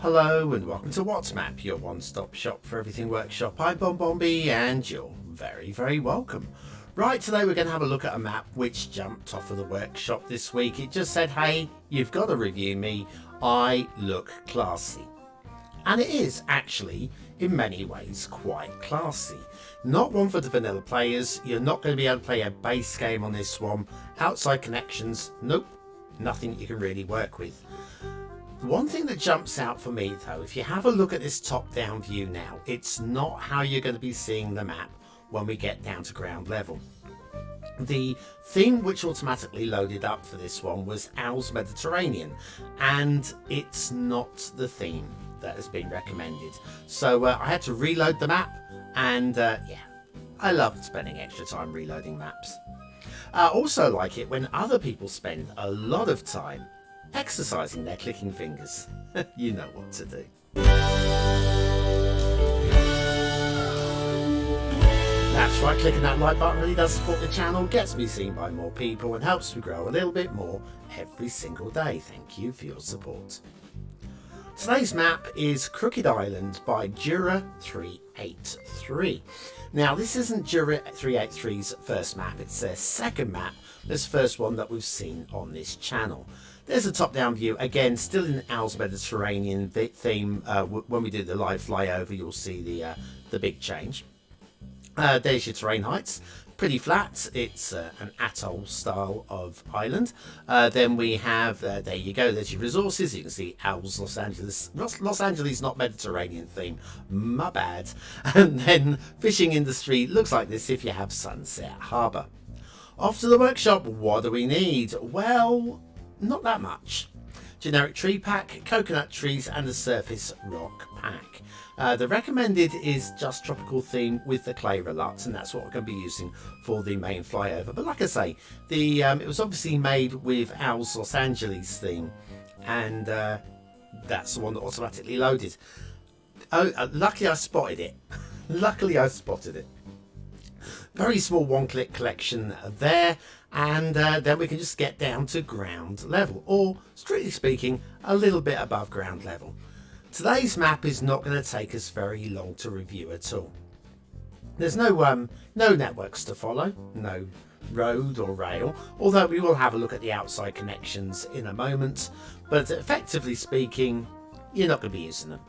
Hello and welcome to What's Map, your one-stop shop for everything workshop. I'm BonBonB and you're very welcome. Right, today we're going to have a look at a map which jumped off of the workshop this week. It just said, hey, you've got to review me, I look classy. And it is actually, in many ways, quite classy. Not one for the vanilla players. You're not going to be able to play a base game on this one. Outside connections, nope, nothing you can really work with. One thing that jumps out for me though, if you have a look at this top-down view now, it's not how you're going to be seeing the map when we get down to ground level. The theme which automatically loaded up for this one was Owl's Mediterranean, and it's not the theme that has been recommended. So I had to reload the map, and yeah, I love spending extra time reloading maps. I also like it when other people spend a lot of time exercising their clicking fingers. You know what to do. That's right, clicking that like button really does support the channel, gets me seen by more people and helps me grow a little bit more every single day. Thank you for your support. Today's map is Crooked Island by Jura383. Now this isn't Jura383's first map, it's their second map. This first one that we've seen on this channel. There's a top-down view, again still in Owl's Mediterranean theme. When we do the live flyover you'll see the big change. There's your terrain heights, pretty flat. It's an atoll style of island. Then we have, there you go, there's your resources. You can see Owl's Los Angeles, not Mediterranean theme, my bad. And then fishing industry looks like this if you have Sunset Harbour. Off to the workshop, what do we need? Well, not that much. Generic tree pack, coconut trees and a surface rock pack. The recommended is just tropical theme with the clay reluct, and that's what we're going to be using for the main flyover. But like I say, it was obviously made with Owl's Los Angeles theme, and that's the one that automatically loaded. Oh, luckily I spotted it. Luckily I spotted it. Very small one-click collection there, and then we can just get down to ground level, or strictly speaking, a little bit above ground level. Today's map is not going to take us very long to review at all. There's no networks to follow, no road or rail, although we will have a look at the outside connections in a moment, but effectively speaking, you're not going to be using them.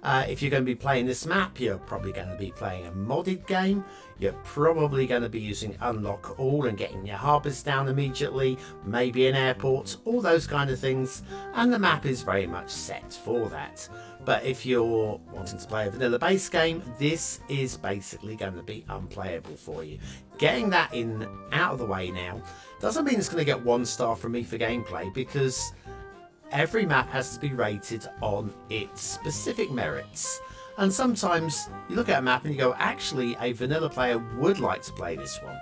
If you're going to be playing this map, you're probably going to be playing a modded game. You're probably going to be using Unlock All and getting your harbours down immediately, maybe an airport, all those kind of things, and the map is very much set for that. But if you're wanting to play a vanilla base game, this is basically going to be unplayable for you. Getting that out of the way now doesn't mean it's going to get 1 star from me for gameplay, because every map has to be rated on its specific merits. And sometimes you look at a map and you go, actually a vanilla player would like to play this one.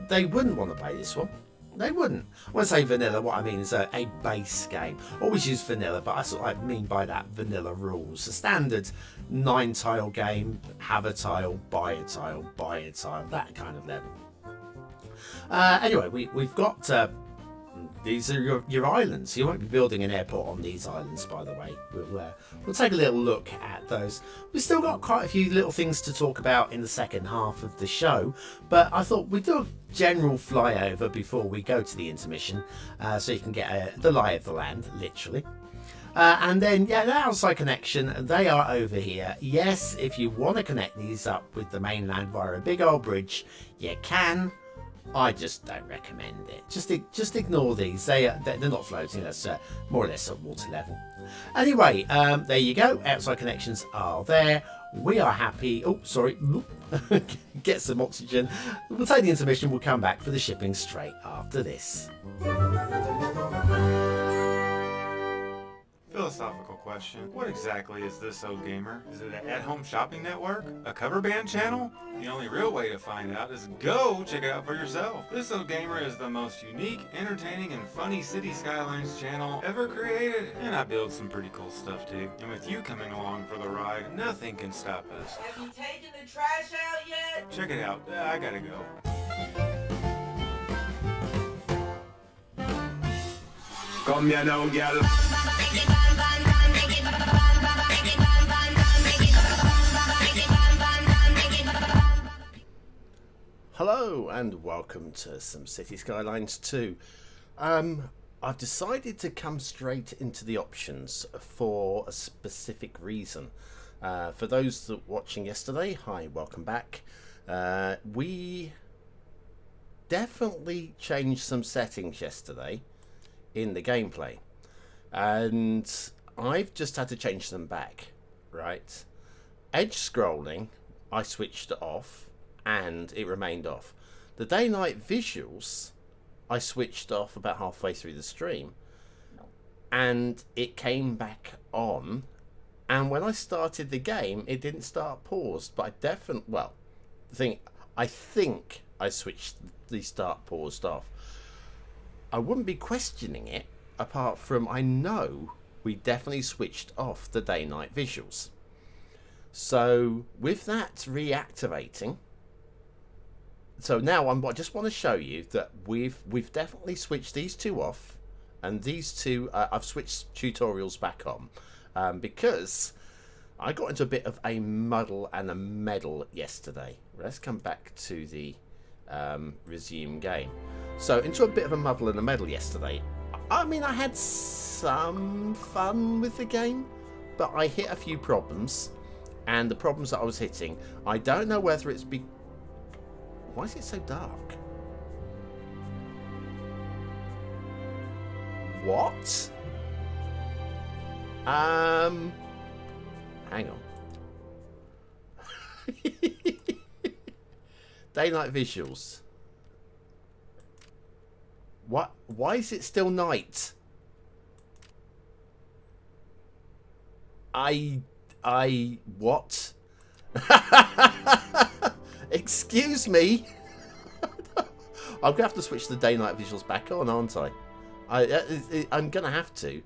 They wouldn't want to play this one. They wouldn't. When I say vanilla, what I mean is a base game. Always use vanilla, but that's what I mean by that, vanilla rules. A standard 9-tile game, have a tile, buy a tile, buy a tile, that kind of level. Anyway, we've got these are your islands. You won't be building an airport on these islands, by the way. We'll take a little look at those. We've still got quite a few little things to talk about in the second half of the show, but I thought we'd do a general flyover before we go to the intermission, so you can get the lie of the land, literally. And then, yeah, the outside connection, they are over here. Yes, if you want to connect these up with the mainland via a big old bridge, you can. I just don't recommend it. Just ignore these. They're not floating. That's more or less at water level. Anyway, there you go. Outside connections are there. We are happy. Oh, sorry. Get some oxygen. We'll take the intermission. We'll come back for the shipping straight after this. Philosophical question. What exactly is This Old Gamer? Is it an at-home shopping network? A cover band channel? The only real way to find out is go check it out for yourself. This Old Gamer is the most unique, entertaining, and funny Cities Skylines channel ever created. And I build some pretty cool stuff too. And with you coming along for the ride, nothing can stop us. Have you taken the trash out yet? Check it out. I gotta go. Come here now, girl. Hello and welcome to some Cities Skylines 2. I've decided to come straight into the options for a specific reason. For those that were watching yesterday, hi, welcome back. We definitely changed some settings yesterday in the gameplay, and I've just had to change them back, right? Edge scrolling, I switched it off and it remained off. The day-night visuals, I switched off about halfway through the stream and it came back on, and when I started the game it didn't start paused, but I think I switched the start paused off. I wouldn't be questioning it apart from I know we definitely switched off the day-night visuals. So with that reactivating, so now I just want to show you that we've definitely switched these two off, and these two I've switched tutorials back on because I got into a bit of a muddle and a meddle yesterday. Let's come back to the resume game. So into a bit of a muddle and a meddle yesterday. I mean, I had some fun with the game, but I hit a few problems, and the problems that I was hitting, I don't know whether it's why is it so dark? What? Hang on. Daylight visuals. What? Why is it still night? What? Excuse me. I'm gonna have to switch the day-night visuals back on, aren't I? I'm gonna have to,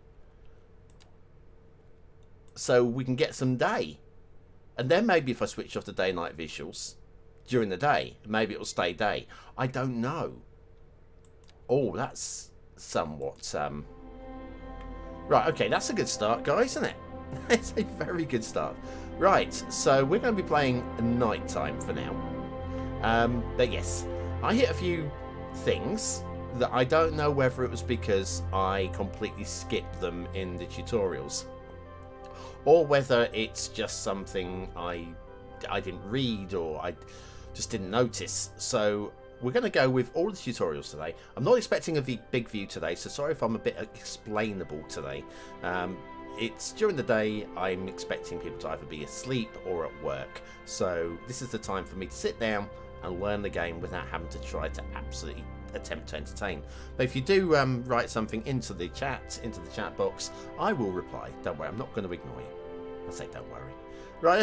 so we can get some day, and then maybe if I switch off the day-night visuals during the day, maybe it will stay day. I don't know. Oh, that's somewhat right. Okay, that's a good start, guys, isn't it? It's a very good start. Right, so we're going to be playing nighttime for now. But yes, I hit a few things that I don't know whether it was because I completely skipped them in the tutorials, or whether it's just something I didn't read or I just didn't notice. So we're going to go with all the tutorials today. I'm not expecting a big view today, so sorry if I'm a bit explainable today. It's during the day. I'm expecting people to either be asleep or at work, so this is the time for me to sit down and learn the game without having to try to absolutely attempt to entertain. But if you do write something into the chat box, I will reply. Don't worry, I'm not going to ignore you. I say don't worry. Right,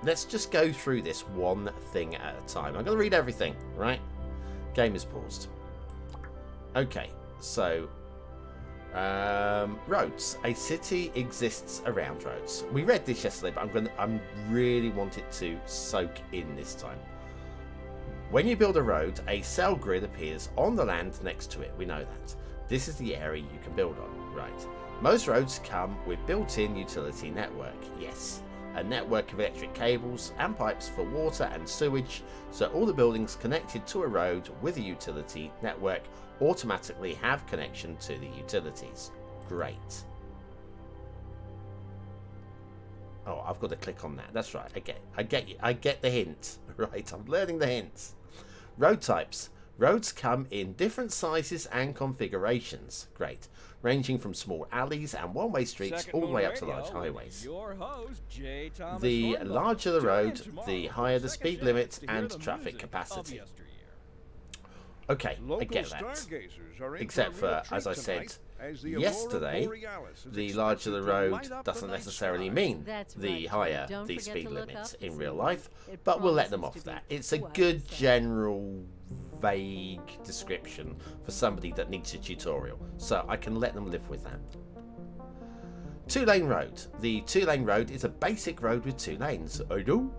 let's just go through this one thing at a time. I'm going to read everything, right? Game is paused. Okay, so roads. A city exists around roads. We read this yesterday, but I'm really want it to soak in this time. When you build a road, a cell grid appears on the land next to it. We know that. This is the area you can build on, right? Most roads come with built-in utility network. Yes, a network of electric cables and pipes for water and sewage, so all the buildings connected to a road with a utility network automatically have connection to the utilities. Great. Oh, I've got to click on that. That's right. I get the hint. Right, I'm learning the hints. Road types. Roads come in different sizes and configurations. Great. Ranging from small alleys and one-way streets all the way up to large highways. The larger the road, the higher the speed limit and traffic capacity. Okay, I get that. Except for, as I said yesterday, the larger the road doesn't necessarily mean the higher the speed limit in real life, but we'll let them off that. It's a good general vague description for somebody that needs a tutorial, so I can let them live with that. Two-lane road. The two-lane road is a basic road with two lanes. I know.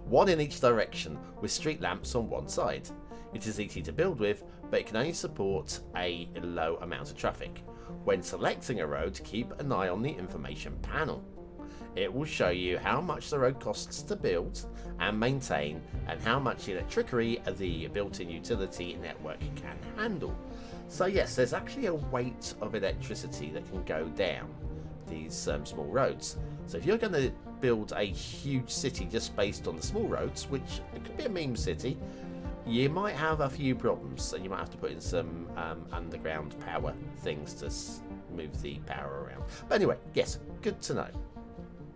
One in each direction with street lamps on one side. It is easy to build with, but it can only support a low amount of traffic. When selecting a road, keep an eye on the information panel. It will show you how much the road costs to build and maintain, and how much electricity the built-in utility network can handle. So yes, there's actually a weight of electricity that can go down these small roads. So if you're going to build a huge city just based on the small roads, which it could be a meme city, you might have a few problems, and you might have to put in some underground power things to move the power around. But anyway, yes, good to know.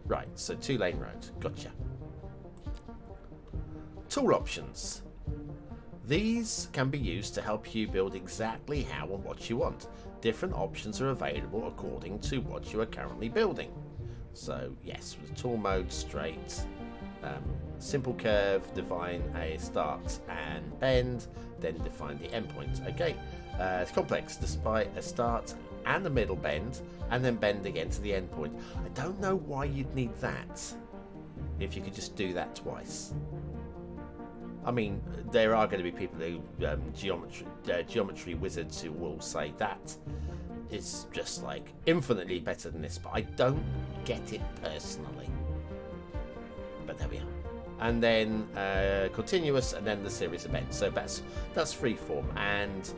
Right, so 2-lane road, gotcha. Tool options. These can be used to help you build exactly how and what you want. Different options are available according to what you are currently building. So yes, with tool mode, straight, simple curve, define a start and bend, then define the endpoint. Okay, it's complex, despite a start and a middle bend, and then bend again to the endpoint. I don't know why you'd need that if you could just do that twice. I mean, there are going to be people who geometry wizards who will say that is just like infinitely better than this, but I don't get it personally. But there we are. And then continuous, and then the series event. So that's freeform, and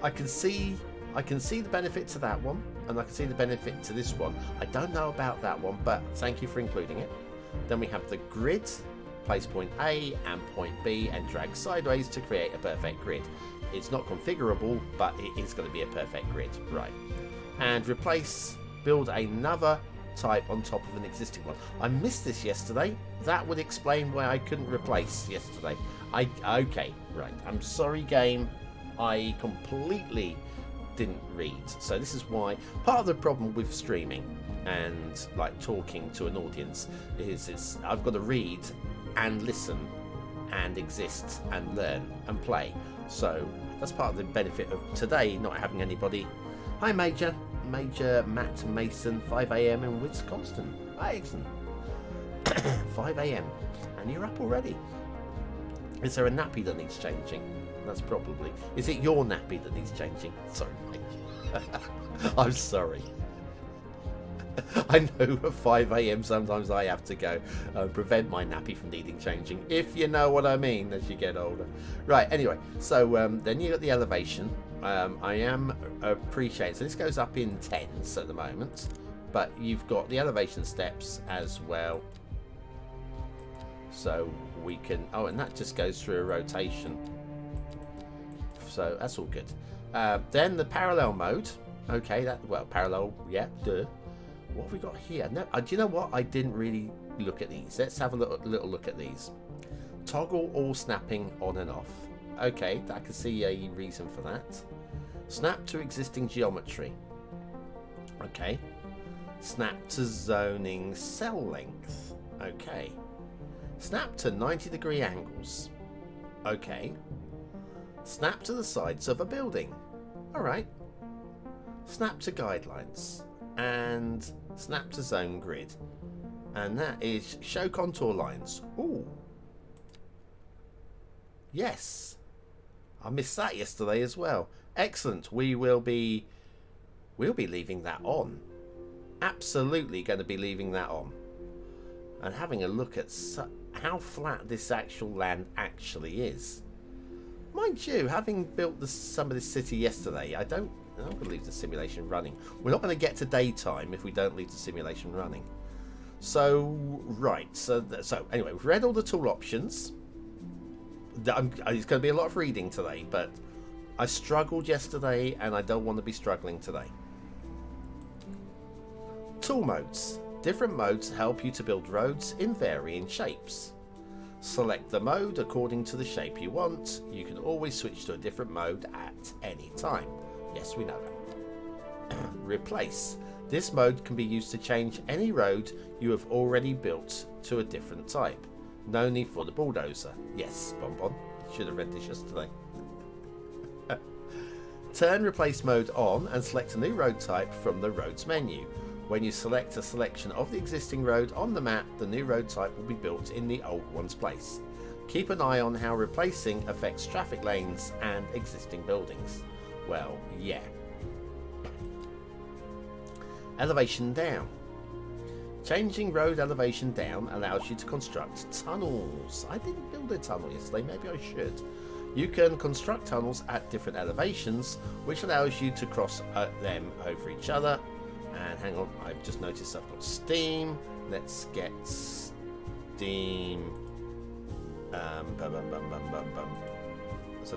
I can see the benefit to that one, and I can see the benefit to this one. I don't know about that one, but thank you for including it. Then we have the grid. Place point A and point B and drag sideways to create a perfect grid. It's not configurable, but it is going to be a perfect grid. Right. And replace, build another type on top of an existing one. I missed this yesterday. That would explain why I couldn't replace yesterday. Okay, right. I'm sorry, game. I completely didn't read. So this is why part of the problem with streaming and like talking to an audience is I've got to read and listen and exist and learn and play. So that's part of the benefit of today not having anybody. Hi Major Matt Mason, 5 a.m. in Wisconsin. Hi Exon. 5 a.m. and you're up already. Is there a nappy that needs changing? That's probably. Is it your nappy that needs changing? Sorry, mate. I'm sorry. I know at 5 a.m. sometimes I have to go prevent my nappy from needing changing, if you know what I mean, as you get older. Right, anyway, so then you got the elevation. I am appreciating, so this goes up in 10s at the moment, but you've got the elevation steps as well. So we can, oh, and that just goes through a rotation. So that's all good. Then the parallel mode. Okay, that, well, parallel, yeah, duh. What have we got here? No, do you know what? I didn't really look at these. Let's have a little look at these. Toggle all snapping on and off. Okay, I can see a reason for that. Snap to existing geometry. Okay. Snap to zoning cell length. Okay. Snap to 90-degree angles. Okay. Snap to the sides of a building. Alright. Snap to guidelines. And snap to zone grid. And that is show contour lines. Ooh. Yes. I missed that yesterday as well. Excellent. We'll be leaving that on. Absolutely going to be leaving that on. And having a look at how flat this actual land actually is. Mind you, having built some of this city yesterday, I'm going to leave the simulation running. We're not going to get to daytime if we don't leave the simulation running. So, right. So anyway, we've read all the tool options. It's going to be a lot of reading today, but I struggled yesterday and I don't want to be struggling today. Tool modes. Different modes help you to build roads in varying shapes. Select the mode according to the shape you want. You can always switch to a different mode at any time. Yes, we know that. Replace. This mode can be used to change any road you have already built to a different type. No need for the bulldozer. Yes, BonBon. Should have read this yesterday. Turn replace mode on and select a new road type from the roads menu. When you select a selection of the existing road on the map, the new road type will be built in the old one's place. Keep an eye on how replacing affects traffic lanes and existing buildings. Well, yeah. Elevation down. Changing road elevation down allows you to construct tunnels. I didn't build a tunnel yesterday, maybe I should. You can construct tunnels at different elevations, which allows you to cross them over each other. And hang on, I've just noticed I've got steam. Let's get steam. So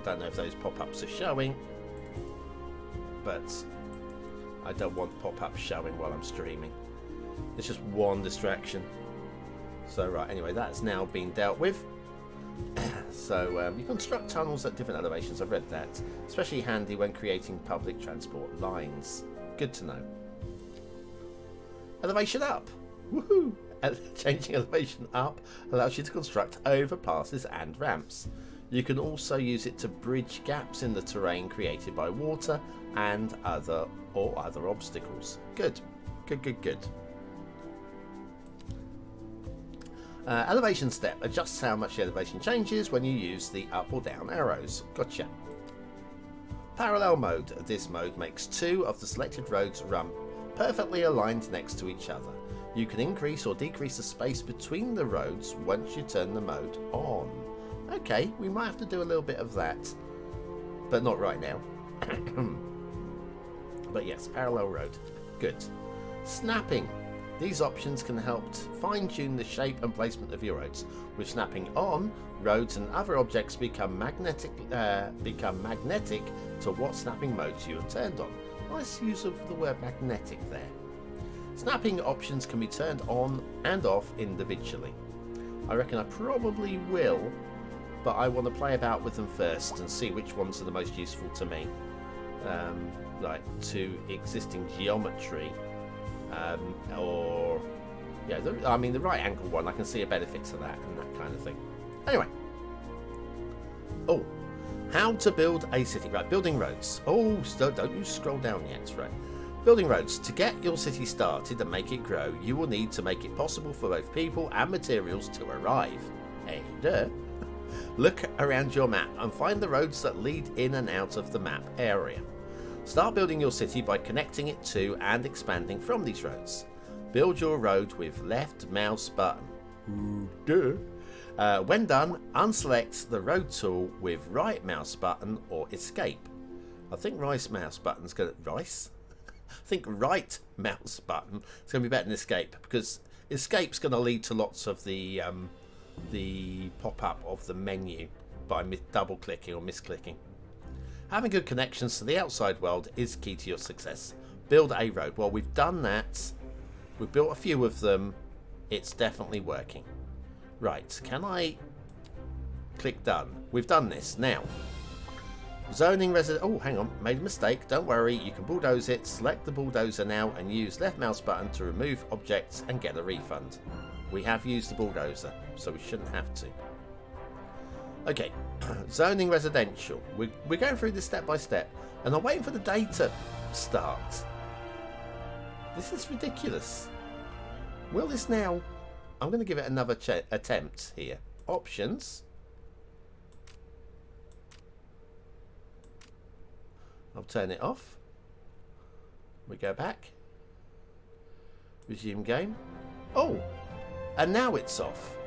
I don't know if those pop-ups are showing, but I don't want pop-ups showing while I'm streaming. It's just one distraction. So right, anyway, that's now been dealt with. So you construct tunnels at different elevations. I've read that. Especially handy when creating public transport lines. Good to know. Elevation up. Woohoo! Changing elevation up allows you to construct overpasses and ramps. You can also use it to bridge gaps in the terrain created by water and other obstacles. Good. Good. Elevation step adjusts how much the elevation changes when you use the up or down arrows. Gotcha. Parallel mode. This mode makes two of the selected roads run perfectly aligned next to each other. You can increase or decrease the space between the roads once you turn the mode on. Okay, we might have to do a little bit of that, but not right now. But yes, parallel road. Good. Snapping. These options can help fine-tune the shape and placement of your roads. With snapping on, roads and other objects become magnetic to what snapping modes you have turned on. Nice use of the word magnetic there. Snapping options can be turned on and off individually. I reckon I probably will, but I want to play about with them first and see which ones are the most useful to me. Like to existing geometry. Or yeah, the right angle one, I can see a benefit to that and that kind of thing. Anyway, how to build a city. Right, building roads. Don't you scroll down yet. Right, building roads. To get your city started and make it grow, you will need to make it possible for both people and materials to arrive. Hey, look around your map and find the roads that lead in and out of the map area. Start building your city by connecting it to and expanding from these roads. Build your road with left mouse button. When done, unselect the road tool with right mouse button or escape. I think right mouse button is going to right mouse button is going to be better than escape, because escape's going to lead to lots of the pop-up of the menu by double clicking or misclicking. Having good connections to the outside world is key to your success. Build a road. Well, we've done that. We've built a few of them. It's definitely working. Right, can I click done? We've done this. Now, zoning resident. Oh, hang on. Made a mistake. Don't worry. You can bulldoze it. Select the bulldozer now and use left mouse button to remove objects and get a refund. We have used the bulldozer, so we shouldn't have to. Okay, zoning residential. We're going through this step by step, and I'm waiting for the day to start. This is ridiculous. Will this now? I'm going to give it another attempt here. Options. I'll turn it off. We go back. Resume game. Oh, and now it's off.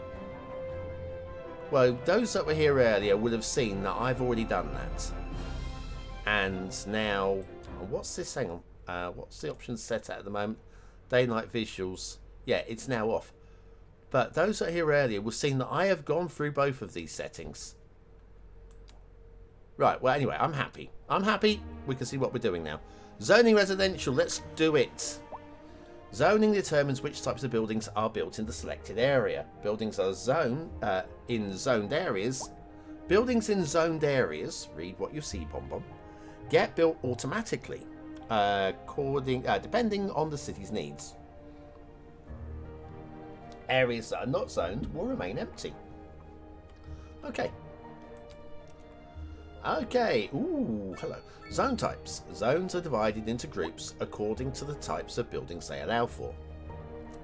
Well, those that were here earlier would have seen that I've already done that. And now, what's this? Hang on. What's the options set at the moment? Day-night visuals. Yeah, it's now off. But those that are here earlier will have seen that I have gone through both of these settings. Right, well, anyway, I'm happy. I'm happy. We can see what we're doing now. Zoning residential. Let's do it. Zoning determines which types of buildings are built in the selected area. Buildings are zoned in zoned areas. Buildings in zoned areas, read what you see, BonBonB, get built automatically, depending on the city's needs. Areas that are not zoned will remain empty. Okay. Ooh, hello. Zone types. Zones are divided into groups according to the types of buildings they allow for.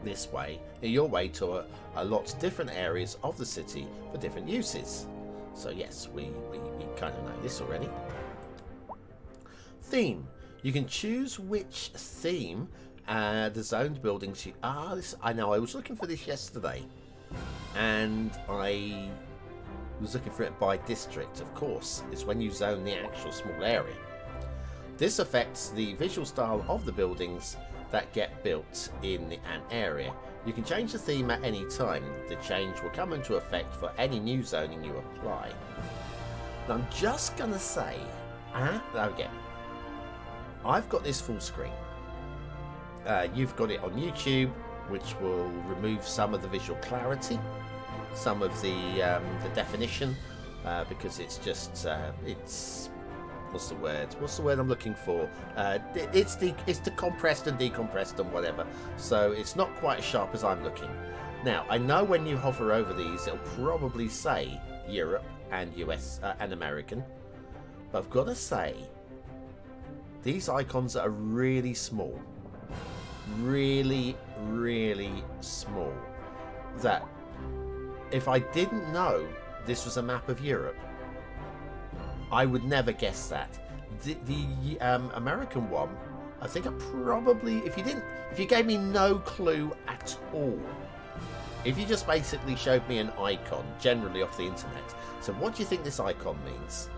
This way, your way to a lot different areas of the city for different uses. So yes, we kind of know this already. Theme. You can choose which theme The zoned buildings. I know. I was looking for this yesterday, and I was looking for it by district. Of course, it's when you zone the actual small area. This affects the visual style of the buildings that get built in an area. You can change the theme at any time. The change will come into effect for any new zoning you apply. Now, I'm just going to say, again, I've got this full screen. You've got it on YouTube, which will remove some of the visual clarity, some of the definition, because it's just, what's the word I'm looking for? It's decompressed and decompressed and whatever. So it's not quite as sharp as I'm looking. Now, I know when you hover over these, it'll probably say Europe and US and American. But I've got to say, these icons are really small. Really, really small. That if I didn't know this was a map of Europe, I would never guess that. The American one, I think I probably, if you gave me no clue at all, if you just basically showed me an icon, generally off the internet, so what do you think this icon means?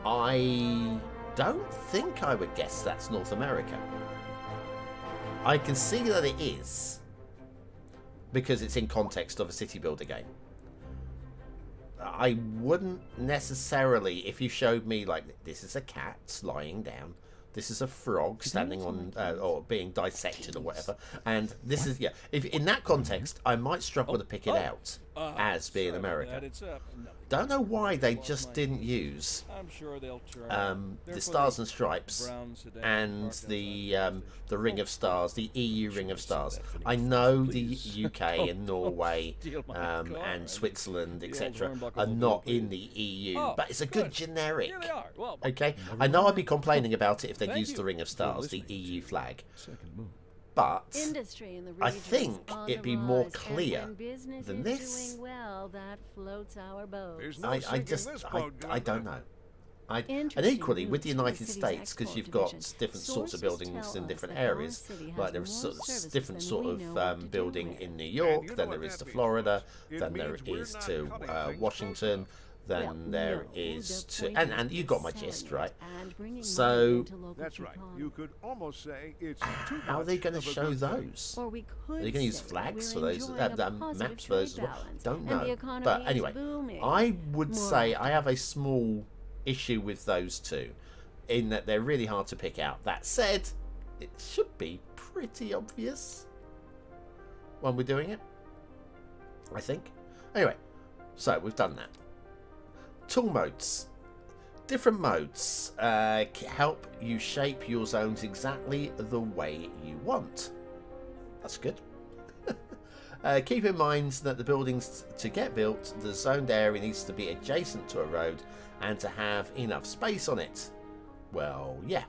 I don't think I would guess that's North America. I can see that it is, because it's in context of a city builder game. I wouldn't necessarily, if you showed me like this is a cat lying down, this is a frog standing on or being dissected or whatever, and this is if in that context I might struggle to pick it out as being America. Don't know why they just didn't use the Stars and Stripes and the Ring of Stars, the EU Ring of Stars. I know the UK and Norway and Switzerland, etc., are not in the EU, but it's a good generic. Okay, I know I'd be complaining about it if they'd used the Ring of Stars, the EU flag. But I think it'd be more clear than this. I don't know. And equally with the United States, because you've got different sorts of buildings in different areas, like there's different sort of building in New York, then there is to Florida, then there is to Washington, then there is to, and you got my gist, right? So that's right. You could almost say it's how are they going to show those? Are they going to use flags for those, maps for those as well? Don't know. But anyway, I would say I have a small issue with those two, in that they're really hard to pick out. That said, it should be pretty obvious when we're doing it, I think. Anyway, so we've done that. Tool modes. Different modes help you shape your zones exactly the way you want. That's good. Keep in mind that the buildings to get built, the zoned area needs to be adjacent to a road and to have enough space on it. Well, yeah.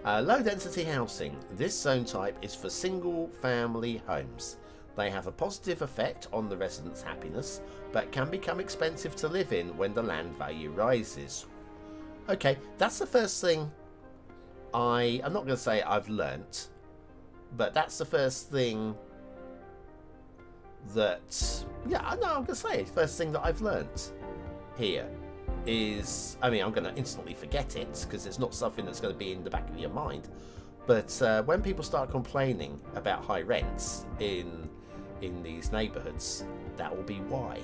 Low density housing. This zone type is for single family homes. They have a positive effect on the residents' happiness, but can become expensive to live in when the land value rises. Okay, that's the first thing I'm not going to say I've learnt, but that's the first thing that, I'm going to say first thing that I've learnt here is, I'm going to instantly forget it because it's not something that's going to be in the back of your mind. But when people start complaining about high rents in these neighbourhoods, that will be why.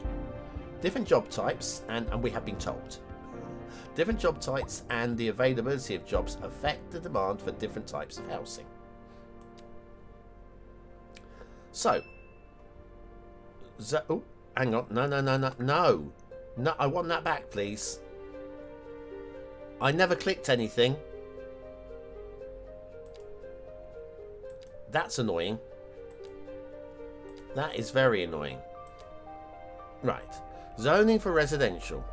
Different job types, and we have been told, different job types and the availability of jobs affect the demand for different types of housing. So, oh, hang on, no, I want that back, please. I never clicked anything. That's annoying. That is very annoying. Right. Zoning for residential.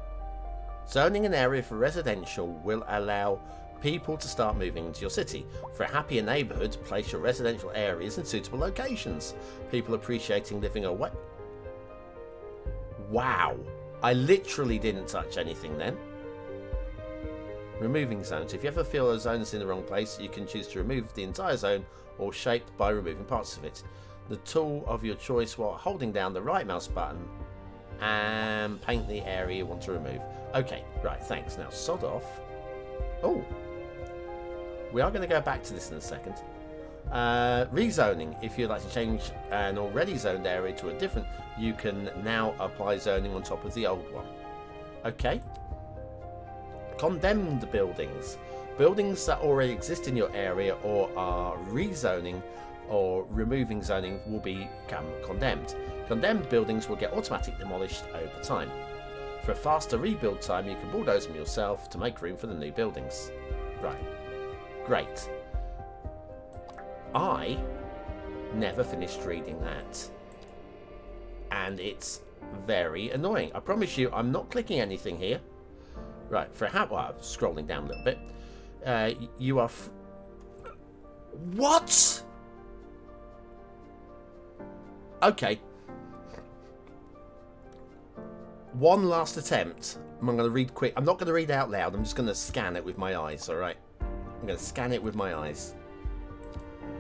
Zoning an area for residential will allow people to start moving into your city. For a happier neighbourhood, place your residential areas in suitable locations. People appreciating living away. Wow. I literally didn't touch anything then. Removing zones. If you ever feel a zone is in the wrong place, you can choose to remove the entire zone or shape by removing parts of it. The tool of your choice while holding down the right mouse button and paint the area you want to remove. Okay, right, thanks. Now sod off. Oh, we are going to go back to this in a second. Rezoning. If you'd like to change an already zoned area to a different, you can now apply zoning on top of the old one. Okay. Condemned buildings. Buildings that already exist in your area or are rezoning or removing zoning will become condemned. Condemned buildings will get automatically demolished over time. For a faster rebuild time, you can bulldoze them yourself to make room for the new buildings. Right. Great. I never finished reading that. And it's very annoying. I promise you, I'm not clicking anything here. Right, for how... Well, I'm scrolling down a little bit. You are... What? Okay. One last attempt. I'm going to read quick. I'm not going to read out loud. I'm just going to scan it with my eyes, alright? I'm going to scan it with my eyes.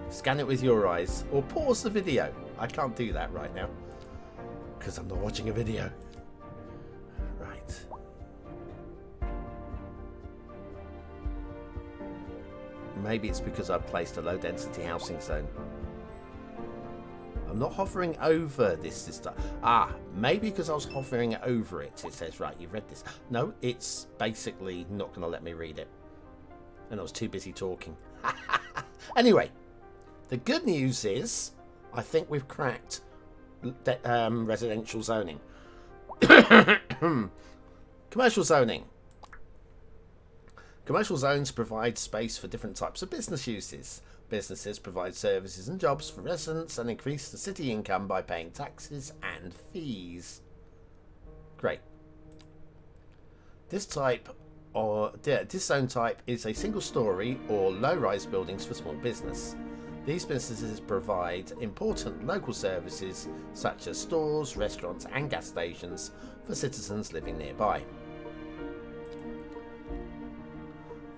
Scan it with your eyes. Or pause the video. I can't do that right now. Because I'm not watching a video. Right. Maybe it's because I've placed a low density housing zone. I'm not hovering over this time. Ah, maybe because I was hovering over it. It says, right, you've read this. No, it's basically not going to let me read it. And I was too busy talking. Anyway, the good news is, I think we've cracked residential zoning. Commercial zoning. Commercial zones provide space for different types of business uses. Businesses provide services and jobs for residents and increase the city income by paying taxes and fees. Great. This zone type is a single story or low-rise buildings for small business. These businesses provide important local services such as stores, restaurants and gas stations for citizens living nearby.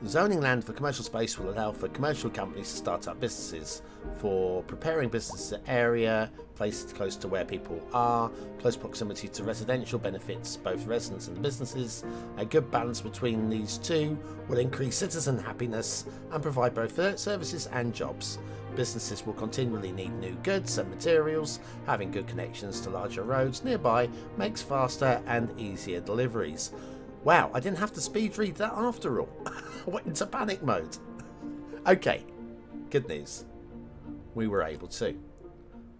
Zoning land for commercial space will allow for commercial companies to start up businesses, for preparing business area, placed close to where people are, close proximity to residential benefits both residents and businesses. A good balance between these two will increase citizen happiness and provide both services and jobs. Businesses will continually need new goods and materials. Having good connections to larger roads nearby makes faster and easier deliveries. Wow, I didn't have to speed read that after all. I went into panic mode. Okay, good news. We were able to.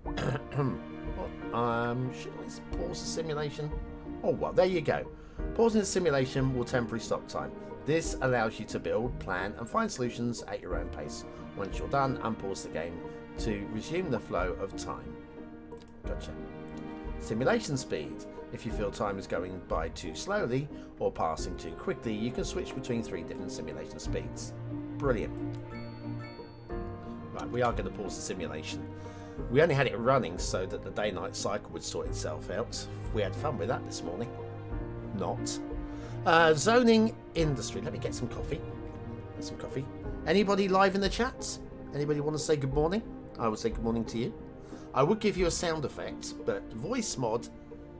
Should I pause the simulation? Oh, well, there you go. Pausing the simulation will temporarily stop time. This allows you to build, plan, and find solutions at your own pace. Once you're done, unpause the game to resume the flow of time. Gotcha. Simulation speed. If you feel time is going by too slowly or passing too quickly, you can switch between 3 different simulation speeds. Brilliant. Right, we are going to pause the simulation. We only had it running so that the day-night cycle would sort itself out. We had fun with that this morning. Not. Zoning industry. Let me get some coffee. Anybody live in the chat? Anybody want to say good morning? I would say good morning to you. I would give you a sound effect, but voice mod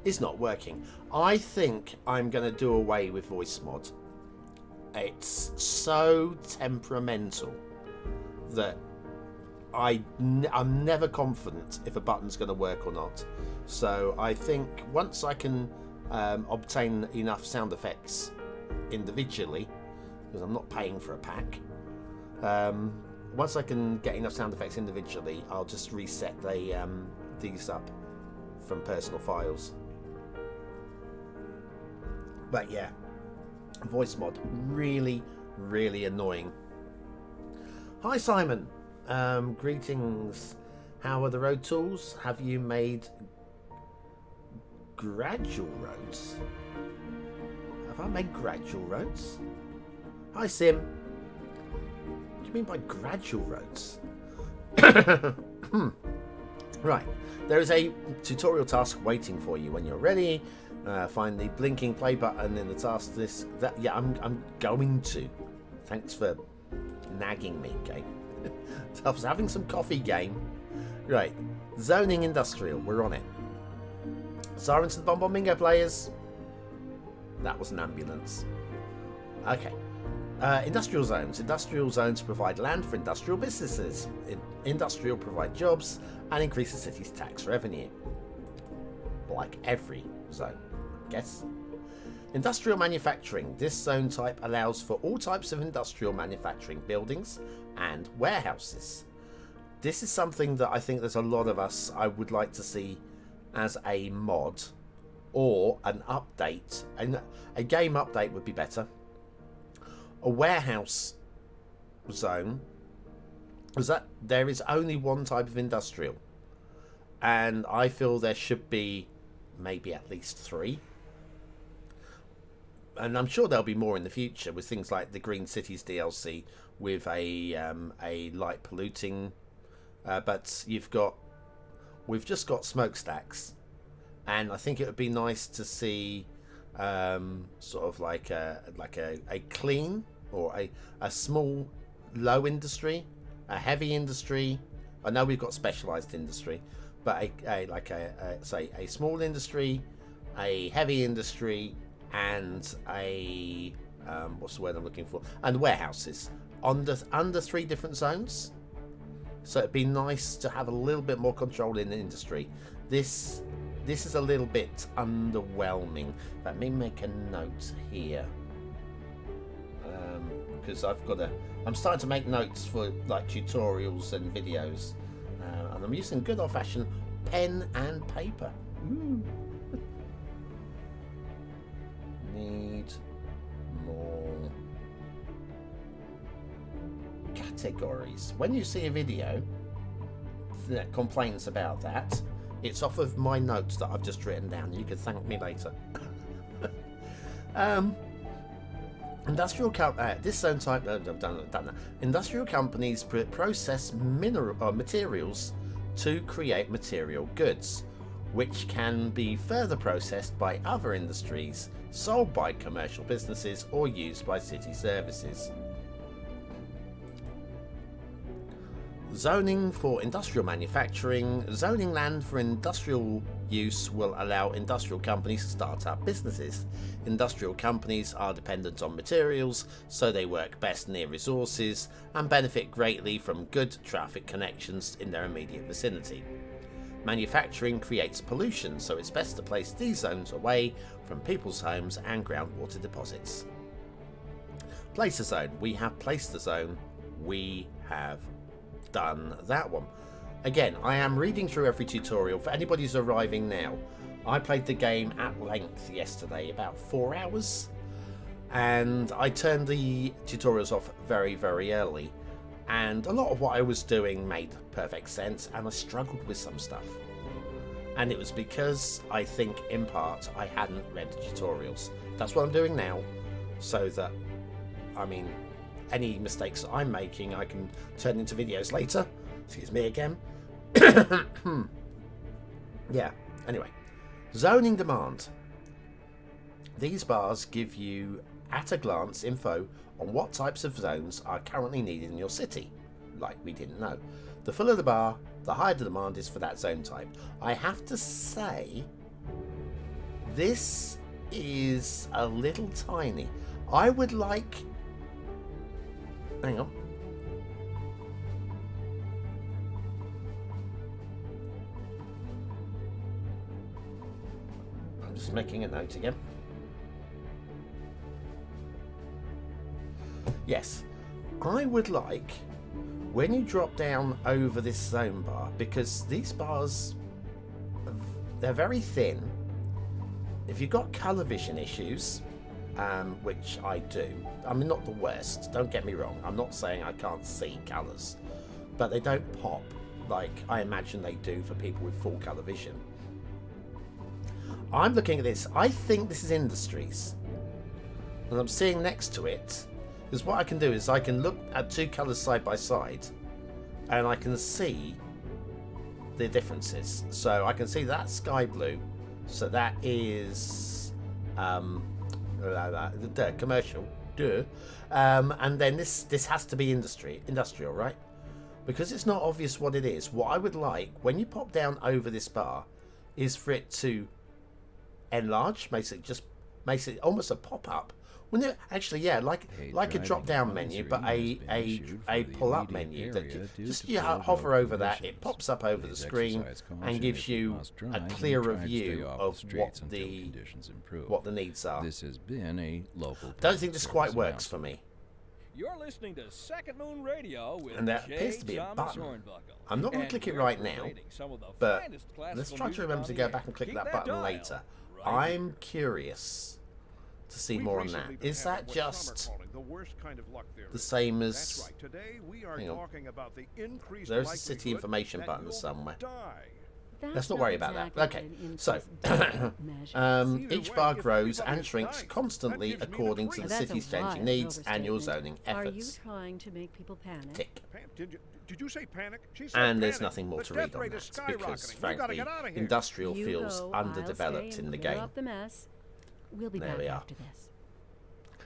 is not working. I think I'm going to do away with voice mod. It's so temperamental that I'm never confident if a button's going to work or not. So I think once I can obtain enough sound effects individually, because I'm not paying for a pack, once I can get enough sound effects individually, I'll just reset these up from personal files. But yeah, voice mod, really, really annoying. Hi Simon, greetings. How are the road tools? Have you made gradual roads? Have I made gradual roads? Hi Sim. What do you mean by gradual roads? Right, there is a tutorial task waiting for you when you're ready. Find the blinking play button in the task list. I'm going to Thanks for nagging me, game. I was having some coffee, game. Right. Zoning industrial. We're on it. Sirens to the BonBonB Bingo players. That was an ambulance. Okay. Industrial zones. Industrial zones provide land for industrial businesses. Industrial provide jobs and increase the city's tax revenue. Like every zone, I guess. Industrial manufacturing. This zone type allows for all types of industrial manufacturing buildings and warehouses. This is something that I think there's a lot of us I would like to see as a mod or an update. A game update would be better. A warehouse zone is that there is only one type of industrial, and I feel there should be maybe at least 3, and I'm sure there'll be more in the future with things like the Green Cities DLC with a light polluting, but we've just got smokestacks, and I think it would be nice to see sort of like a clean or a small low industry, a heavy industry. I know we've got specialized industry, but a small industry, a heavy industry, and a what's the word I'm looking for? And warehouses under 3 different zones. So it'd be nice to have a little bit more control in the industry. This is a little bit underwhelming. Let me make a note here, because I'm starting to make notes for like tutorials and videos, and I'm using good old-fashioned pen and paper. Ooh. Need more categories. When you see a video that complains about that, it's off of my notes that I've just written down. You can thank me later. Industrial this zone type. I've done that. Industrial companies process materials to create material goods, which can be further processed by other industries, sold by commercial businesses, or used by city services. Zoning for industrial manufacturing. Zoning land for industrial use will allow industrial companies to start up businesses. Industrial companies are dependent on materials, so they work best near resources and benefit greatly from good traffic connections in their immediate vicinity. Manufacturing creates pollution, so it's best to place these zones away from people's homes and groundwater deposits. Place a zone. We have placed the zone. We have done that one. Again, I am reading through every tutorial. For anybody who's arriving now, I played the game at length yesterday, about 4 hours, and I turned the tutorials off very, very early, and a lot of what I was doing made perfect sense, and I struggled with some stuff, and it was because I think in part I hadn't read the tutorials. That's what I'm doing now, so that, I mean, any mistakes that I'm making I can turn into videos later. Excuse me again. Yeah, anyway. Zoning demand. These bars give you at a glance info on what types of zones are currently needed in your city. Like we didn't know. The fuller the bar, the higher the demand is for that zone type. I have to say, this is a little tiny. I would like... Hang on. I'm just making a note again. Yes, I would like, when you drop down over this zone bar, because these bars, they're very thin. If you've got colour vision issues, which I do. I mean, not the worst, don't get me wrong. I'm not saying I can't see colours, but they don't pop like I imagine they do for people with full colour vision. I'm looking at this. I think this is industries. And I'm seeing next to it, because what I can do is I can look at 2 colours side by side, and I can see the differences. So I can see that sky blue. So that is... the commercial, Duh. And then this has to be industrial, right? Because it's not obvious what it is. What I would like, when you pop down over this bar, is for it to enlarge, makes it almost a pop-up. Wouldn't it? Actually, yeah, like a drop-down menu, but a pull-up menu that just you hover over that, it pops up over the screen and gives you a clearer view of what the needs are. This has been a local. Don't think this quite works for me. You're listening to Second Moon Radio with And there appears to be a Thomas button. Hornbuckle. I'm not going to And click it we're right now, creating some of the but finest let's classical try to music remember on to the go air. back and click Keep that that button dial later. right I'm curious to see more on that. Is that just the same That's as... right. Today we are Hang on. talking about the increased There's a city likelihood information that button you'll somewhere. die. Let's not worry about that. Okay, so Either each way, bar if grows everybody and shrinks is dying, constantly that gives me according the to the dream. city's changing needs and your zoning Are you efforts. trying to make people panic? Tick. Did you say panic? She said And there's panic. nothing more The to death read on rate that is because, skyrocketing. We gotta frankly, get out of here. industrial You feels go, I'll underdeveloped stay in and the clear game. up the mess. We'll be There back we are. after this.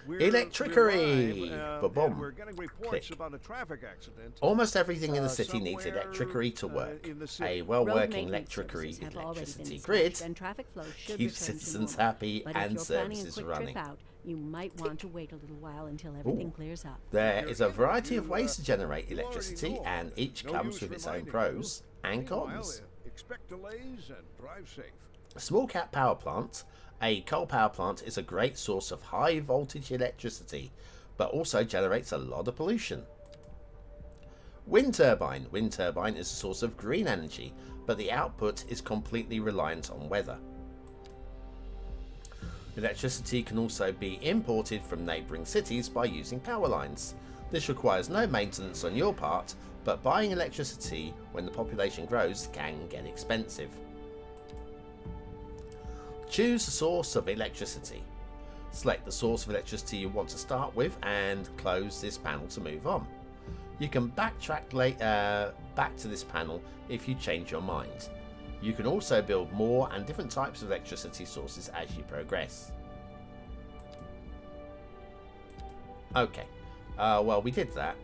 We're Electricity! live, Ba-boom. and we're getting reports Click. about a traffic accident. Almost everything in the city somewhere, needs electricity to work. in the city. A Road well-working maintenance electricity services have already been electricity dispatched, grid and traffic flow should keeps return to citizens normal. happy But and if you're planning a services quick running. trip out, you might want to wait a little while until everything clears up. There is a variety of ways to generate electricity, and each comes with its own pros and cons. Expect delays and drive safe. A small cap power plant, a coal power plant, is a great source of high voltage electricity, but also generates a lot of pollution. Wind turbine. Wind turbine is a source of green energy, but the output is completely reliant on weather. Electricity can also be imported from neighbouring cities by using power lines. This requires no maintenance on your part, but buying electricity when the population grows can get expensive. Choose a source of electricity. Select the source of electricity you want to start with and close this panel to move on. You can backtrack back to this panel if you change your mind. You can also build more and different types of electricity sources as you progress. Okay, well, we did that.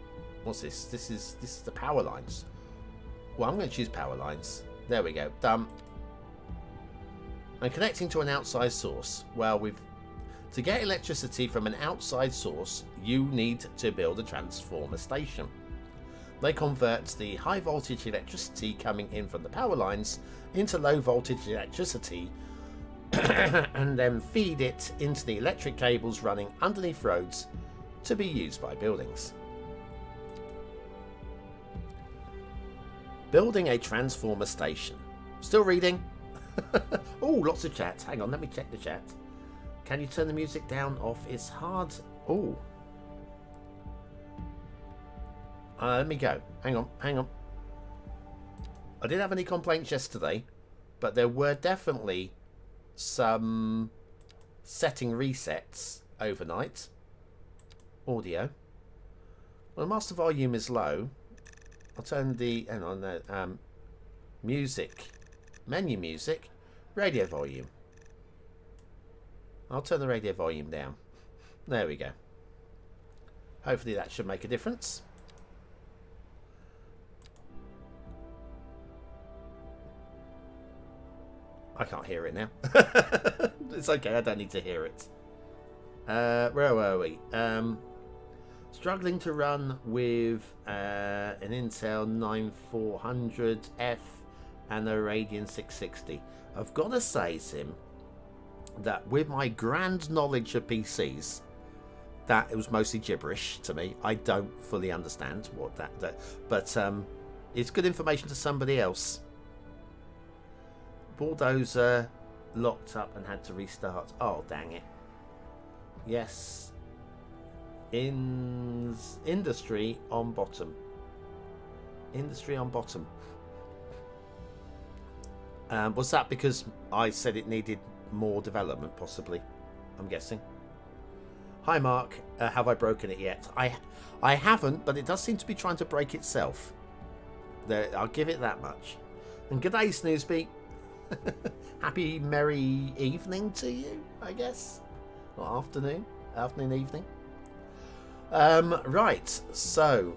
What's this? This is the power lines. Well, I'm going to choose power lines. There we go. Done. And connecting to an outside source. Well, to get electricity from an outside source, you need to build a transformer station. They convert the high voltage electricity coming in from the power lines into low voltage electricity and then feed it into the electric cables running underneath roads to be used by buildings. Building a transformer station. Still reading? Oh, lots of chat. Hang on, let me check the chat. Can you turn the music down off? It's hard. Oh. Let me go. Hang on. I didn't have any complaints yesterday, but there were definitely some setting resets overnight. Audio. Well, the master volume is low. I'll turn the music, menu music, radio volume. I'll turn the radio volume down. There we go. Hopefully that should make a difference. I can't hear it now. It's okay, I don't need to hear it. Where were we? Struggling to run with an Intel 9400F and a Radeon 660. I've got to say, Sim, that with my grand knowledge of PCs, that it was mostly gibberish to me. I don't fully understand what that but it's good information to somebody else. Bulldozer locked up and had to restart. Oh, dang it. Yes. Industry on bottom. Industry on bottom. Was that because I said it needed more development, possibly? I'm guessing. Hi, Mark. Have I broken it yet? I haven't, but it does seem to be trying to break itself. There, I'll give it that much. And good day, Snoozbeat. Happy merry evening to you, I guess. Or afternoon, evening. Right. So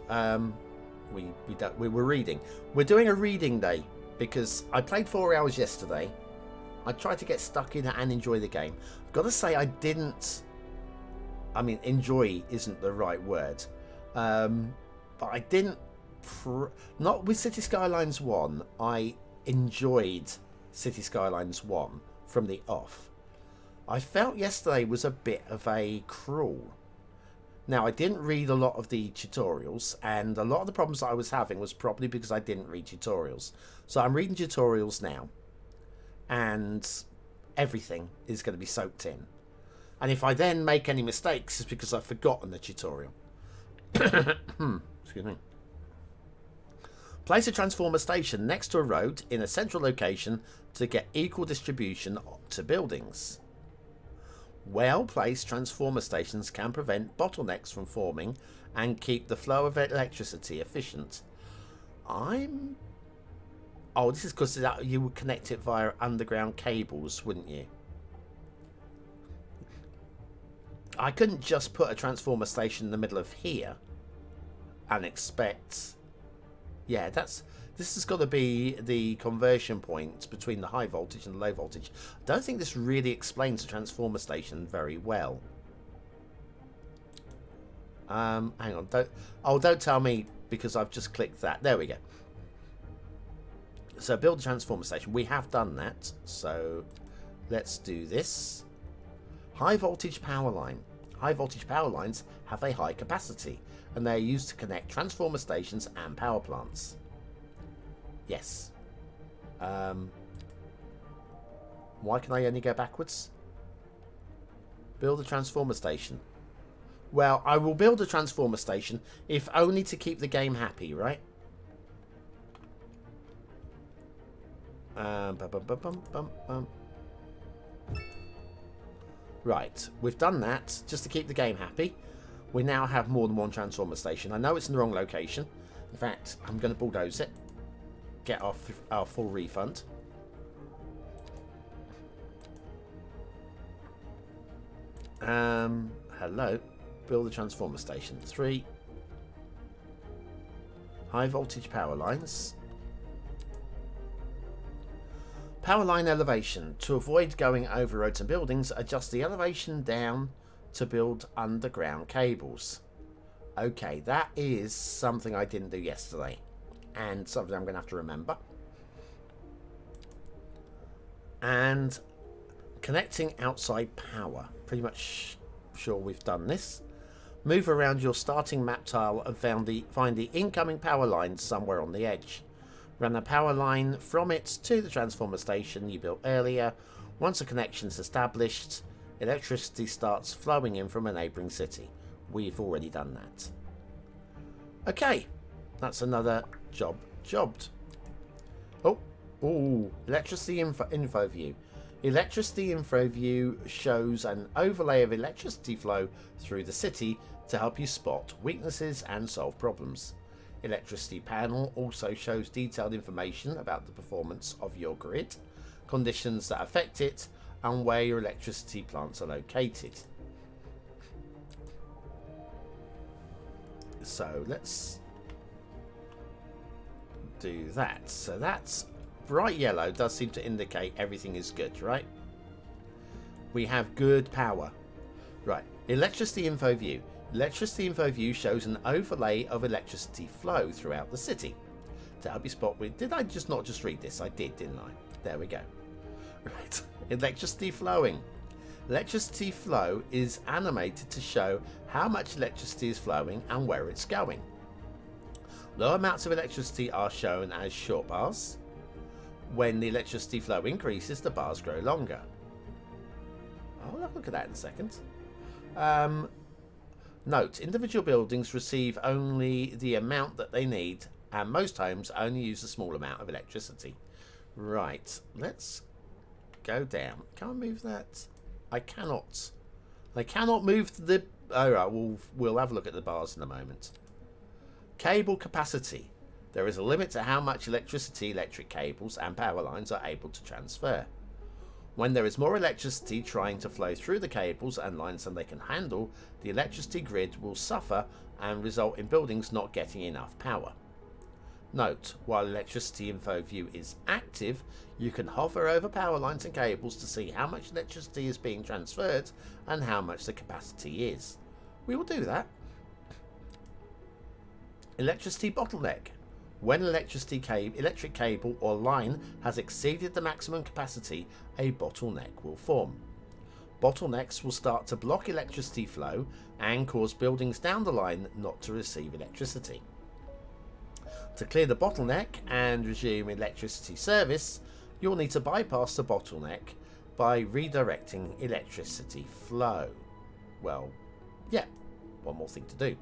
we were reading. We're doing a reading day because I played 4 hours yesterday. I tried to get stuck in and enjoy the game. I've got to say I didn't. I mean, enjoy isn't the right word, but I didn't. Not with City Skylines 1. I enjoyed City Skylines 1 from the off. I felt yesterday was a bit of a crawl. Now, I didn't read a lot of the tutorials, and a lot of the problems I was having was probably because I didn't read tutorials. So I'm reading tutorials now, and everything is going to be soaked in. And if I then make any mistakes, it's because I've forgotten the tutorial. Excuse me. Place a transformer station next to a road in a central location to get equal distribution to buildings. Well-placed transformer stations can prevent bottlenecks from forming and keep the flow of electricity efficient. Oh, this is because you would connect it via underground cables, wouldn't you? I couldn't just put a transformer station in the middle of here and expect... Yeah, this has got to be the conversion point between the high voltage and the low voltage. I don't think this really explains the transformer station very well. Hang on. Don't tell me because I've just clicked that. There we go. So build a transformer station. We have done that. So let's do this. High voltage power line. High voltage power lines have a high capacity and they are used to connect transformer stations and power plants. Yes. Why can I only go backwards? Build a transformer station. Well, I will build a transformer station if only to keep the game happy, right? Right, we've done that just to keep the game happy. We now have more than one transformer station. I know it's in the wrong location. In fact, I'm going to bulldoze it. Get our full refund. Hello. Build a transformer station. 3. High voltage power lines. Power line elevation. To avoid going over roads and buildings, adjust the elevation down to build underground cables. Okay, that is something I didn't do yesterday. And something I'm going to have to remember. And connecting outside power. Pretty much sure we've done this. Move around your starting map tile and find the incoming power line somewhere on the edge. Run a power line from it to the transformer station you built earlier. Once a connection is established, electricity starts flowing in from a neighbouring city. We've already done that. Okay, that's another jobbed. Oh, electricity info view. Electricity info view shows an overlay of electricity flow through the city to help you spot weaknesses and solve problems. Electricity panel also shows detailed information about the performance of your grid, conditions that affect it, and where your electricity plants are located. So let's do that. So that's bright yellow does seem to indicate everything is good, right? We have good power. Right, electricity info view. Electricity info view shows an overlay of electricity flow throughout the city. To help you spot did I not just read this? I did, didn't I? There we go. Right, electricity flowing. Electricity flow is animated to show how much electricity is flowing and where it's going. Low amounts of electricity are shown as short bars. When the electricity flow increases, the bars grow longer. I'll have a look at that in a second. Note, individual buildings receive only the amount that they need, and most homes only use a small amount of electricity. Right, let's go down. Can I move that? I cannot. I cannot move the... Alright, we'll have a look at the bars in a moment. Cable capacity. There is a limit to how much electricity electric cables and power lines are able to transfer. When there is more electricity trying to flow through the cables and lines than they can handle, the electricity grid will suffer and result in buildings not getting enough power. Note, while electricity info view is active, you can hover over power lines and cables to see how much electricity is being transferred and how much the capacity is. We will do that. Electricity bottleneck. When electric cable or line has exceeded the maximum capacity, a bottleneck will form. Bottlenecks will start to block electricity flow and cause buildings down the line not to receive electricity. To clear the bottleneck and resume electricity service, you'll need to bypass the bottleneck by redirecting electricity flow. Well, yeah, one more thing to do.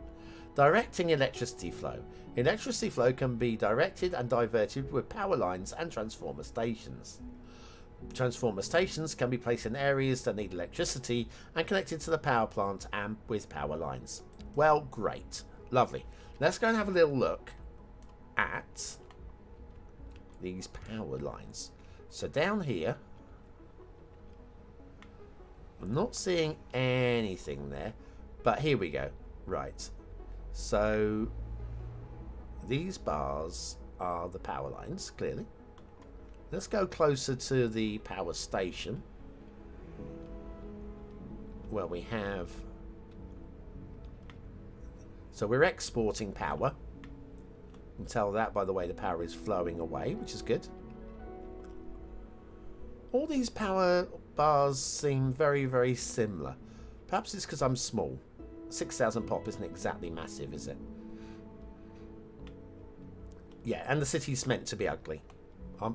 Directing electricity flow. Electricity flow can be directed and diverted with power lines and transformer stations. Transformer stations can be placed in areas that need electricity and connected to the power plant and with power lines. Well, great. Lovely. Let's go and have a little look at these power lines. So down here, I'm not seeing anything there, but here we go. Right. So these bars are the power lines, clearly. Let's go closer to the power station, where we have... So we're exporting power. You can tell that by the way the power is flowing away, which is good. All these power bars seem very, very similar. Perhaps it's because I'm small. 6,000 pop isn't exactly massive, is it? Yeah, and the city's meant to be ugly.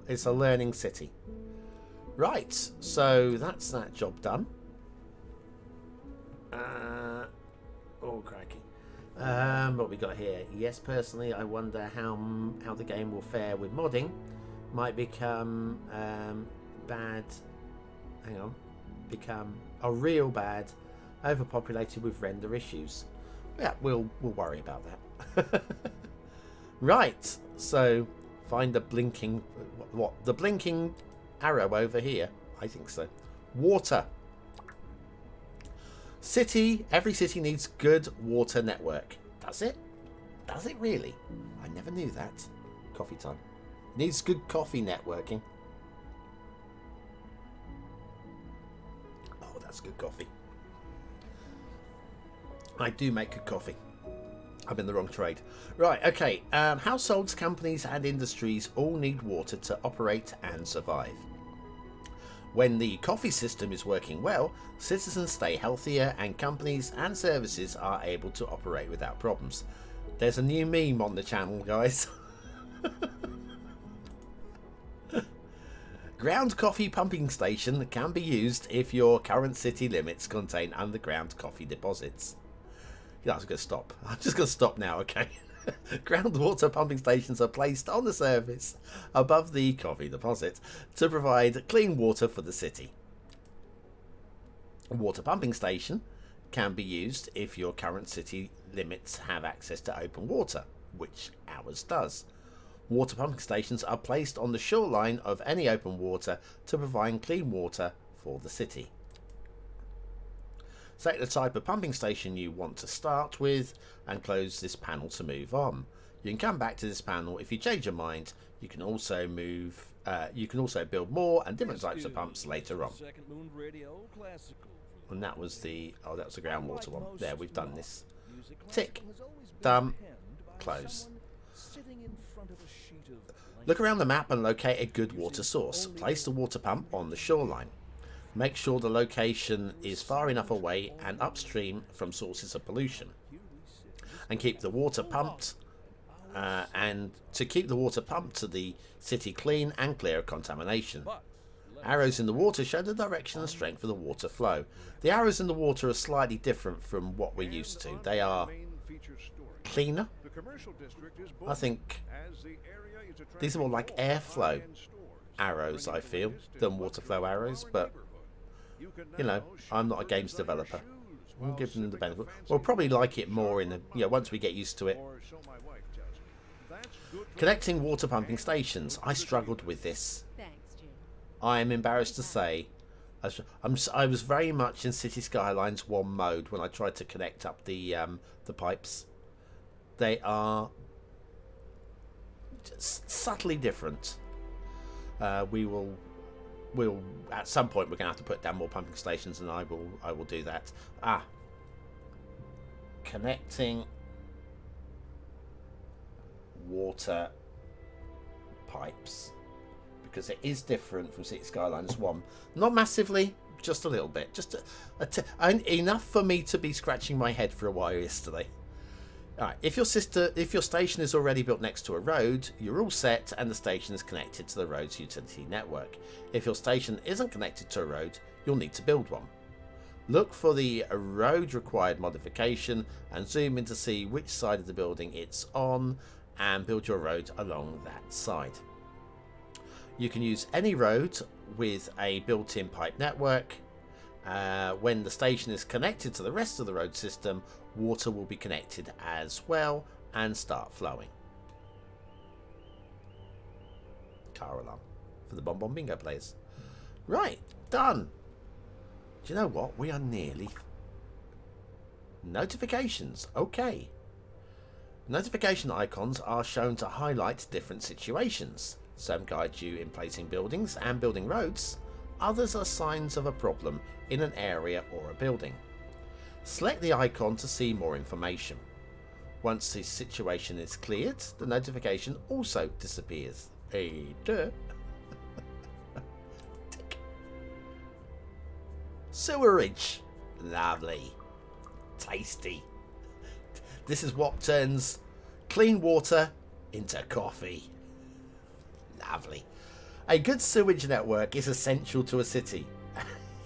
It's a learning city. Right, so that's that job done. Oh, crikey. What we got here? Yes, personally, I wonder how the game will fare with modding. Might become bad. Hang on, become a real bad, overpopulated with render issues. Yeah, we'll worry about that. Right, so find the blinking the blinking arrow over here. I think so. Water. City. Every city needs good water network. Does it? Does it really? I never knew that. Coffee time. Needs good coffee networking. Oh, that's good coffee. I do make good coffee. I'm in the wrong trade. Right, okay. Households, companies and industries all need water to operate and survive. When the coffee system is working well, citizens stay healthier and companies and services are able to operate without problems. There's a new meme on the channel, guys. Ground coffee pumping station can be used if your current city limits contain underground coffee deposits. Yeah, I was going to stop. I'm just going to stop now, okay? Groundwater pumping stations are placed on the surface above the coffee deposit to provide clean water for the city. A water pumping station can be used if your current city limits have access to open water, which ours does. Water pumping stations are placed on the shoreline of any open water to provide clean water for the city. Select the type of pumping station you want to start with and close this panel to move on. You can come back to this panel if you change your mind. You can also move. You can also build more and different types of pumps later on. And that was the that was the groundwater one. There, we've done this. Tick. Done. Close. Look around the map and locate a good water source. Place the water pump on the shoreline. Make sure the location is far enough away and upstream from sources of pollution. And keep the water pumped. And to keep the water pumped to the city clean and clear of contamination. Arrows in the water show the direction and strength of the water flow. The arrows in the water are slightly different from what we're used to. They are cleaner. I think these are more like airflow arrows, I feel, than water flow arrows, but you know, I'm not a games developer. I'm giving them the benefit. We'll probably like it more in the, once we get used to it. Connecting water pumping stations. I struggled with this. Thanks, Jim. I am embarrassed to say I was very much in City Skylines 1 mode when I tried to connect up the pipes. They are just subtly different. We'll at some point we're gonna have to put down more pumping stations, and I will do that. Connecting water pipes, because it is different from City Skylines 1. Not massively, just a little bit, just enough for me to be scratching my head for a while yesterday. Alright, if your station is already built next to a road, you're all set and the station is connected to the road's utility network. If your station isn't connected to a road, you'll need to build one. Look for the road required modification and zoom in to see which side of the building it's on and build your road along that side. You can use any road with a built-in pipe network. When the station is connected to the rest of the road system, water will be connected as well and start flowing. Car alarm for the BonBonB Bingo players. Right, done. Do you know what? We are nearly... Notifications. Okay. Notification icons are shown to highlight different situations. Some guide you in placing buildings and building roads. Others are signs of a problem in an area or a building. Select the icon to see more information. Once the situation is cleared, the notification also disappears. Hey, duh. Sewerage. Lovely. Tasty. This is what turns clean water into coffee. Lovely. A good sewage network is essential to a city.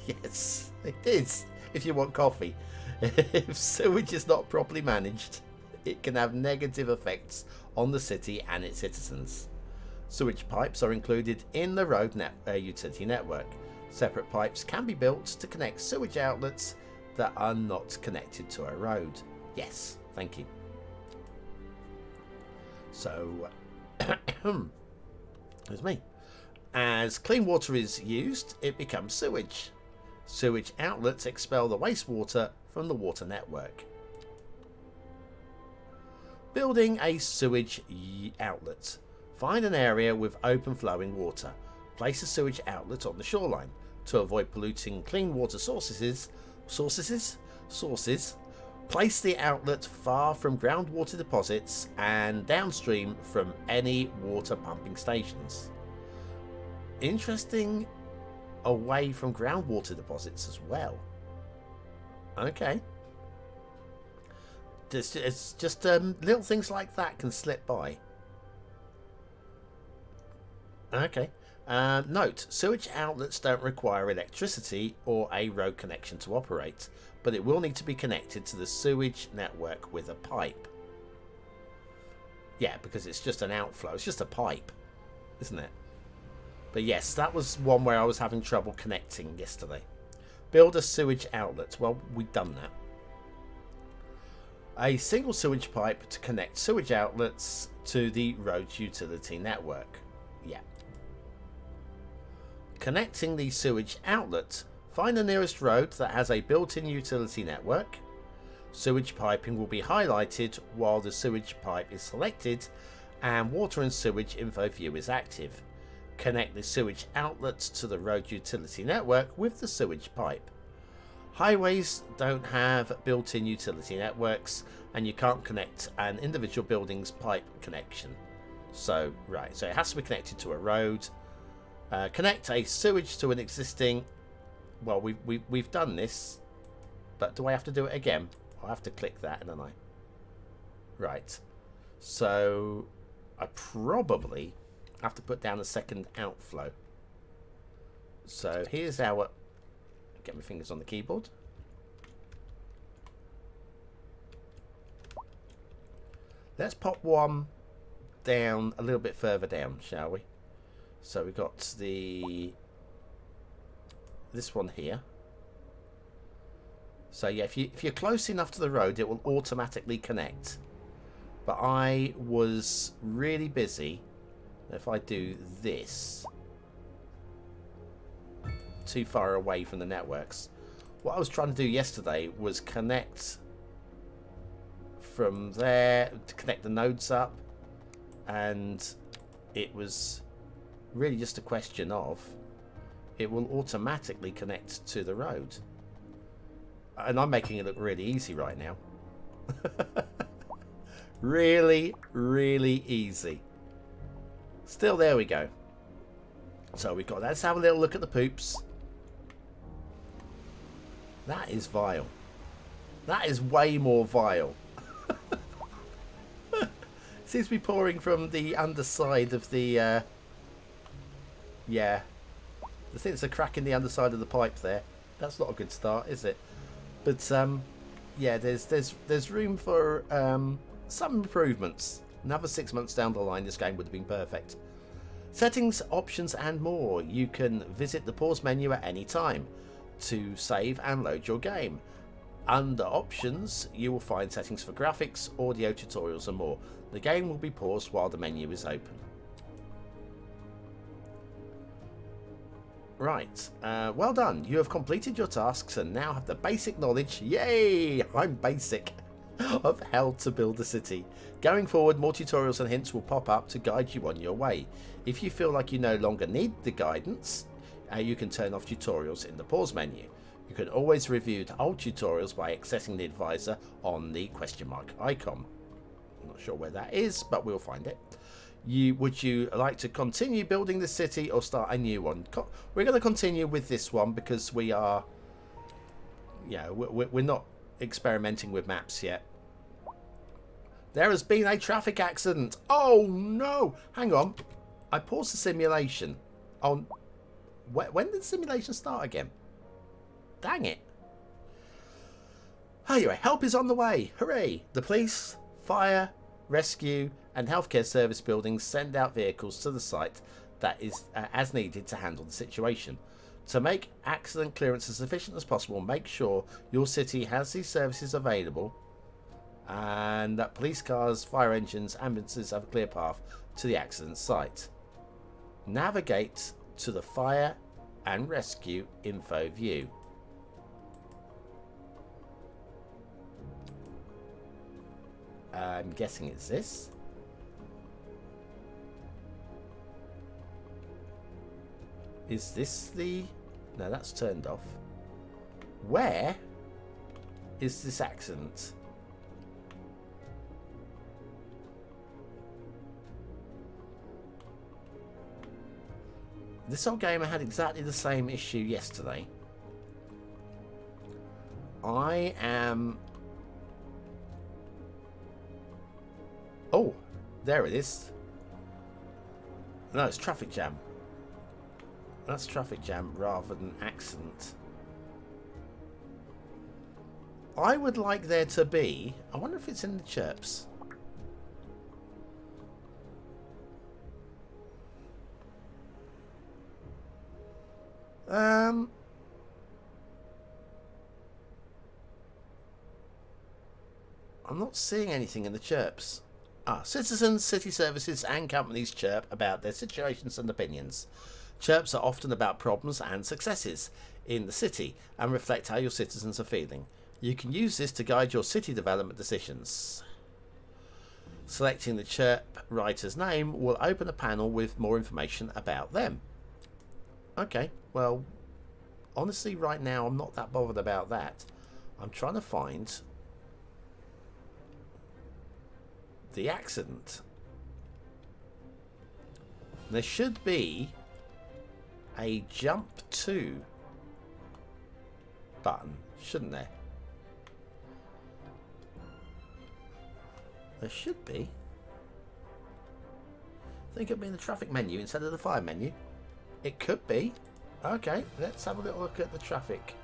Yes, it is, if you want coffee. If sewage is not properly managed, it can have negative effects on the city and its citizens. Sewage pipes are included in the road utility network. Separate pipes can be built to connect sewage outlets that are not connected to a road. Yes, thank you. So, there's me. As clean water is used, it becomes sewage. Sewage outlets expel the wastewater from the water network. Building a sewage outlet. Find an area with open flowing water. Place a sewage outlet on the shoreline. To avoid polluting clean water sources, place the outlet far from groundwater deposits and downstream from any water pumping stations. Interesting, away from groundwater deposits as well. Okay. It's just little things like that can slip by. Okay. Note, sewage outlets don't require electricity or a road connection to operate, but it will need to be connected to the sewage network with a pipe. Yeah, because it's just an outflow. It's just a pipe, isn't it? But yes, that was one where I was having trouble connecting yesterday. Build a sewage outlet. Well, we've done that. A single sewage pipe to connect sewage outlets to the road utility network. Yeah. Connecting the sewage outlet, find the nearest road that has a built-in utility network. Sewage piping will be highlighted while the sewage pipe is selected and water and sewage info view is active. Connect the sewage outlet to the road utility network with the sewage pipe. Highways don't have built-in utility networks and you can't connect an individual building's pipe connection. So, right, so it has to be connected to a road. Connect a sewage to an existing... Well, we've done this, but do I have to do it again? I'll have to click that, don't I? Right. So, I probably have to put down a second outflow. So, here's our... Get my fingers on the keyboard. Let's pop one down a little bit further down, shall we? So we got this one here. So yeah, if you're close enough to the road, it will automatically connect. But I was really busy. If I do this, too far away from the networks. What I was trying to do yesterday was connect from there, to connect the nodes up, and it was really just a question of it will automatically connect to the road. And I'm making it look really easy right now. Really, really easy. Still, there we go. So we've got, let's have a little look at the poops. That is vile. That is way more vile. Seems to be pouring from the underside of the, yeah. I think there's a crack in the underside of the pipe there. That's not a good start, is it? But, yeah, there's room for some improvements. Another 6 months down the line, this game would have been perfect. Settings, options and more. You can visit the pause menu at any time to save and load your game. Under options, you will find settings for graphics, audio, tutorials and more. The game will be paused while the menu is open. Right, well done. You have completed your tasks and now have the basic knowledge, yay, I'm basic, of how to build a city. Going forward, more tutorials and hints will pop up to guide you on your way. If you feel like you no longer need the guidance, you can turn off tutorials in the pause menu. You can always review the old tutorials by accessing the advisor on the question mark icon. I'm not sure where that is, but we'll find it. Would you like to continue building the city or start a new one? We're going to continue with this one because we are, yeah, we're not experimenting with maps yet. There has been a traffic accident. Oh no! Hang on. I paused the simulation. Oh, when did the simulation start again? Dang it. Anyway, help is on the way. Hooray! The police, fire, rescue and healthcare service buildings send out vehicles to the site that is as needed to handle the situation. To make accident clearance as efficient as possible, make sure your city has these services available and that police cars, fire engines, ambulances have a clear path to the accident site. Navigate to the fire and rescue info view. I'm guessing it's this. Is this the... No, that's turned off. Where is this accident? This old gamer had exactly the same issue yesterday. I am... Oh, there it is. No, it's traffic jam. That's traffic jam rather than accident. I would like there to be... I wonder if it's in the chirps. I'm not seeing anything in the chirps. Citizens, city services and companies chirp about their situations and opinions. Chirps are often about problems and successes in the city and reflect how your citizens are feeling. You can use this to guide your city development decisions. Selecting the chirp writer's name will open a panel with more information about them. Okay, well, honestly right now I'm not that bothered about that. I'm trying to find the accident. There should be a jump to button, shouldn't there? There should be. I think it'd be in the traffic menu instead of the fire menu. It could be. Okay, let's have a little look at the traffic.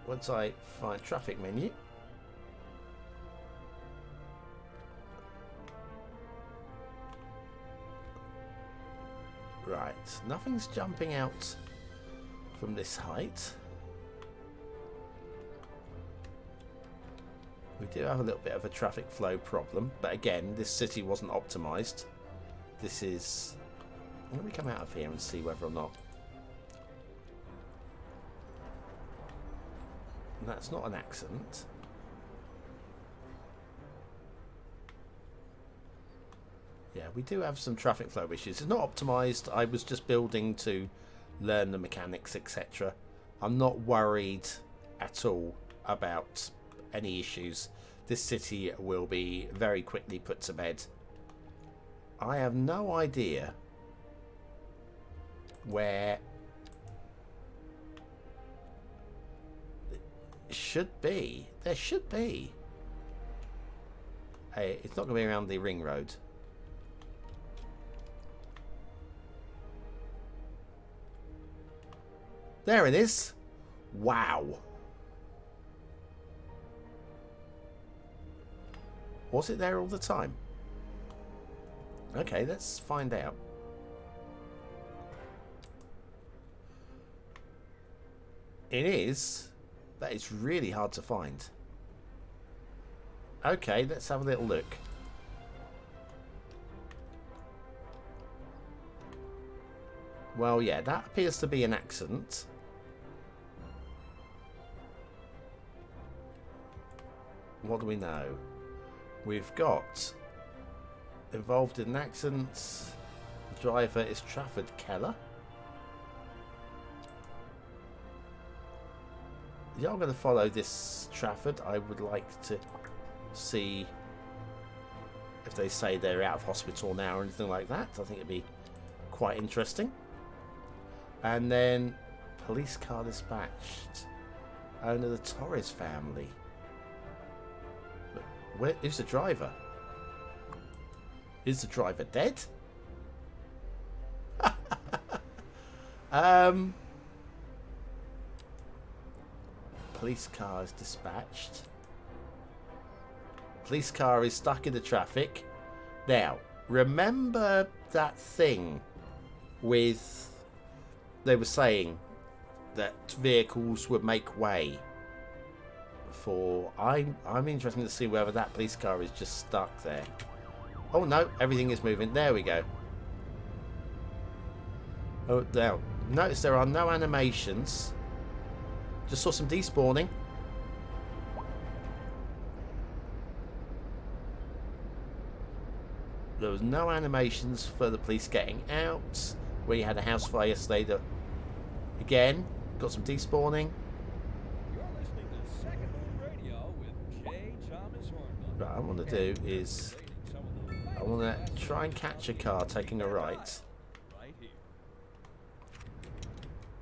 Once I find traffic menu. Right, nothing's jumping out from this height. We do have a little bit of a traffic flow problem, but again, this city wasn't optimized. This is... Let me come out of here and see whether or not... That's not an accident. Yeah, we do have some traffic flow issues. It's not optimized. I was just building to learn the mechanics, etc. I'm not worried at all about any issues. This city will be very quickly put to bed. I have no idea where it should be. There should be. Hey, it's not going to be around the ring road. There it is. Wow. Was it there all the time? Okay, let's find out. It is, but it's really hard to find. Okay, let's have a little look. Well, yeah, that appears to be an accident. What do we know? We've got involved in an accident. The driver is Trafford Keller. Yeah, I'm going to follow this Trafford. I would like to see if they say they're out of hospital now or anything like that. I think it'd be quite interesting. And then police car dispatched. Owner of the Torres family. But who's the driver? Is the driver dead? Police car is dispatched. Police car is stuck in the traffic. Now, remember that thing with... They were saying that vehicles would make way for... I'm interested to see whether that police car is just stuck there. Oh no, everything is moving. There we go. Oh, now, notice there are no animations. Just saw some despawning. There was no animations for the police getting out. We had a house fire yesterday that, again, got some despawning. You're listening to Second Moon Radio with J. Thomas Hornblower. What I want to do is, I want to try and catch a car taking a right. Right here.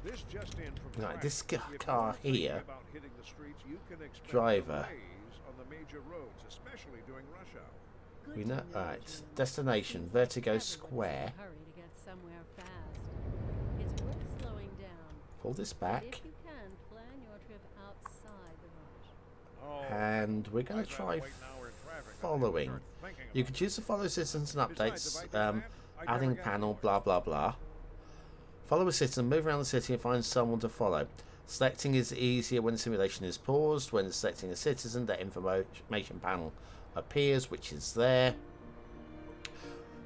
This just in from Right, this traffic. If car you're thinking here, about hitting the streets, you can expect driver. delays on the major roads, especially during rush hour. Good We to know, know, right, Jim. destination, Seems Vertigo everyone's Square. in a hurry to get somewhere fast. It's worth slowing down. Pull this But back, if you can, plan your trip outside the rush. Oh, and we're going I'd to rather try wait an hour in traffic. following. Start thinking You about can choose to follow assistance and Besides, if I updates, did that, I'd never adding get panel, anywhere. blah blah blah. Follow a citizen, move around the city and find someone to follow. Selecting is easier when the simulation is paused. When selecting a citizen, the information panel appears, which is there.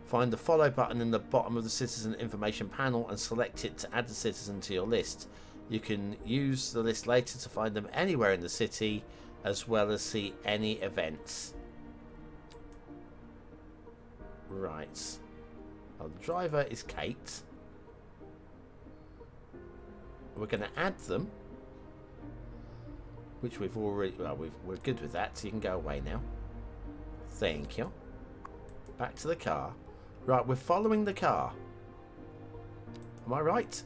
Find the follow button in the bottom of the citizen information panel and select it to add the citizen to your list. You can use the list later to find them anywhere in the city, as well as see any events. Right. Oh, the driver is Kate. We're going to add them, which we've already... Well, we're good with that, so you can go away now. Thank you. Back to the car. Right, we're following the car. Am I right?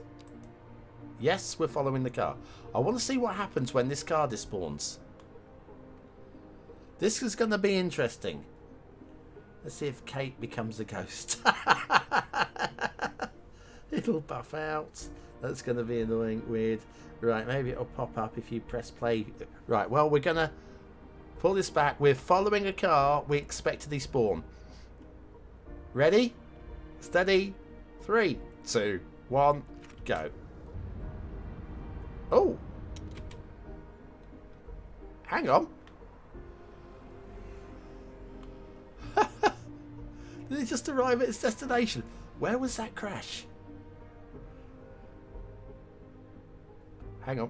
Yes, we're following the car. I want to see what happens when this car despawns. This is going to be interesting. Let's see if Kate becomes a ghost. It'll buff out. That's going to be annoying, weird. Right, maybe it'll pop up if you press play. Right, well, we're going to pull this back. We're following a car we expect to despawn. Ready? Steady. 3, 2, 1, go. Oh. Hang on. Did it just arrive at its destination? Where was that crash? Hang on.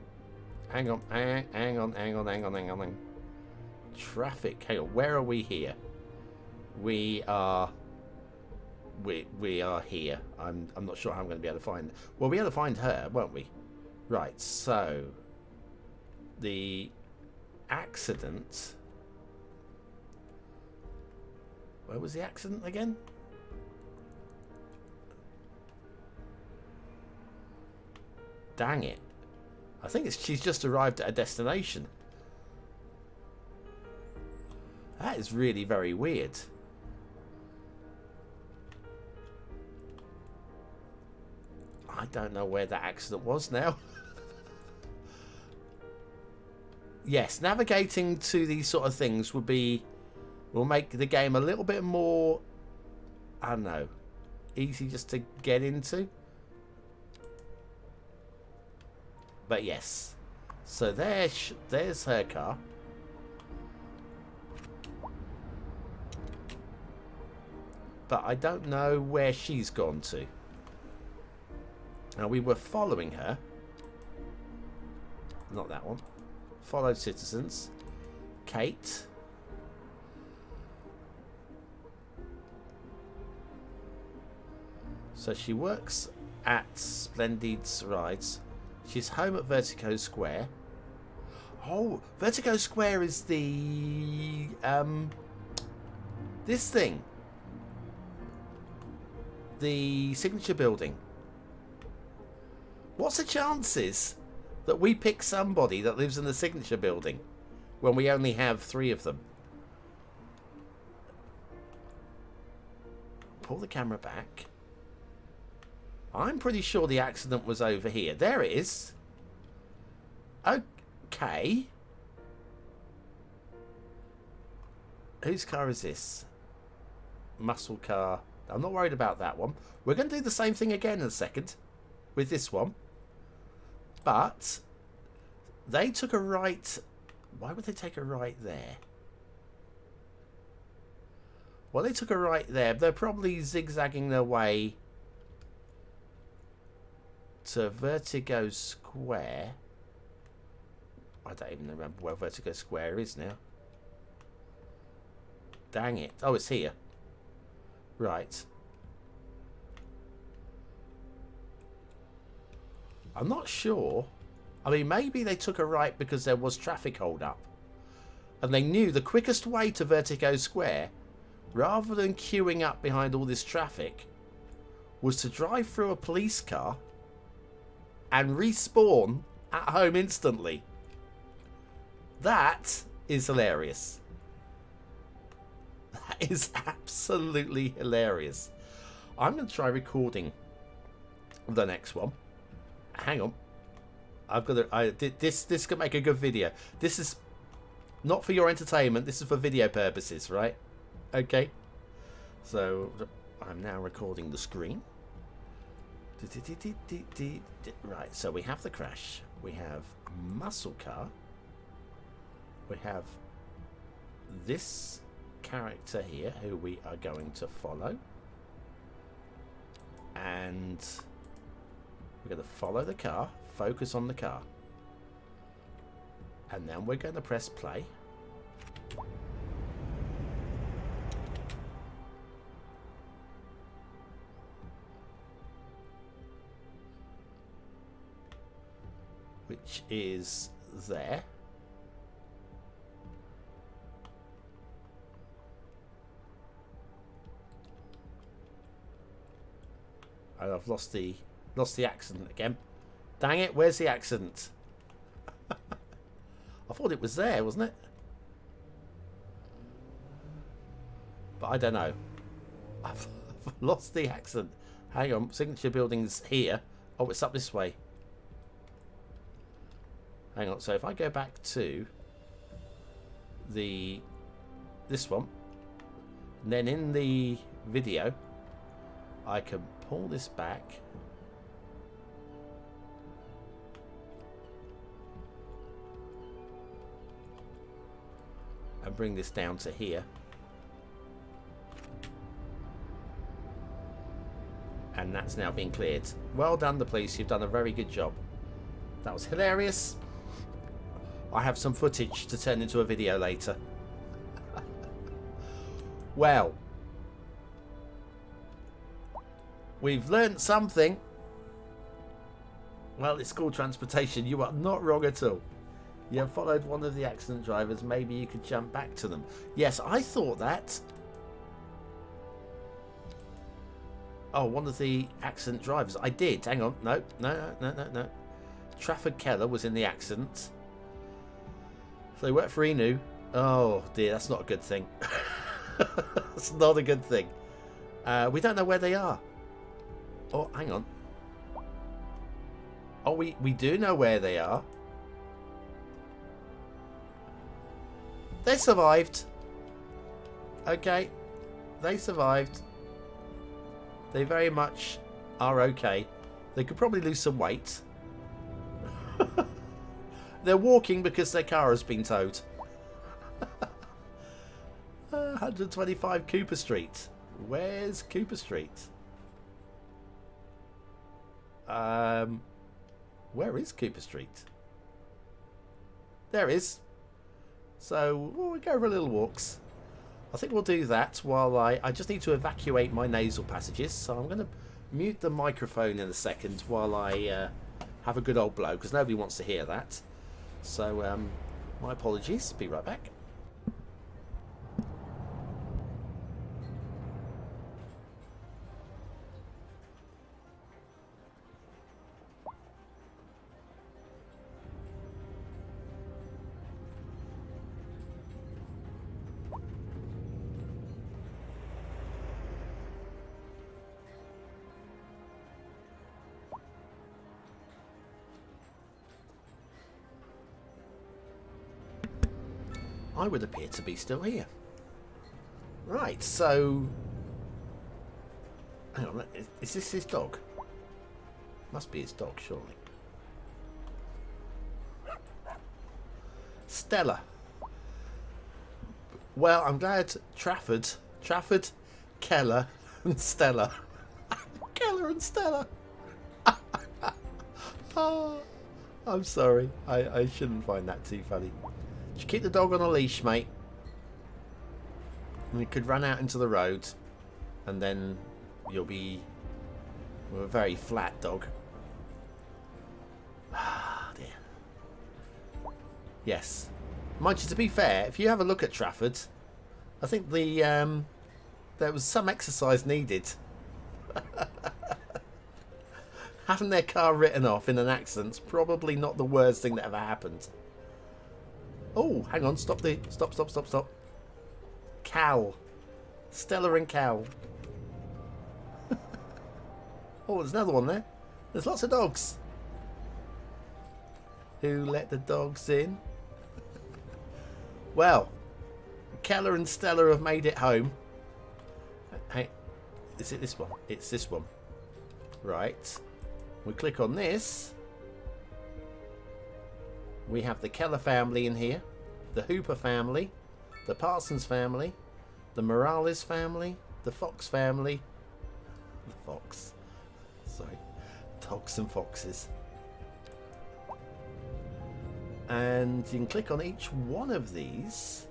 Hang on. Hang on. Traffic. Hang on. Where are we here? We are here. I'm not sure how I'm going to be able to find. Well, we'll be able to find her, won't we? Right. So the accident. Where was the accident again? Dang it. I think she's just arrived at a destination. That is really very weird. I don't know where that accident was now. Yes, navigating to these sort of things will make the game a little bit more, I don't know, easy just to get into. But yes, so there's her car. But I don't know where she's gone to. Now we were following her. Not that one. Follow citizens. Kate. So she works at Splendid's Rides. She's home at Vertigo Square. Oh, Vertigo Square is the this thing. The signature building. What's the chances that we pick somebody that lives in the signature building when we only have 3 of them? Pull the camera back. I'm pretty sure the accident was over here. There it is. Okay. Whose car is this? Muscle car. I'm not worried about that one. We're going to do the same thing again in a second with this one. But they took a right. Why would they take a right there? Well, they took a right there. They're probably zigzagging their way to Vertigo Square. I don't even remember where Vertigo Square is now. Dang it. Oh, it's here. Right. I'm not sure. I mean, maybe they took a right because there was traffic hold up. And they knew the quickest way to Vertigo Square, rather than queuing up behind all this traffic, was to drive through a police car and respawn at home instantly. That is hilarious. That is absolutely hilarious. I'm going to try recording the next one. Hang on. I've got to. This could make a good video. This is not for your entertainment. This is for video purposes, right? Okay. So I'm now recording the screen. Right. So we have the crash. We have muscle car. We have this character here who we are going to follow, and we're going to follow the car, focus on the car, and then we're going to press play. Which is there. And I've lost the accident again. Dang it, where's the accident? I thought it was there, wasn't it? But I don't know. I've lost the accident. Hang on, signature building's here. Oh, it's up this way. Hang on, so if I go back to this one, and then in the video I can pull this back and bring this down to here, and that's now been cleared. Well done, the police. You've done a very good job. That was hilarious. I have some footage to turn into a video later. Well, we've learnt something. Well, it's called transportation. You are not wrong at all. You have followed one of the accident drivers. Maybe you could jump back to them. Yes, I thought that. Oh, one of the accident drivers. I did. Hang on. No. Trafford Keller was in the accident. So he worked for Inu. Oh, dear. That's not a good thing. That's not a good thing. We don't know where they are. Oh, hang on. Oh, we do know where they are. They survived. Okay. They survived. They very much are okay. They could probably lose some weight. They're walking because their car has been towed. 125 Cooper Street. Where's Cooper Street? Where is Cooper Street? There it is. So we'll go for little walks. I think we'll do that while I just need to evacuate my nasal passages. So I'm going to mute the microphone in a second while I have a good old blow, because nobody wants to hear that. So my apologies. Be right back. I would appear to be still here. Right, so... Hang on, is this his dog? Must be his dog, surely. Stella. Well, I'm glad Trafford, Keller and Stella. Keller and Stella. Oh, I'm sorry. I shouldn't find that too funny. Just keep the dog on a leash, mate. And you could run out into the road, and then you'll be with a very flat dog. Ah, dear. Yes. Mind you, to be fair, if you have a look at Trafford, I think there was some exercise needed. Having their car written off in an accident's probably not the worst thing that ever happened. Oh, hang on, stop. Cal. Stella and Cal. Oh, there's another one there. There's lots of dogs. Who let the dogs in? Well, Keller and Stella have made it home. Hey, is it this one? It's this one. Right. We click on this. We have the Keller family in here, the Hooper family, the Parsons family, the Morales family, the Fox family, dogs and foxes. And you can click on each one of these.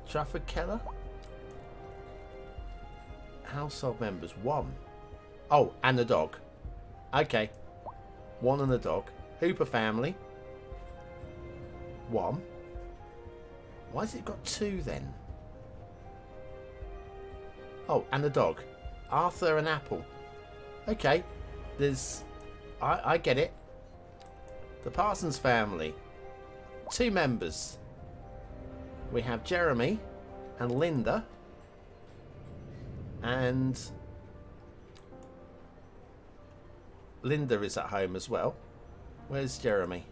Trafford Keller. Household members, 1. Oh, and the dog. Okay. 1 and a dog. Hooper family. 1. Why has it got 2 then? Oh, and a dog. Arthur and Apple. Okay. There's... I get it. The Parsons family. 2 members. We have Jeremy and Linda. And... Linda is at home as well. Where's Jeremy?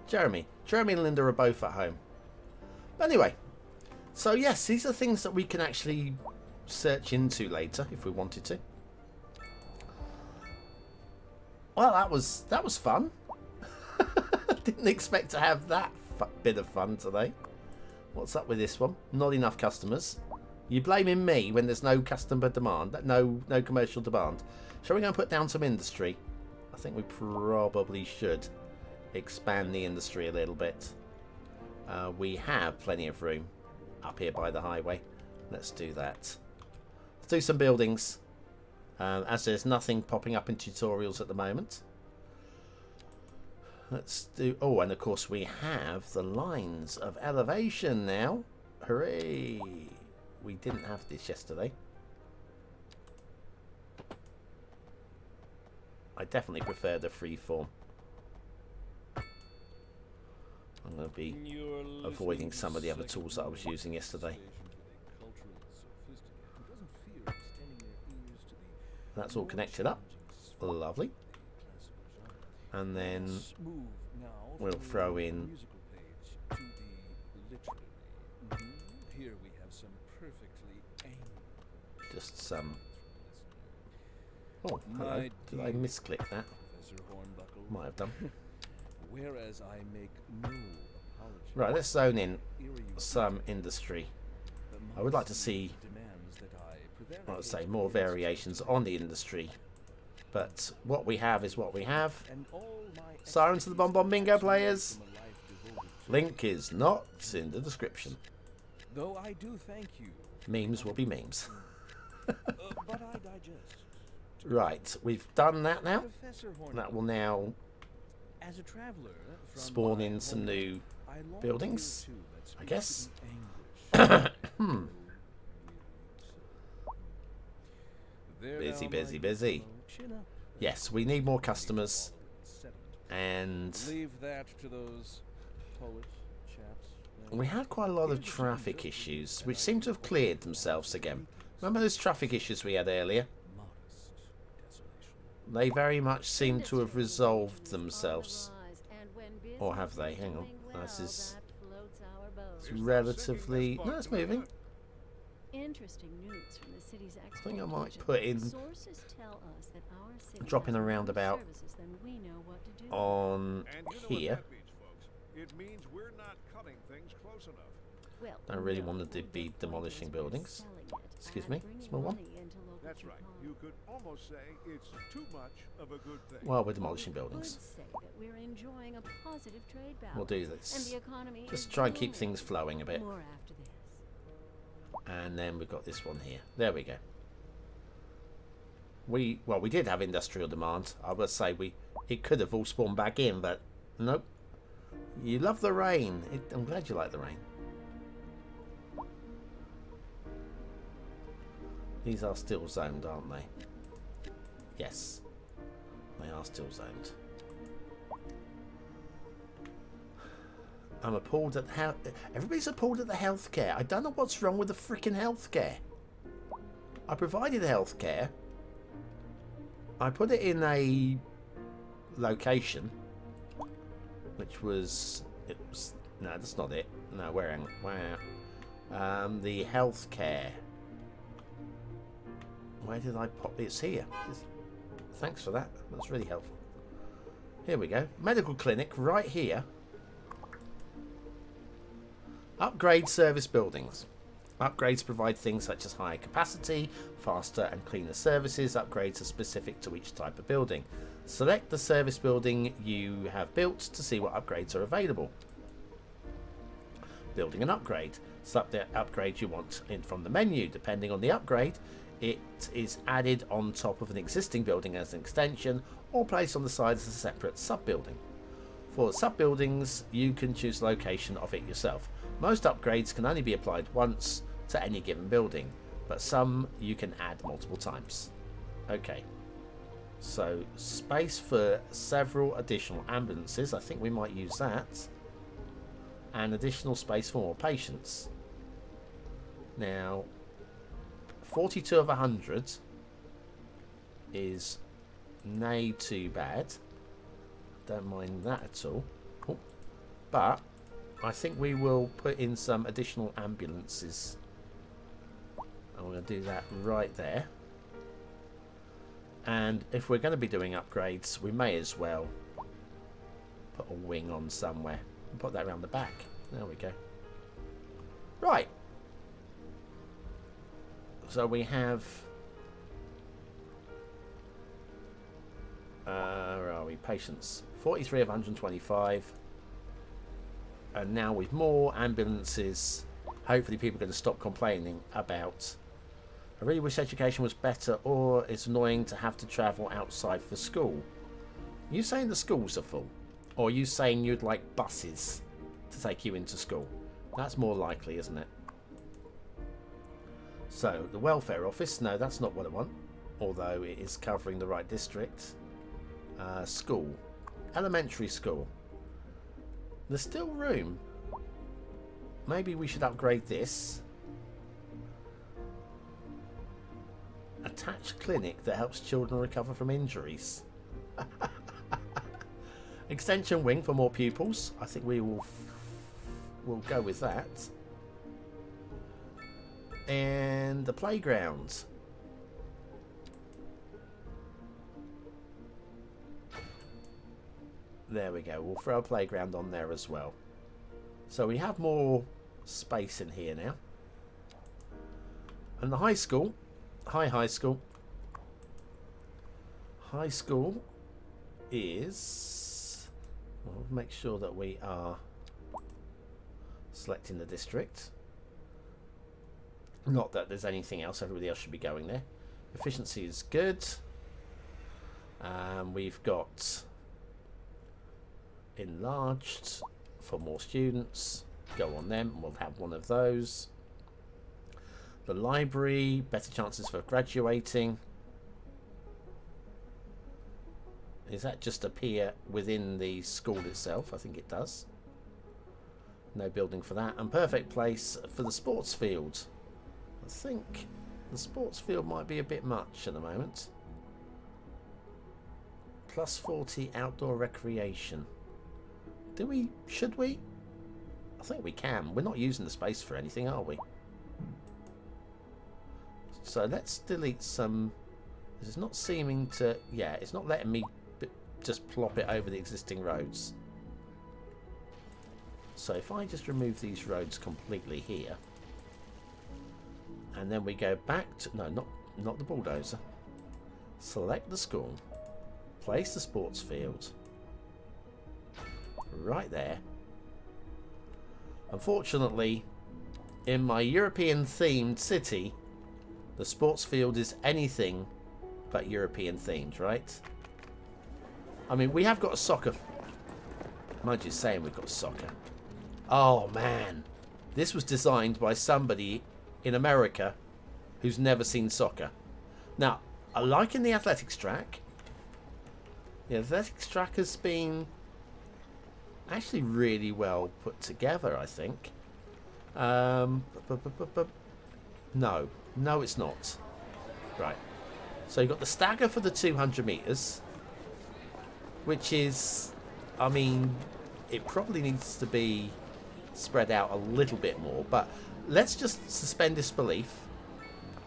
Jeremy and Linda are both at home. But anyway, so yes, these are things that we can actually search into later if we wanted to. Well, that was fun. Didn't expect to have that bit of fun today. What's up with this one? Not enough customers. You're blaming me when there's no customer demand, no commercial demand. Shall we go and put down some industry? I think we probably should expand the industry a little bit. We have plenty of room up here by the highway. Let's do that. Let's do some buildings. As there's nothing popping up in tutorials at the moment. Let's do... Oh, and of course we have the lines of elevation now. Hooray! We didn't have this yesterday. I definitely prefer the freeform. I'm going to be avoiding some of the other tools that I was using yesterday. That's all connected up. Lovely. And then we'll throw in just some... Oh, hello. Did I misclick that? Might have done. Whereas I make no apology. Right, let's zone in some industry. I would like to see, I would say, more variations on the industry. But what we have is what we have. Sirens to the BonBonB Bingo players. Link is not in the description. Though I do thank you. Memes will be memes. But I digest. Right, we've done that now. Professor Horn, That will now as a traveler from spawn my in some home, new I long buildings, for you too, that I speaks guess. in English. There Busy, now, busy, my busy. fellow, chin up. Yes, we need more customers. And Leave that to those poet chaps. we had quite a lot of traffic issues, which seem to have cleared themselves again. Remember those traffic issues we had earlier? Modest desolation. They very much seem to have resolved themselves. Or have they? Hang on. This is it's relatively... No, it's moving. Interesting news from the city's I think I might exploitation. put in Sources tell us that our city drop in has a more roundabout services than we know what to do. on And you know what here. that means, folks. It means we're not cutting things close enough. Well, Don't really no, want to the be point demolishing is we're buildings. selling it Excuse and me, bringing small one. money into local That's right. economy. You could almost say it's too much of a good thing. Well, we're demolishing Could buildings. say that we're enjoying a positive trade balance. We'll do And this. the economy Just is try and keep booming. things flowing a bit. More after this. And then we've got this one here. There we go. We did have industrial demand. I would say it could have all spawned back in, but nope. You love the rain. I'm glad you like the rain. These are still zoned, aren't they? Yes. They are still zoned. I'm appalled at how... Everybody's appalled at the healthcare. I don't know what's wrong with the freaking healthcare. I provided healthcare. I put it in a location, which was... It was... No, that's not it. No, where? The healthcare. Where did I pop? It's here. Thanks for that. That's really helpful. Here we go. Medical clinic right here. Upgrade service buildings. Upgrades provide things such as higher capacity, faster and cleaner services. Upgrades are specific to each type of building. Select the service building you have built to see what upgrades are available. Building an upgrade. Select the upgrade you want in from the menu. Depending on the upgrade, it is added on top of an existing building as an extension or placed on the side as a separate sub-building. For sub-buildings, you can choose the location of it yourself. Most upgrades can only be applied once to any given building, but some you can add multiple times. Okay, so space for several additional ambulances. I think we might use that. And additional space for more patients. Now, 42 of 100 is nay too bad. Don't mind that at all. Oh, but I think we will put in some additional ambulances. I'm going to do that right there. And if we're going to be doing upgrades, we may as well put a wing on somewhere. And put that around the back. There we go. Right. So we have... right. we? Patients. 43 of 125. And now with more ambulances, hopefully people are going to stop complaining about... I really wish education was better, or it's annoying to have to travel outside for school. Are you saying the schools are full? Or are you saying you'd like buses to take you into school? That's more likely, isn't it? So, the welfare office. No, that's not what I want. Although it is covering the right district. School. Elementary school. There's still room. Maybe we should upgrade this. Attached clinic that helps children recover from injuries. Extension wing for more pupils. I think we will we'll go with that. And the playground. There we go. We'll throw a playground on there as well. So we have more space in here now. And the high school. High school. High school is... Well, make sure that we are selecting the district. Not that there's anything else. Everybody else should be going there. Efficiency is good. We've got enlarged for more students. Go on them. We'll have one of those. The library. Better chances for graduating. Does that just appear within the school itself? I think it does. No building for that. And perfect place for the sports field. I think the sports field might be a bit much at the moment. Plus 40 outdoor recreation. Do we? Should we? I think we can. We're not using the space for anything, are we? So let's delete some. This is not seeming to... Yeah, it's not letting me just plop it over the existing roads. So if I just remove these roads completely here, and then we go back to... No, not the bulldozer. Select the school. Place the sports field. Right there. Unfortunately, in my European themed city, the sports field is anything but European themed, right? I mean, we have got a soccer. Mind you saying we've got soccer. Oh, man. This was designed by somebody in America who's never seen soccer. Now, I like in the athletics track. The athletics track has been actually really well put together, I think. No, it's not. Right. So you've got the stagger for the 200 meters, which is, I mean, it probably needs to be spread out a little bit more, but let's just suspend disbelief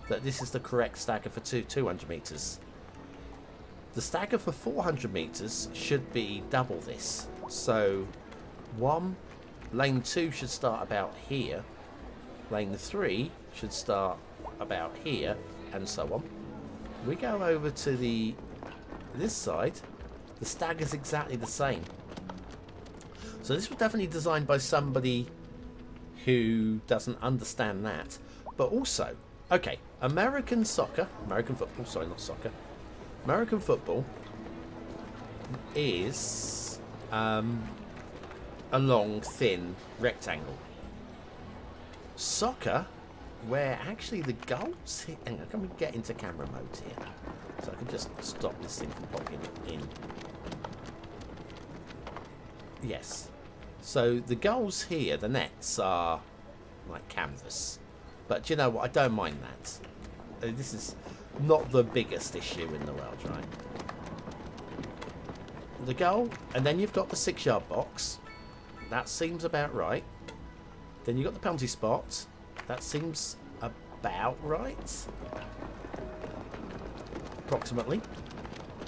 that this is the correct stagger for 200 meters. The stagger for 400 meters should be double this. So lane 2 should start about here. Lane 3 should start about here, and so on. We go over to this side. The stagger's exactly the same. So this was definitely designed by somebody who doesn't understand that. But also, okay, American football, sorry, not soccer. American football is a long, thin rectangle. Soccer, where actually the goals... Hang on, can we get into camera mode here? So I can just stop this thing from popping in. Yes. So the goals here, the nets, are like canvas. But do you know what? I don't mind that. This is not the biggest issue in the world, right? The goal, and then you've got the 6-yard box. That seems about right. Then you've got the penalty spot. That seems about right. Approximately.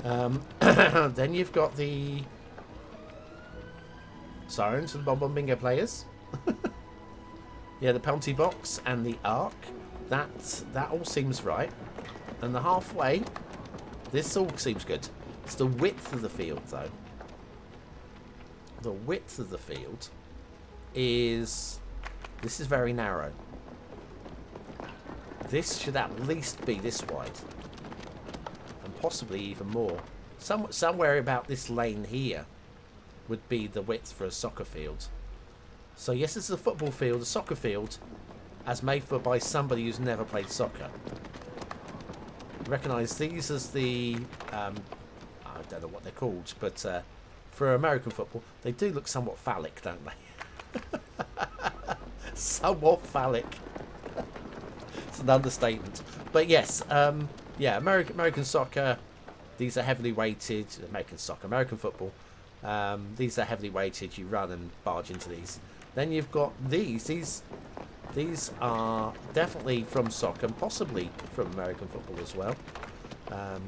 Then you've got the sirens for the BonBonB Bingo players. Yeah, the penalty box and the arc. That all seems right. And the halfway, this all seems good. It's the width of the field, though. The width of the field is... This is very narrow. This should at least be this wide. And possibly even more. Somewhere about this lane here would be the width for a soccer field. So yes, this is a football field, a soccer field, as made for by somebody who's never played soccer. Recognise these as the... I don't know what they're called, but for American football, they do look somewhat phallic, don't they? Somewhat phallic. It's an understatement. But yes, yeah, American soccer, these are heavily weighted. American football, these are heavily weighted. You run and barge into these. Then you've got these. These are definitely from soccer and possibly from American football as well.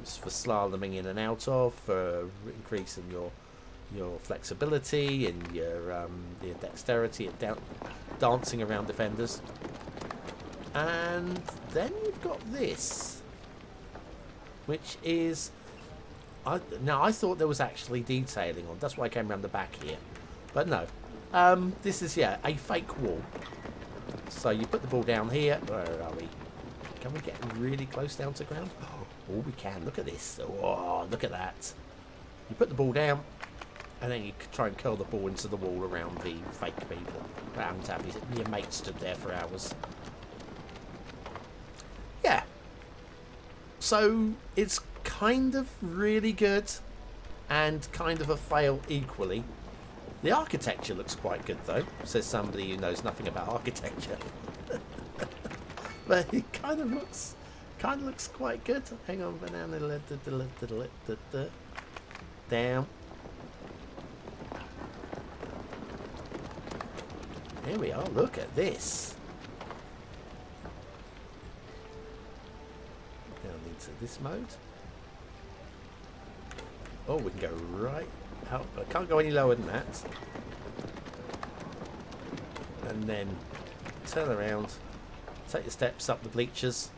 It's for slaloming in and out of, for increasing your flexibility and your dexterity and dancing around defenders. And then you've got this, which is... now, I thought there was actually detailing on. That's why I came around the back here. But no. This is, yeah, a fake wall. So you put the ball down here. Where are we? Can we get really close down to ground? Oh, we can. Look at this. Oh, look at that. You put the ball down, and then you try and curl the ball into the wall around the fake people. Around to have your mate stood there for hours. Yeah. So it's kind of really good and kind of a fail equally. The architecture looks quite good, though, says somebody who knows nothing about architecture. But it kind of looks quite good. Hang on, banana, down. Here we are. Look at this. Down into this mode. Oh, we can go right. I can't go any lower than that. And then turn around, take the steps up the bleachers,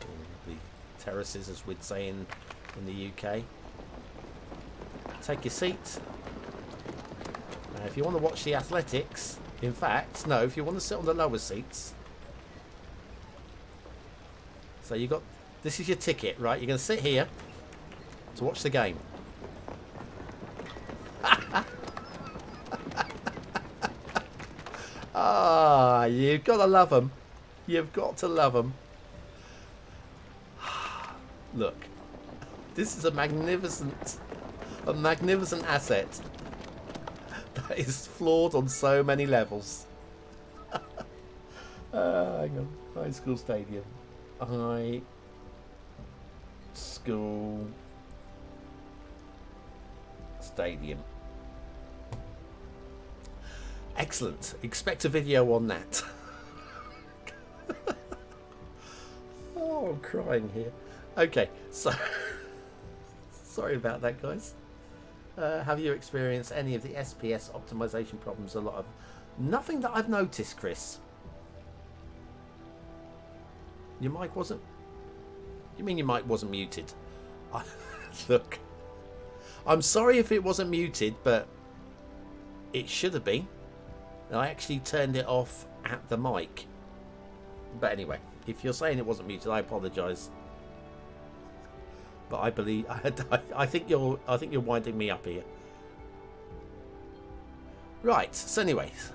or the terraces as we'd say in the UK. Take your seat. Now if you want to watch the athletics, in fact, no, if you want to sit on the lower seats. So you got, this is your ticket, right? You're going to sit here to watch the game. Ah, you've got to love them. You've got to love them. Look, this is a magnificent asset that is flawed on so many levels. Hang on, high school stadium. High school stadium. Excellent. Expect a video on that. Oh, I'm crying here. Okay, so sorry about that, guys. Have you experienced any of the SPS optimization problems? A lot of nothing that I've noticed, Chris. Your mic wasn't. You mean your mic wasn't muted? Look, I'm sorry if it wasn't muted, but it should have been. I actually turned it off at the mic. But anyway, if you're saying it wasn't muted, I apologise. But I believe I think you're winding me up here. Right. So, anyways,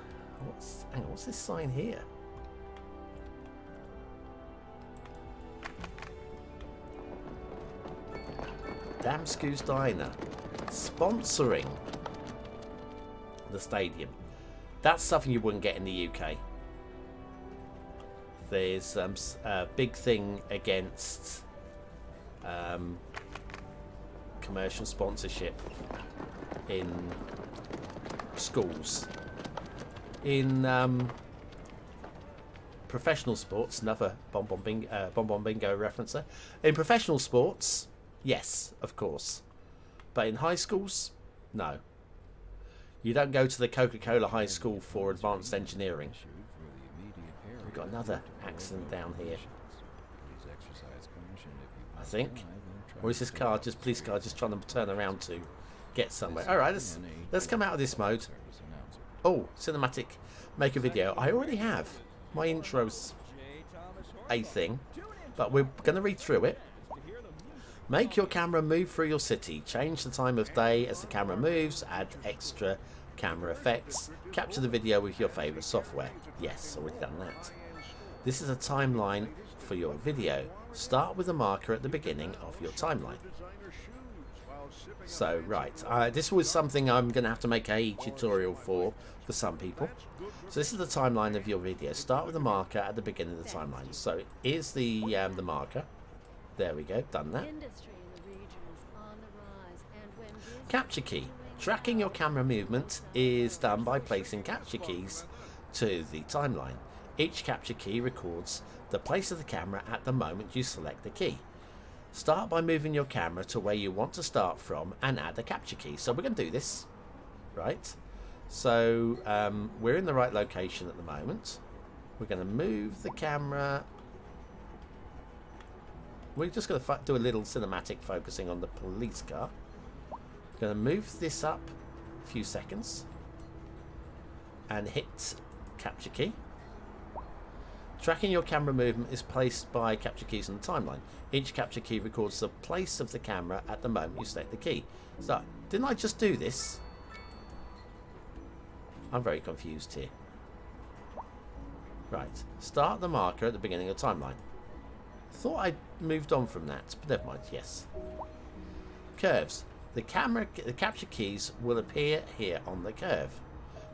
hang on, what's this sign here? Damsku's Diner sponsoring the stadium. That's something you wouldn't get in the UK. There's a big thing against commercial sponsorship in schools. In professional sports, another BonBonB Bingo referencer. In professional sports, yes, of course. But in high schools, no. You don't go to the Coca-Cola High School for advanced engineering. We've got another accident down here. exercise caution if you I want think. to drive or Or is this travel car, through police car, just trying to turn around to get somewhere? This Alright, has been a let's come out of this mode. service announcer. Oh, cinematic, make a video. I already have. My intro's a thing, but we're going to read through it. Make your camera move through your city. Change the time of day as the camera moves. Add extra camera effects. Capture the video with your favourite software. Yes, already done that. This is a timeline for your video. Start with a marker at the beginning of your timeline. So, right, this was something I'm going to have to make a tutorial for some people. So this is the timeline of your video. Start with a marker at the beginning of the timeline. So here's the marker. There we go, done that. Industry in the region is on the rise, and when busy Capture key. Tracking your camera movement is done by placing capture keys to the timeline. Each capture key records the place of the camera at the moment you select the key. Start by moving your camera to where you want to start from and add a capture key. So we're going to do this, right? So we're in the right location at the moment. We're going to move the camera. We're just going to do a little cinematic focusing on the police car. Going to move this up a few seconds and hit capture key. Tracking your camera movement is placed by capture keys on the timeline. Each capture key records the place of the camera at the moment you select the key. So, didn't I just do this? I'm very confused here. Right, start the marker at the beginning of the timeline. Thought I'd moved on from that, but never mind, yes. Curves. The capture keys will appear here on the curve.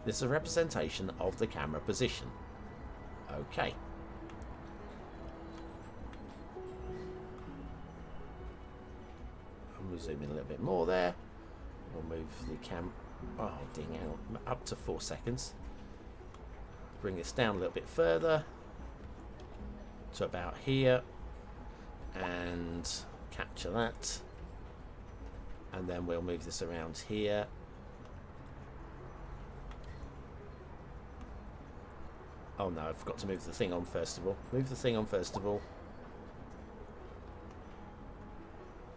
This is a representation of the camera position. Okay. We'll zoom in a little bit more there. We'll move the oh ding out up to 4 seconds. Bring this down a little bit further to about here and capture that. And then we'll move this around here. Oh no, I forgot to move the thing on first of all. Move the thing on first of all.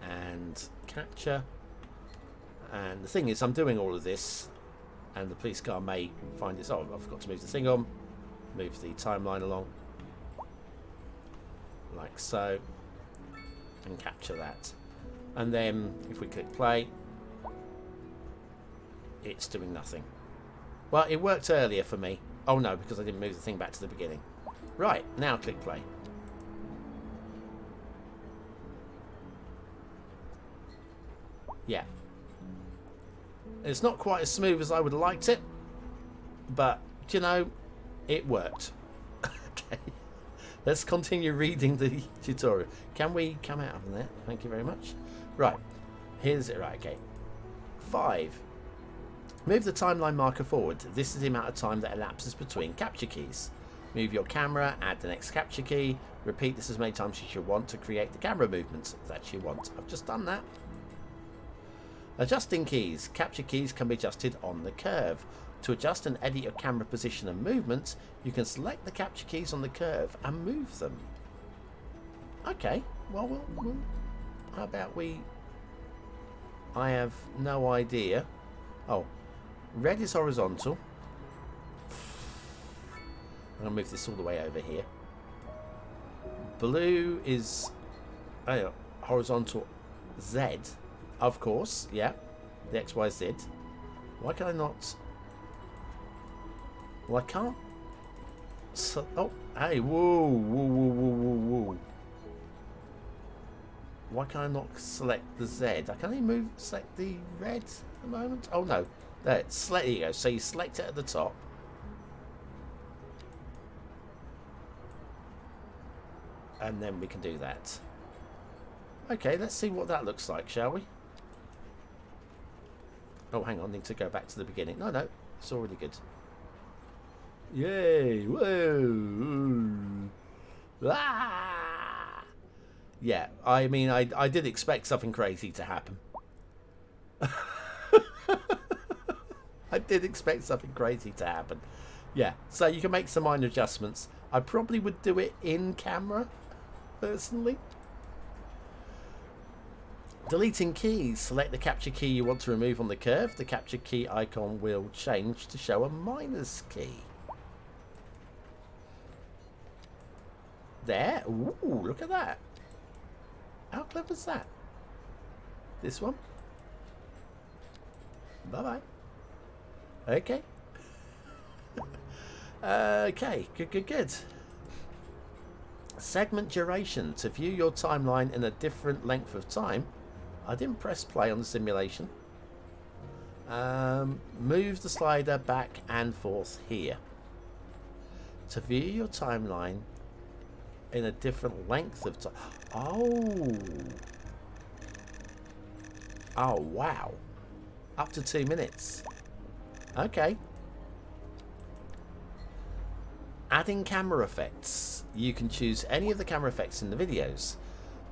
And capture. And the thing is, I'm doing all of this and the police car may find this. Oh, I forgot to move the thing on. Move the timeline along. Like so. And capture that. And then if we click play, it's doing nothing. Well, it worked earlier for me. Oh no, because I didn't move the thing back to the beginning. Right, now click play. Yeah. It's not quite as smooth as I would have liked it, but, you know, it worked. Okay. Let's continue reading the tutorial. Can we come out of there? Thank you very much. Right. Here's it. Right, okay. 5. Move the timeline marker forward. This is the amount of time that elapses between capture keys. Move your camera, add the next capture key. Repeat this as many times as you want to create the camera movements that you want. I've just done that. Adjusting keys. Capture keys can be adjusted on the curve. To adjust and edit your camera position and movement, you can select the capture keys on the curve and move them. Okay, well, how about we... I have no idea. Oh, red is horizontal. I'm going to move this all the way over here. Blue is horizontal Z. Of course, yeah. The X, Y, Z. Why can I not... Well, I can't... So, oh, hey, whoa. Why can I not select the Z? I can only select the red at the moment. Oh, no. There you go. So you select it at the top. And then we can do that. Okay, let's see what that looks like, shall we? Oh, hang on, I need to go back to the beginning. No, it's already good. Yay! Whoa! Ah! Yeah, I mean, I did expect something crazy to happen. I did expect something crazy to happen. Yeah, so you can make some minor adjustments. I probably would do it in camera. personally. Deleting keys. Select the capture key you want to remove on the curve. The capture key icon will change to show a minus key. There. Ooh, look at that. How clever is that? This one. Bye-bye. Okay. Okay, good. Segment duration. To view your timeline in a different length of time. I didn't press play on the simulation. Move the slider back and forth here. To view your timeline in a different length of time. Oh, wow. Up to 2 minutes. Okay. Adding camera effects. You can choose any of the camera effects in the videos.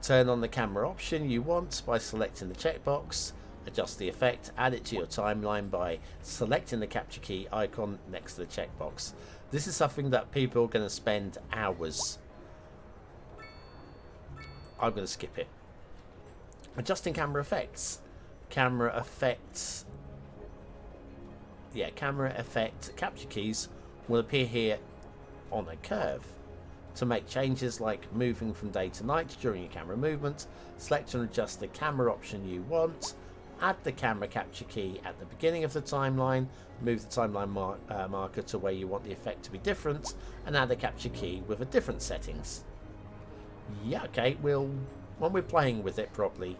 Turn on the camera option you want by selecting the checkbox. Adjust the effect. Add it to your timeline by selecting the capture key icon next to the checkbox. This is something that people are going to spend hours. I'm going to skip it. Adjusting camera effects. Camera effects. Yeah, camera effect capture keys will appear here on a curve. To make changes like moving from day to night during your camera movement, select and adjust the camera option you want. Add the camera capture key at the beginning of the timeline. Move the timeline marker to where you want the effect to be different, and add a capture key with a different settings. Yeah, okay. When we're playing with it properly,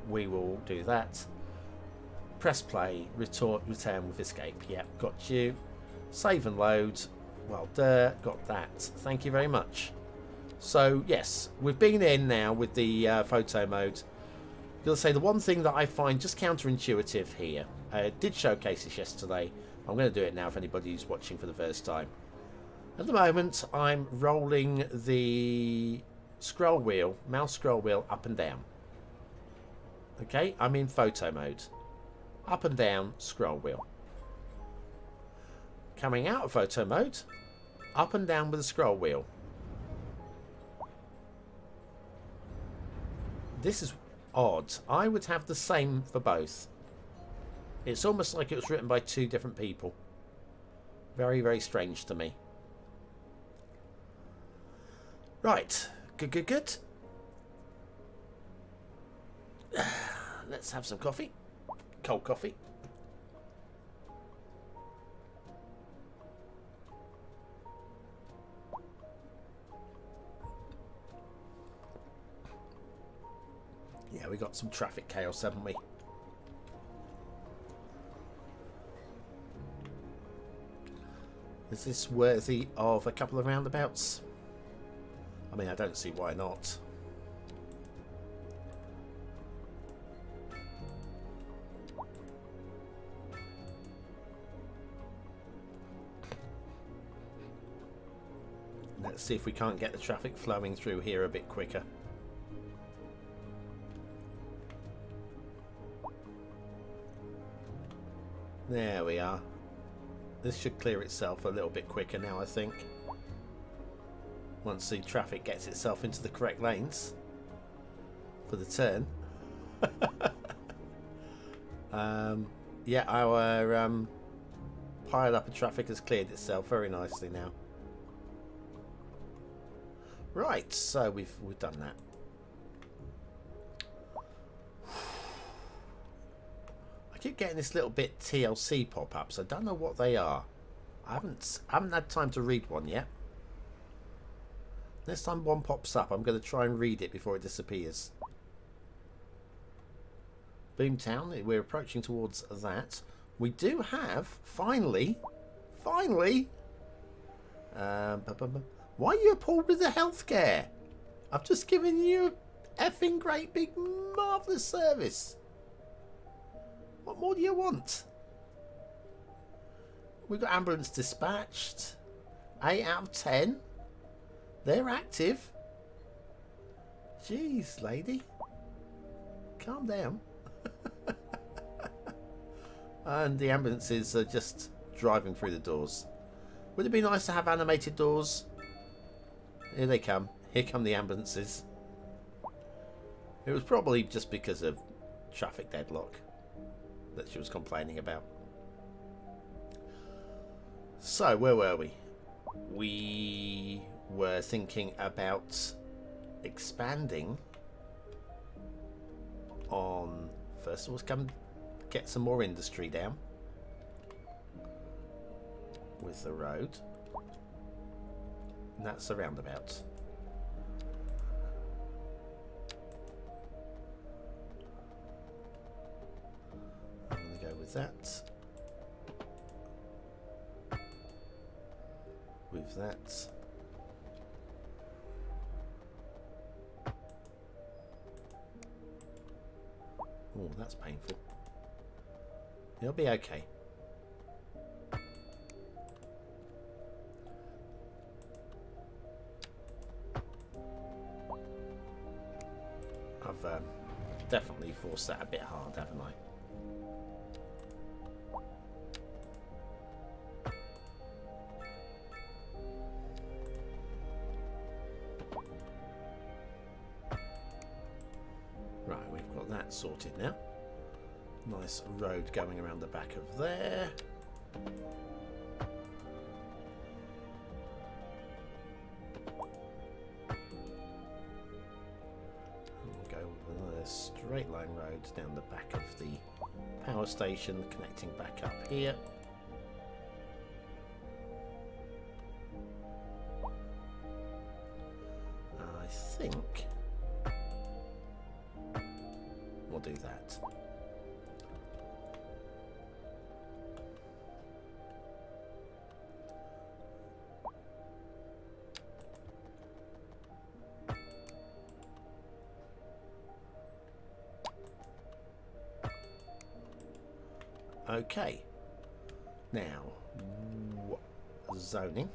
we will do that. Press play. Return with escape. Yep, got you. Save and load. Well, got that. Thank you very much. So, yes, we've been in now with the photo mode. I'm going to say the one thing that I find just counterintuitive here. I did showcase this yesterday. I'm going to do it now if anybody's watching for the first time. At the moment, I'm rolling the scroll wheel, mouse scroll wheel, up and down. Okay, I'm in photo mode. Up and down, scroll wheel. Coming out of photo mode, up and down with the scroll wheel. This is odd. I would have the same for both. It's almost like it was written by two different people. Very, very strange to me. Right. Good. Let's have some coffee. Cold coffee. Yeah, we got some traffic chaos, haven't we? Is this worthy of a couple of roundabouts? I mean, I don't see why not. Let's see if we can't get the traffic flowing through here a bit quicker. There we are. This should clear itself a little bit quicker now, I think. Once the traffic gets itself into the correct lanes for the turn. Yeah, our pile up of traffic has cleared itself very nicely now. Right, so we've done that. I keep getting this little bit TLC pop-ups. I don't know what they are. I haven't had time to read one yet. Next time one pops up, I'm going to try and read it before it disappears. Boomtown, we're approaching towards that. We do have, finally, why are you appalled with the healthcare? I've just given you a effing great big marvellous service. What more do you want? We've got ambulance dispatched. 8 out of 10. They're active. Jeez, lady. Calm down. And the ambulances are just driving through the doors. Would it be nice to have animated doors? Here they come. Here come the ambulances. It was probably just because of traffic deadlock that she was complaining about. So, where were we? We were thinking about expanding on... First of all, come get some more industry down with the road. And that's the roundabout. I'm going to go with that. With that. Oh, that's painful. It'll be okay. I've definitely forced that a bit hard, haven't I? Right, we've got that sorted now. Nice road going around the back of there. We'll go with another straight line road down the back of the power station, connecting back up here. I think we'll do that. Okay, now zoning.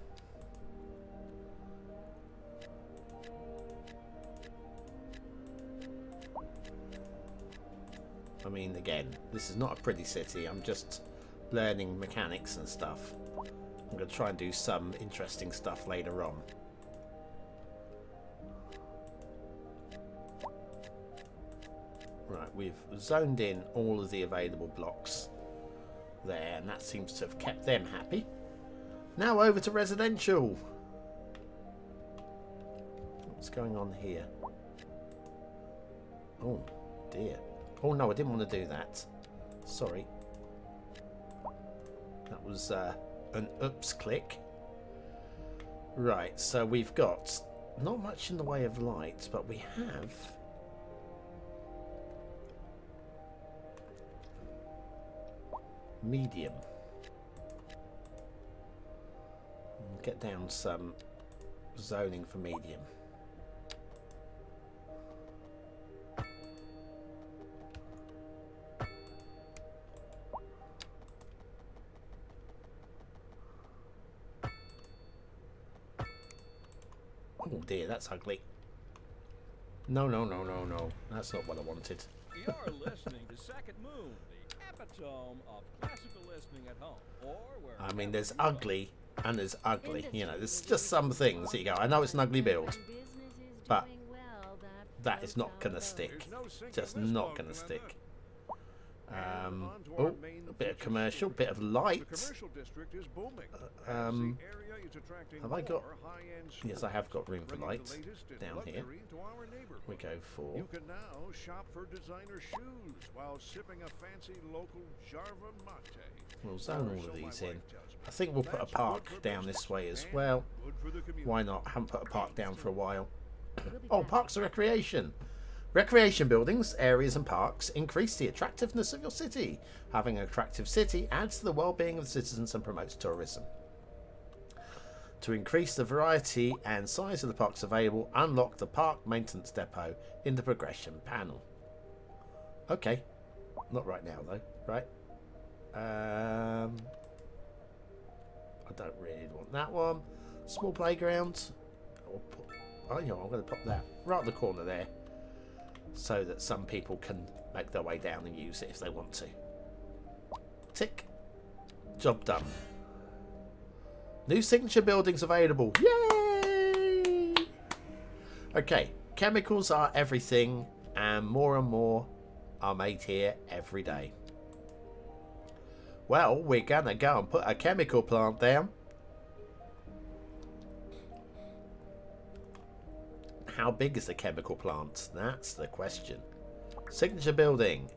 I mean, again, this is not a pretty city. I'm just learning mechanics and stuff. I'm going to try and do some interesting stuff later on. Right, we've zoned in all of the available blocks there, and that seems to have kept them happy. Now over to residential. What's going on here? Oh dear. Oh no, I didn't want to do that. Sorry. That was an oops click. Right, so we've got not much in the way of light, but we have medium. We'll get down some zoning for medium. Oh dear, that's ugly. No, no, no, no, no. That's not what I wanted. You're listening to Second Moon, the epitome of classical listening at home, or where. I mean, there's ugly and there's ugly. You know, there's just some things that you go, I know it's an ugly build, but that is not going to stick. Just not going to stick. Oh, a bit of commercial, bit of light. Have I got? Yes, I have got room for light down here. We go for. You can now shop for designer shoes while sipping a fancy local Jarva mate. We'll zone all of these in. I think we'll put a park down this way as well. Why not? Haven't put a park down for a while. Oh, parks and recreation. Recreation buildings, areas and parks increase the attractiveness of your city. Having an attractive city adds to the well-being of the citizens and promotes tourism. To increase the variety and size of the parks available, unlock the park maintenance depot in the progression panel. Okay, not right now though, right? I don't really want that one. Small playground. Oh, you know, I'm going to pop that right in the corner there, so that some people can make their way down and use it if they want to. Tick. Job done. New signature buildings available. Yay! Okay, chemicals are everything, and more are made here every day. Well, we're gonna go and put a chemical plant down. How big is the chemical plant? That's the question. Signature building.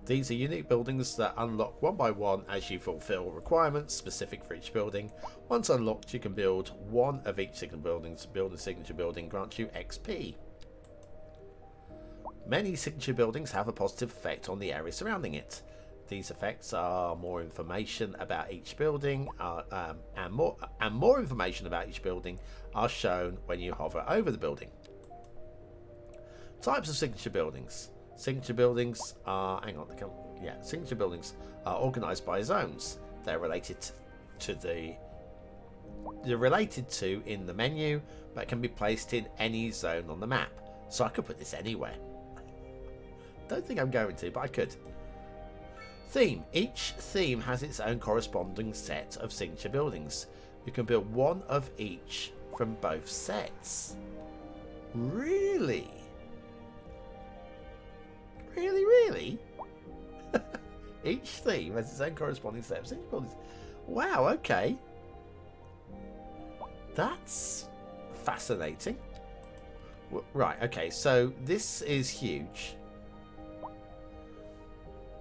These are unique buildings that unlock one by one as you fulfill requirements specific for each building. Once unlocked, you can build one of each signature building. To build a signature building grants you XP. Many signature buildings have a positive effect on the area surrounding it. These effects are more information about each building, and more information about each building are shown when you hover over the building. Types of signature buildings. Signature buildings are signature buildings are organized by zones. They're related to in the menu, but can be placed in any zone on the map. So I could put this anywhere. Don't think I'm going to, but I could. Theme. Each theme has its own corresponding set of signature buildings. You can build one of each from both sets. Really? Really? Each theme has its own corresponding set of signature buildings. Wow, okay. That's fascinating. Right, okay, so this is huge.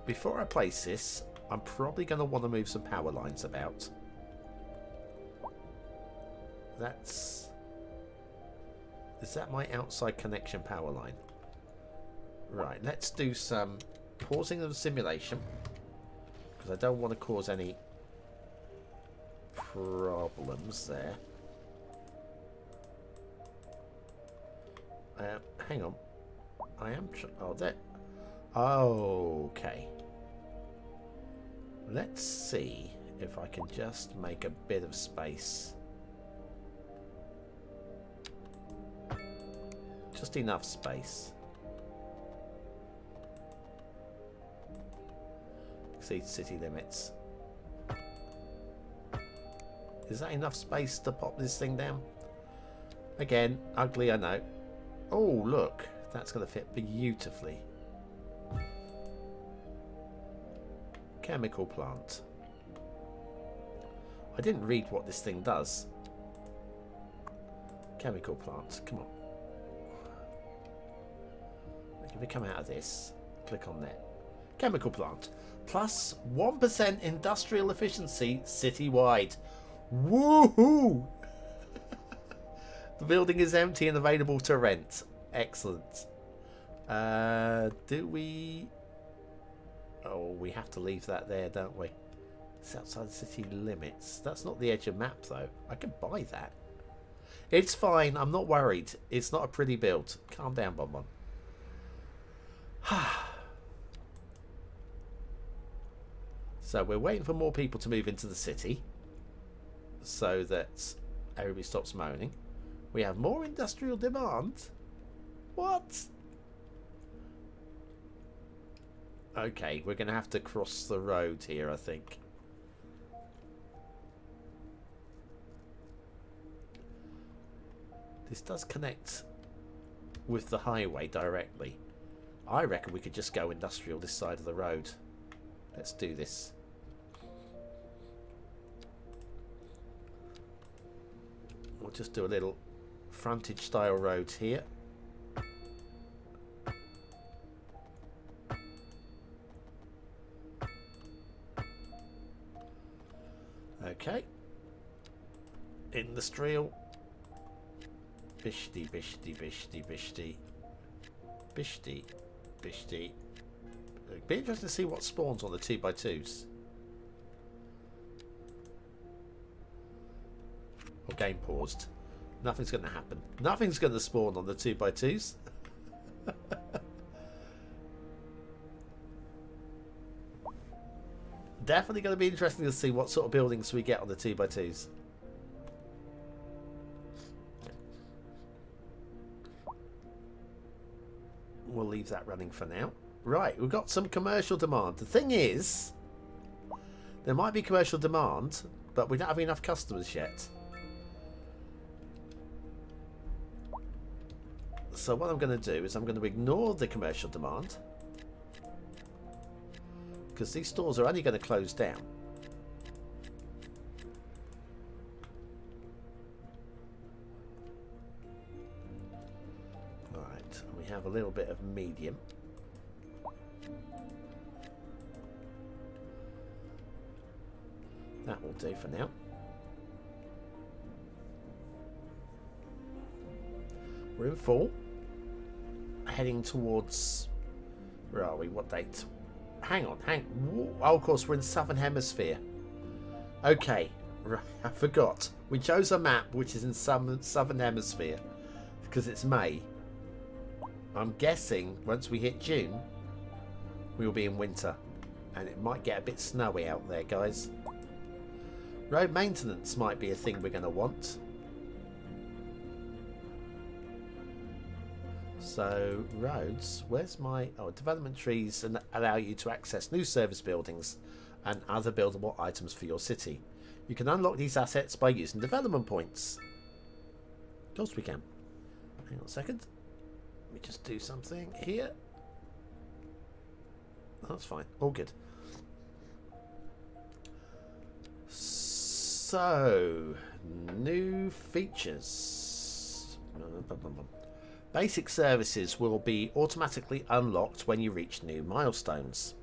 Before I place this, I'm probably going to want to move some power lines about. Is that my outside connection power line? Right, let's do some pausing of the simulation, because I don't want to cause any problems there. Hang on. I am... oh, there. Okay. Let's see if I can just make a bit of space. Just enough space. Exceed city limits. Is that enough space to pop this thing down? Again, ugly, I know. Oh, look. That's going to fit beautifully. Chemical plant. I didn't read what this thing does. Chemical plant. Come on. If we come out of this, click on that. Chemical plant. Plus 1% industrial efficiency citywide. Woohoo! The building is empty and available to rent. Excellent. Do we... oh, we have to leave that there, don't we? It's outside the city limits. That's not the edge of map, though. I can buy that. It's fine. I'm not worried. It's not a pretty build. Calm down, BonBon. So we're waiting for more people to move into the city so that everybody stops moaning. We have more industrial demand. What? Okay, we're going to have to cross the road here, I think. This does connect with the highway directly. I reckon we could just go industrial this side of the road. Let's do this. We'll just do a little frontage style road here. Okay. Industrial. Bishty, bishty, bishty, bishty. Bishty, bishty. It'd be interesting to see what spawns on the 2x2s. Oh, game paused. Nothing's going to happen. Nothing's going to spawn on the 2x2s. Definitely going to be interesting to see what sort of buildings we get on the 2x2s. We'll leave that running for now. Right, we've got some commercial demand. The thing is, there might be commercial demand, but we don't have enough customers yet. So what I'm going to do is I'm going to ignore the commercial demand, because these stores are only going to close down. Right, and we have a little bit of medium. That will do for now. We're in fall. Heading towards... Where are we? What date? Hang on. Oh, of course, we're in the Southern Hemisphere. Okay. Right, I forgot. We chose a map which is in Southern Hemisphere because it's May. I'm guessing once we hit June, we will be in winter. And it might get a bit snowy out there, guys. Road maintenance might be a thing we're going to want. So, roads, where's my... Oh, development trees allow you to access new service buildings and other buildable items for your city. You can unlock these assets by using development points. Of course we can. Hang on a second. Let me just do something here. That's fine. All good. So, new features. Basic services will be automatically unlocked when you reach new milestones.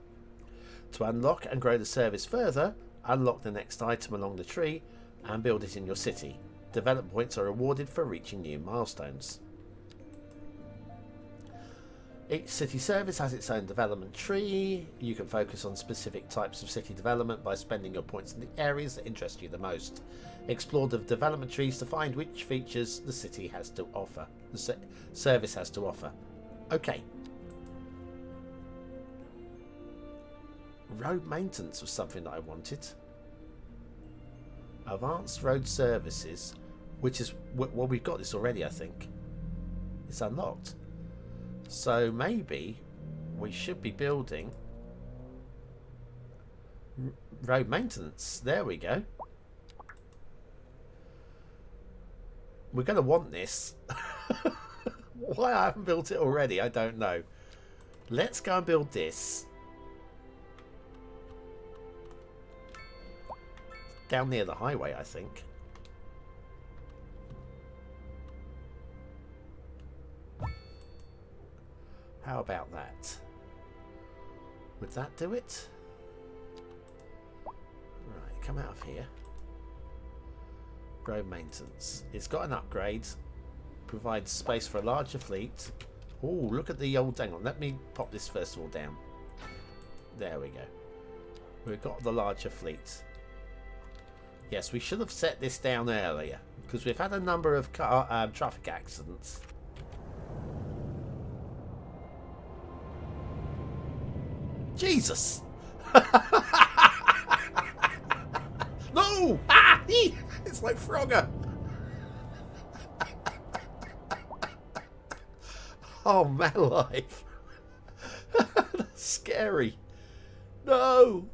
To unlock and grow the service further, unlock the next item along the tree and build it in your city. Development points are awarded for reaching new milestones. Each city service has its own development tree. You can focus on specific types of city development by spending your points in the areas that interest you the most. Explore the development trees to find which features the city has to offer. The service has to offer. Okay. Road maintenance was something that I wanted. Advanced road services, which is... Well, we've got this already, I think. It's unlocked. So maybe we should be building road maintenance. There we go. We're going to want this. Why I haven't built it already, I don't know. Let's go and build this. Down near the highway, I think. How about that? Would that do it? Right, come out of here. Road maintenance. It's got an upgrade. Provides space for a larger fleet. Oh, look at the old... Hang on, let me pop this first of all down. There we go. We've got the larger fleet. Yes, we should have set this down earlier. Because we've had a number of traffic accidents. Jesus! No! Ah! It's like Frogger! Oh, man alive. That's scary. No!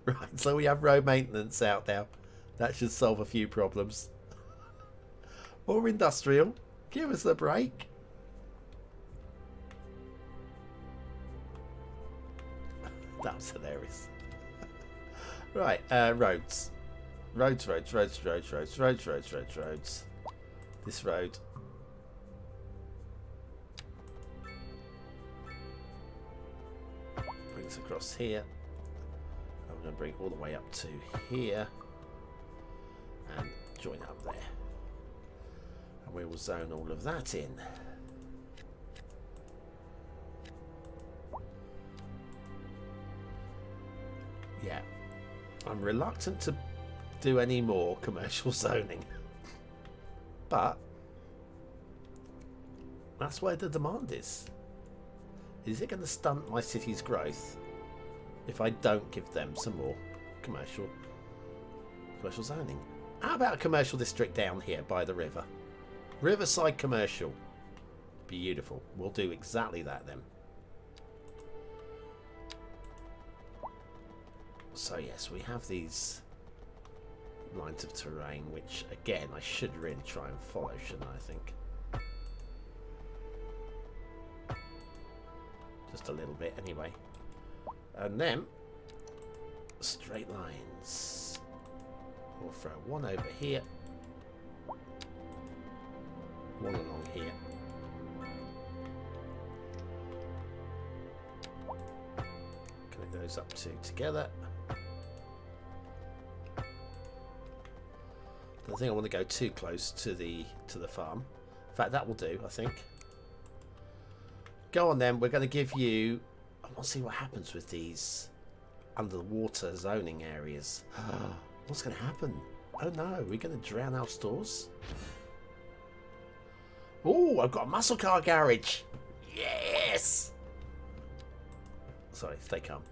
Right, so we have road maintenance out now. That should solve a few problems. Or industrial. Give us a break. That was hilarious. Right, roads. Roads. This road. Brings across here. I'm going to bring it all the way up to here. And join it up there. And we will zone all of that in. Yeah, I'm reluctant to do any more commercial zoning, but that's where the demand is. Is it going to stunt my city's growth if I don't give them some more commercial zoning? How about a commercial district down here by the river? Riverside commercial. Beautiful. We'll do exactly that then. So yes, we have these lines of terrain, which again I should really try and follow, shouldn't I think? Just a little bit anyway. And then straight lines. We'll throw one over here. One along here. Connect those up two together. Don't think I want to go too close to the farm. In fact, that will do, I think. Go on then. We're going to give you. I want to see what happens with these underwater zoning areas. What's going to happen? Oh no, we're going to drown our stores. Oh, I've got a muscle car garage. Yes. Sorry, stay calm.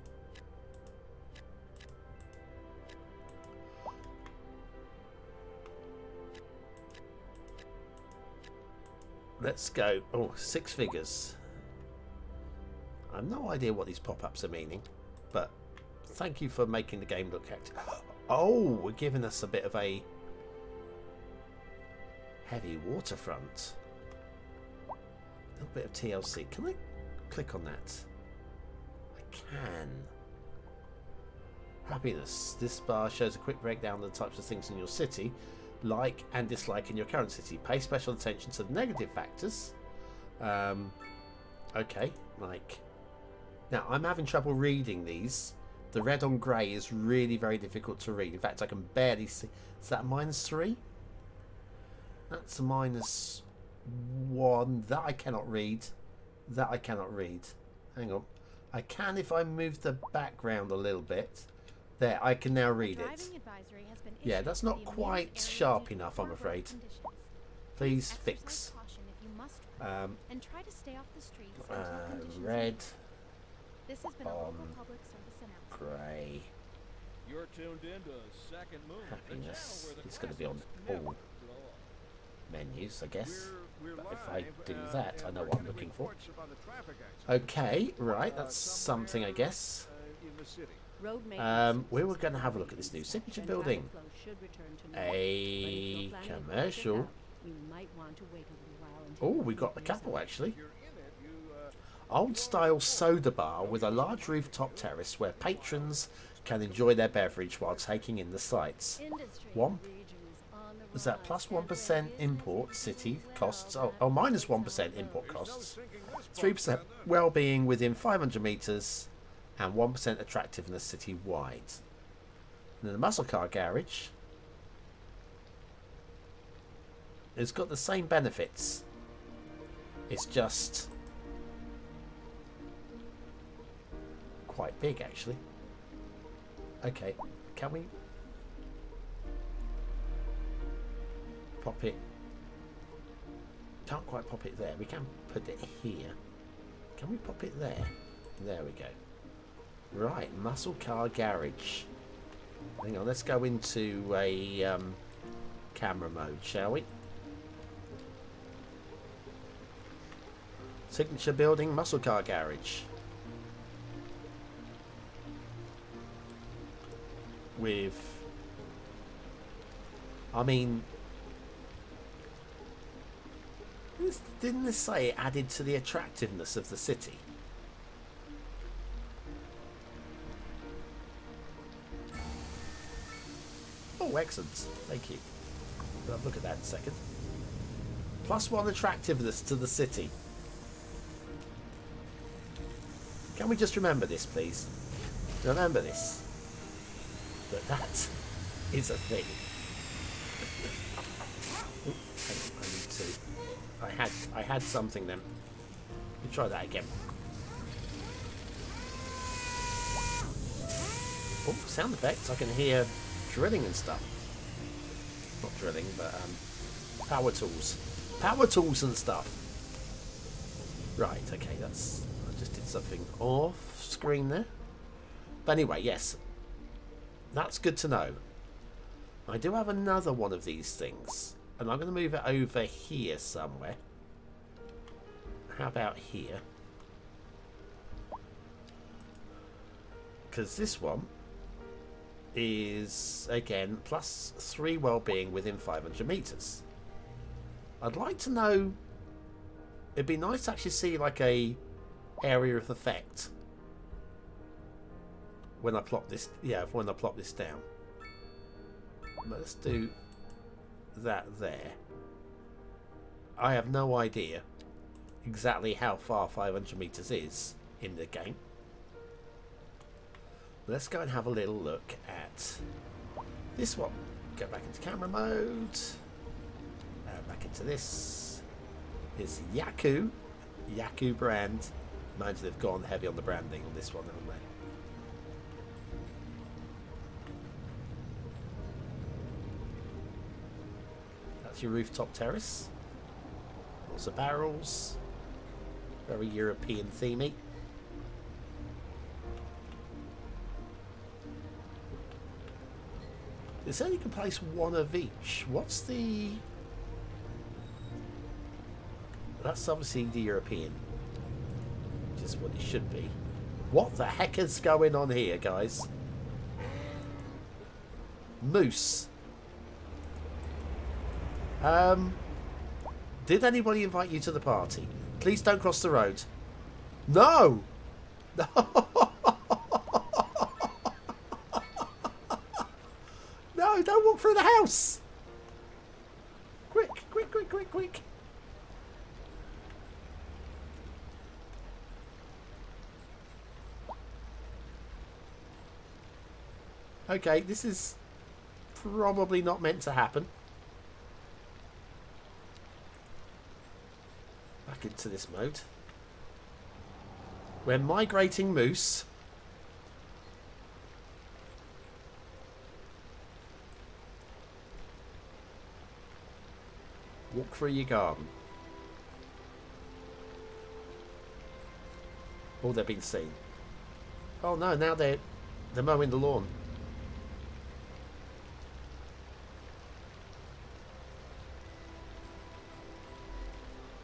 Let's go. Oh, 6 figures. I have no idea what these pop-ups are meaning, but thank you for making the game look active. Oh, we're giving us a bit of a heavy waterfront. A little bit of TLC. Can I click on that? I can. Happiness. This bar shows a quick breakdown of the types of things in your city, like and dislike in your current city. Pay special attention to the negative factors. Okay, like... Now, I'm having trouble reading these. The red on grey is really very difficult to read. In fact, I can barely see. Is that a -3? That's a -1. That I cannot read. That I cannot read. Hang on. I can if I move the background a little bit. There, I can now read it. Yeah, that's not quite sharp enough, I'm afraid. Please fix. Red on grey. You're tuned into Second Moon. Happiness. It's going to be on all menus, I guess. But if I do that, I know what I'm looking for. Okay, right, that's something, I guess. We were going to have a look at this new signature building. A commercial. Oh, we got a couple actually. Old style soda bar with a large rooftop terrace where patrons can enjoy their beverage while taking in the sights. Was that plus 1% import city costs? Oh, minus 1% import costs. 3% well-being within 500 meters. And 1% attractiveness city-wide. And then the muscle car garage. It's got the same benefits. It's just quite big, actually. Okay, can we pop it? Can't quite pop it there. We can put it here. Can we pop it there? There we go. Right, muscle car garage. Hang on, let's go into a camera mode, shall we? Signature building, muscle car garage. With... I mean... Didn't this say it added to the attractiveness of the city? Oh, excellent. Thank you. We'll have a look at that in a second. +1 attractiveness to the city. Can we just remember this, please? Remember this. That is a thing. Ooh, I need to... I had something then. Let me try that again. Oh, sound effects. I can hear drilling and stuff. Not drilling, but power tools. Power tools and stuff. Right, okay, that's... I just did something off screen there. But anyway, yes. That's good to know. I do have another one of these things. And I'm going to move it over here somewhere. How about here? Because this one is, again, +3 well-being within 500 meters. I'd like to know... It'd be nice to actually see, like, a area of effect when I plop this... Yeah, when I plop this down. Let's do that there. I have no idea exactly how far 500 meters is in the game. Let's go and have a little look at this one. Go back into camera mode. Back into this. It's Yaku brand. Mind you, they've gone heavy on the branding on this one, haven't they? That's your rooftop terrace. Lots of barrels. Very European themey. It said you can place one of each. What's the... That's obviously the European. Which is what it should be. What the heck is going on here, guys? Moose. Did anybody invite you to the party? Please don't cross the road. No! No! No, don't walk through the house! Quick, quick, quick, quick, quick. Okay, this is probably not meant to happen. Back into this mode. We're migrating moose. Walk through your garden. Oh, they've been seen. Oh no, now they're mowing the lawn.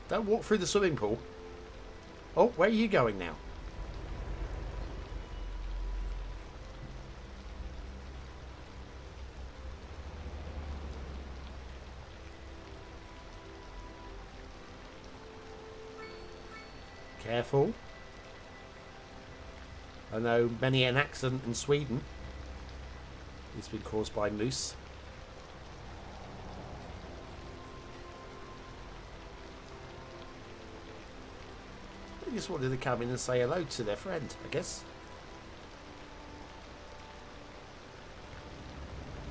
Don't walk through the swimming pool. Oh, where are you going now? Careful. I know many an accident in Sweden has been caused by moose. They just wanted to come in and say hello to their friend, I guess.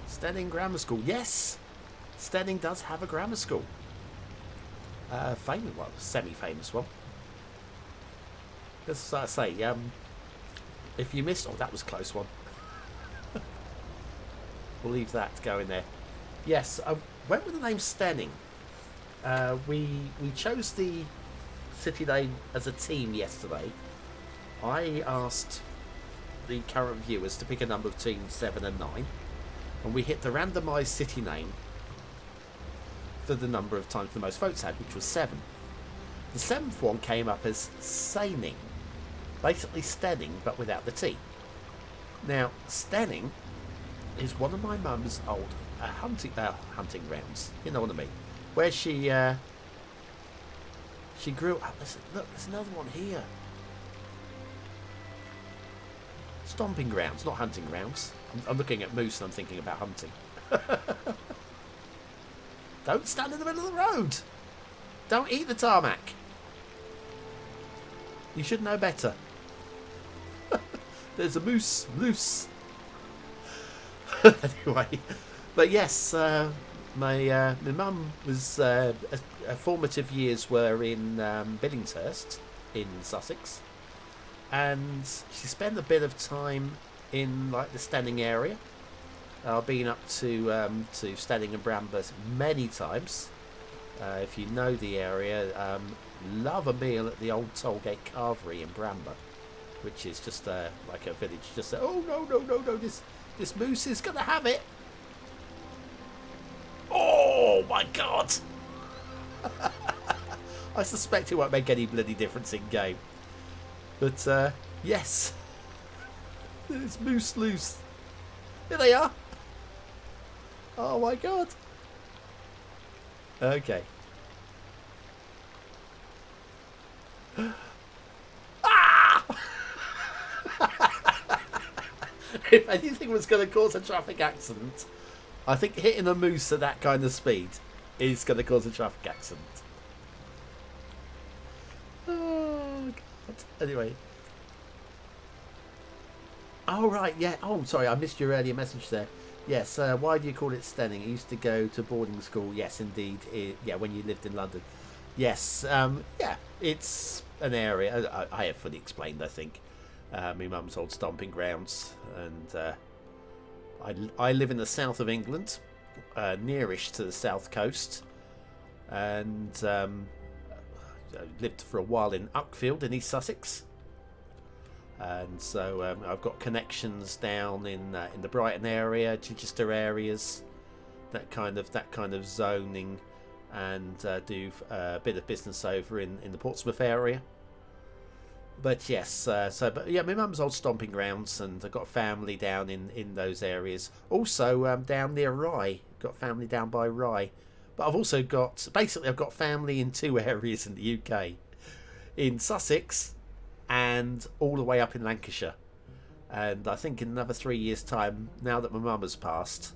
Stenning Grammar School. Yes! Stenning does have a grammar school. Famous, well, semi-famous one. As I say, if you missed... Oh, that was a close one. We'll leave that going there. Yes, I went with the name Stenning. We chose the city name as a team yesterday. I asked the current viewers to pick a number between 7 and 9, and we hit the randomised city name for the number of times the most votes had, which was 7. The 7th one came up as Seining, basically Stenning but without the T. Now, Stenning is one of my mum's old hunting grounds. You know what I mean? Where she grew up. Look, there's another one here. Stomping grounds, not hunting grounds. I'm looking at moose and I'm thinking about hunting. Don't stand in the middle of the road. Don't eat the tarmac. You should know better. There's a moose loose. Anyway, but yes, my mum was her formative years were in Billingshurst in Sussex, and she spent a bit of time in like the Stenning area. I've been up to Stenning and Bramber many times. If you know the area, love a meal at the old Tollgate Carvery in Bramber, which is just like a village. Just oh no, this moose is gonna have it. Oh my god! I suspect it won't make any bloody difference in game. But yes, there's moose loose. Here they are. Oh my god. Okay. Ah! If anything was going to cause a traffic accident, I think hitting a moose at that kind of speed is going to cause a traffic accident. Oh god. Anyway. Oh right, yeah. Oh, sorry, I missed your earlier message there. Yes, why do you call it Stenning? I used to go to boarding school. Yes, indeed. Yeah, when you lived in London. Yes, yeah, it's an area. I have fully explained, I think. My mum's old stomping grounds. And I live in the south of England, nearish to the south coast. And I lived for a while in Uckfield in East Sussex. And so I've got connections down in the Brighton area, Chichester areas, that kind of zoning, and do a bit of business over in the Portsmouth area. But yes, but yeah, my mum's old stomping grounds, and I've got family down in those areas. Also down near Rye, got family down by Rye. But I've also got I've got family in two areas in the UK, in Sussex. And all the way up in Lancashire. And I think in another 3 years' time, now that my mum has passed,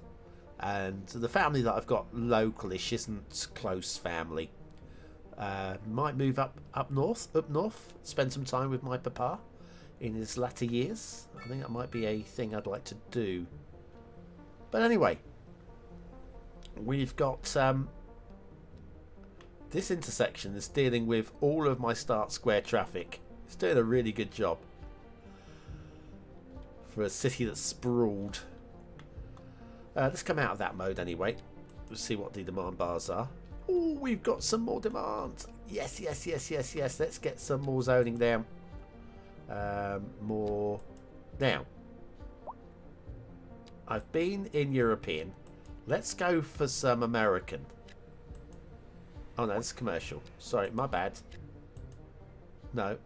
and the family that I've got localish isn't close family, might move up north, spend some time with my papa in his latter years. I think that might be a thing I'd like to do. But anyway, we've got this intersection is dealing with all of my Start Square traffic. It's doing a really good job for a city that's sprawled. Let's come out of that mode anyway. Let's see what the demand bars are. Oh, we've got some more demand. Yes, yes, yes, yes, yes. Let's get some more zoning down. More. Now, I've been in European. Let's go for some American. Oh no, it's commercial. Sorry, my bad. No.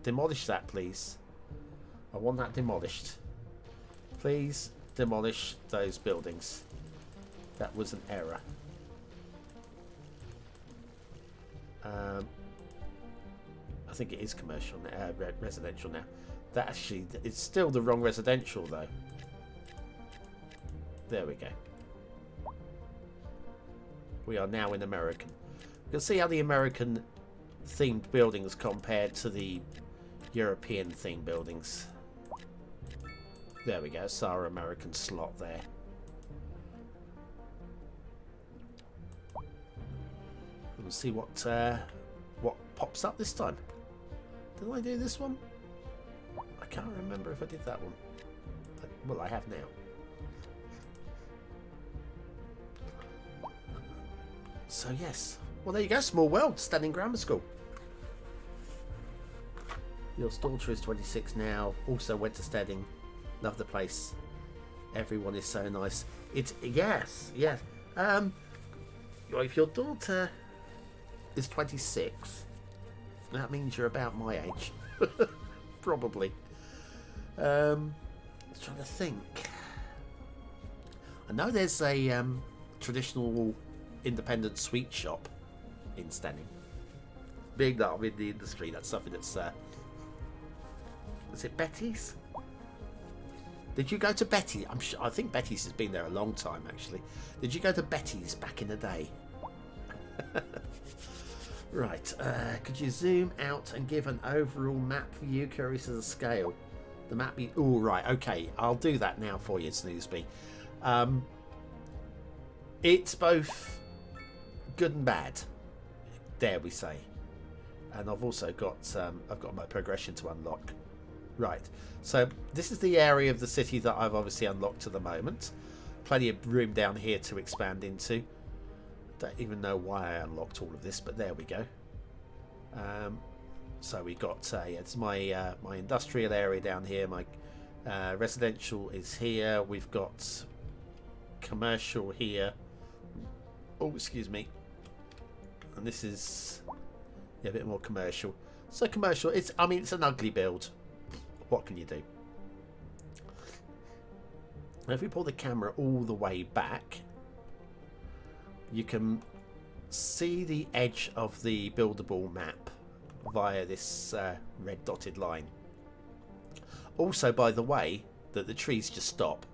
Demolish that, please. I want that demolished. Please demolish those buildings. That was an error. I think it is commercial now, residential now. That actually, it's still the wrong residential though. There we go. We are now in American. You can see how the American themed buildings compared to the European themed buildings. There we go. It's our American slot there. We'll see what pops up this time. Did I do this one? I can't remember if I did that one. Well, I have now. So yes. Well, there you go. Small world. Standing grammar school. Your daughter is 26 now. Also went to Stedding. Love the place. Everyone is so nice. It's yes. If your daughter is 26, that means you're about my age. Probably. I was trying to think. I know there's a traditional independent sweet shop in Stenning. Being that I'm in the industry, that's something that's is it Betty's? Did you go to Betty? I think Betty's has been there a long time actually. Did you go to Betty's back in the day? Right, could you zoom out and give an overall map view, curious as a scale? The map be... Oh, right, okay, I'll do that now for you, Snoosby. It's both good and bad, dare we say. And I've also got my progression to unlock. Right, so this is the area of the city that I've obviously unlocked at the moment. Plenty of room down here to expand into. Don't even know why I unlocked all of this, but there we go. So we got it's my my industrial area down here. My residential is here. We've got commercial here. Oh, excuse me. And this is a bit more commercial. So commercial. It's an ugly build. What can you do? Now if we pull the camera all the way back, you can see the edge of the buildable map via this red dotted line. Also, by the way, that the trees just stop.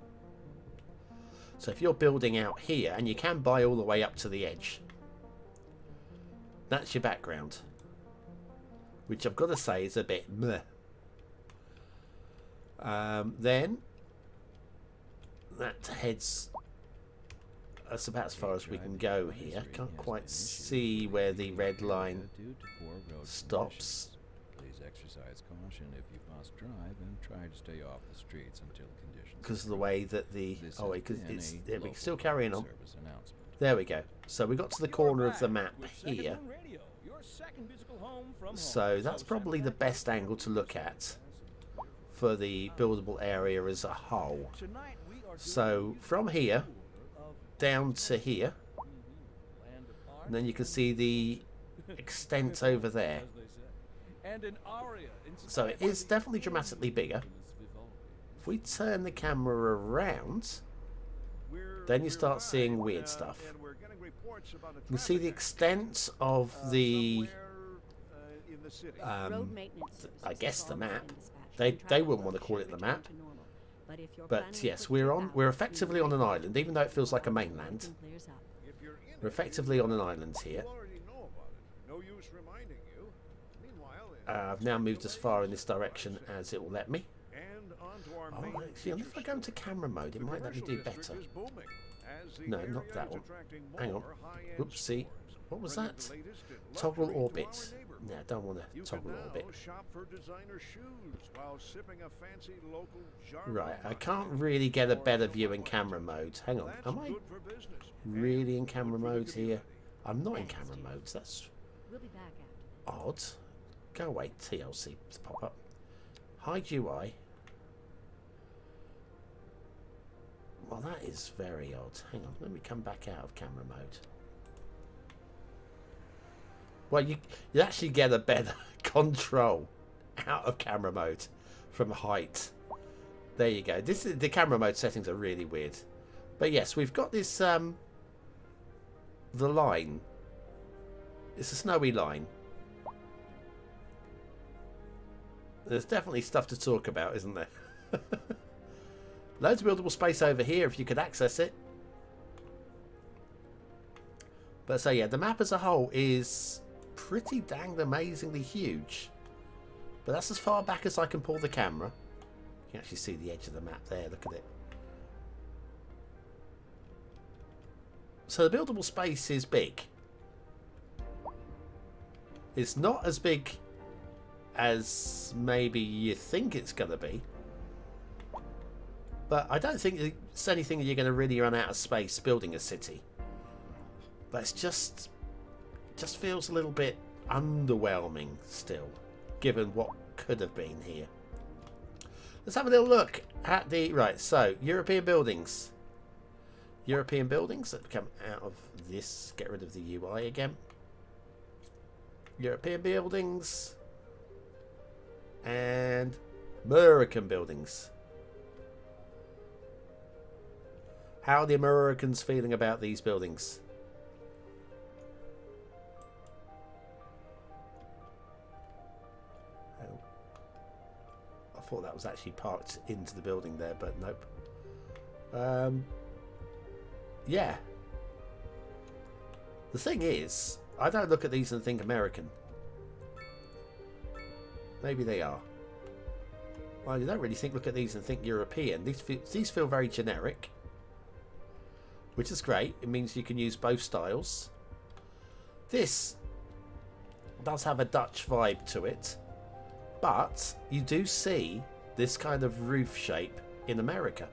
So if you're building out here, and you can buy all the way up to the edge, that's your background, which I've got to say is a bit meh. Then that heads, that's about as far as we can go here. Can't quite see where the red line stops. Please exercise caution if you must drive, and try to stay off the streets until conditions. Because of the way that the because it's there, we're still carrying on. Service announcement. There we go. So we got to the corner of the map here. So that's probably the best angle to look at for the buildable area as a whole. So from here down to here, and then you can see the extent over there. So it is definitely dramatically bigger. If we turn the camera around, then you start seeing weird stuff. You see the extent of the I guess the map. They wouldn't want to call it the map. But yes, we're effectively on an island, even though it feels like a mainland. We're effectively on an island here. I've now moved as far in this direction as it will let me. Oh, actually, if I go into camera mode, it might let me do better. No, not that one. Hang on. Oopsie. What was that? Toggle orbit. No, I don't want to toggle orbit. Right, I can't really get a better view in camera mode. Hang on, am I really in camera mode here? I'm not in camera mode. That's odd. Go away, TLC to pop up. Hide UI. Well, that is very odd. Hang on, let me come back out of camera mode. Well, you actually get a better control out of camera mode from height. There you go. This is the camera mode settings are really weird. But yes, we've got this the line. It's a snowy line. There's definitely stuff to talk about, isn't there? Loads of buildable space over here if you could access it. But so yeah, the map as a whole is pretty dang amazingly huge. But that's as far back as I can pull the camera. You can actually see the edge of the map there, look at it. So the buildable space is big. It's not as big as maybe you think it's going to be. But I don't think it's anything that you're going to really run out of space building a city. But it's just feels a little bit underwhelming still, given what could have been here. Let's have a little look at the... Right, so, European buildings. European buildings that come out of this. Get rid of the UI again. European buildings. And American buildings. How are the Americans feeling about these buildings? I thought that was actually parked into the building there, but nope. Yeah. The thing is, I don't look at these and think American. Maybe they are. Well, you don't really look at these and think European. These feel very generic, which is great. It means you can use both styles. This does have a Dutch vibe to it, but you do see this kind of roof shape in America.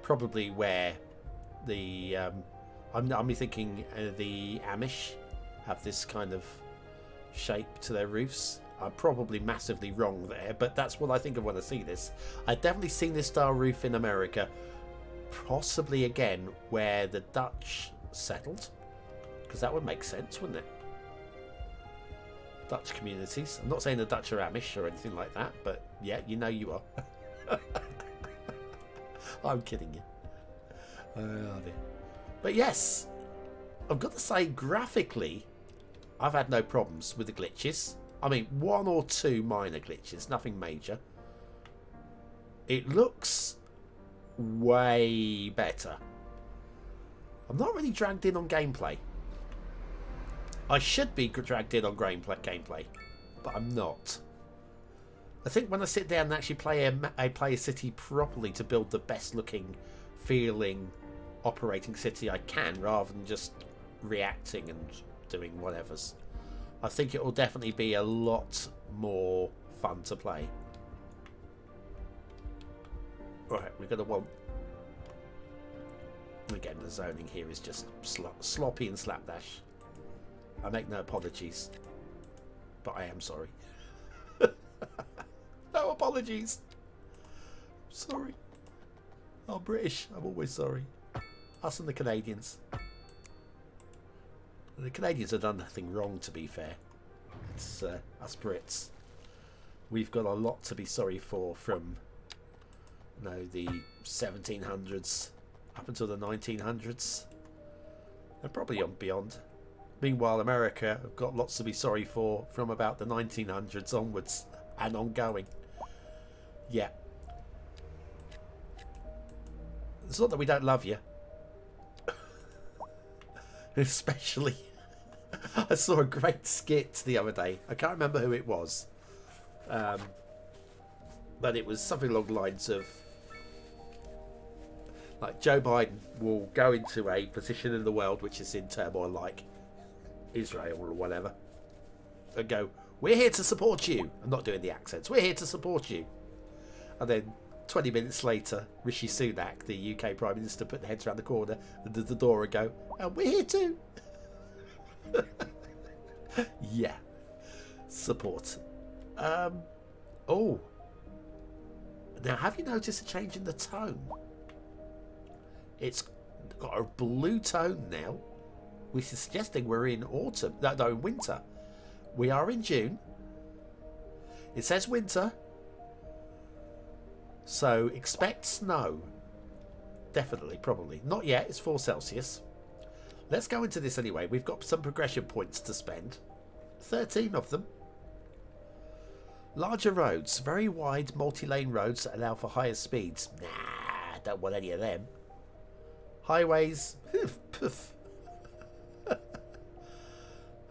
Probably where the I'm thinking the Amish have this kind of shape to their roofs. I'm probably massively wrong there, but that's what I think of when I see this. I've definitely seen this style roof in America, possibly again where the Dutch settled, because that would make sense, wouldn't it? Dutch communities. I'm not saying the Dutch are Amish or anything like that, but yeah, you know you are. I'm kidding you. Oh dear. But yes, I've got to say, graphically, I've had no problems with the glitches. I mean, one or two minor glitches, nothing major. It looks way better. I'm not really dragged in on gameplay. I should be dragged in on gameplay, but I'm not. I think when I sit down and actually play a city properly to build the best looking, feeling, operating city I can, rather than just reacting and doing whatevers, I think it will definitely be a lot more fun to play. Right, we're going to want... Again, the zoning here is just sloppy and slapdash. I make no apologies, but I am sorry. No apologies. Sorry. I'm British. I'm always sorry. Us and the Canadians. The Canadians have done nothing wrong, to be fair. It's us Brits. We've got a lot to be sorry for from, you know, the 1700s up until the 1900s, and probably on beyond. Meanwhile, America have got lots to be sorry for from about the 1900s onwards and ongoing. Yeah. It's not that we don't love you. Especially, I saw a great skit the other day. I can't remember who it was. But it was something along the lines of, like, Joe Biden will go into a position in the world which is in turmoil, like Israel or whatever, and go, "We're here to support you." I'm not doing the accents. "We're here to support you." And then 20 minutes later, Rishi Sunak, the UK Prime Minister, put their heads around the corner and the door and go, "And we're here too." Yeah. Support. Oh. Now, have you noticed a change in the tone? It's got a blue tone now, which is suggesting we're in autumn. No, winter. We are in June. It says winter. So expect snow. Definitely, probably. Not yet, it's 4 Celsius. Let's go into this anyway. We've got some progression points to spend. 13 of them. Larger roads. Very wide multi-lane roads that allow for higher speeds. Nah, don't want any of them. Highways. Poof.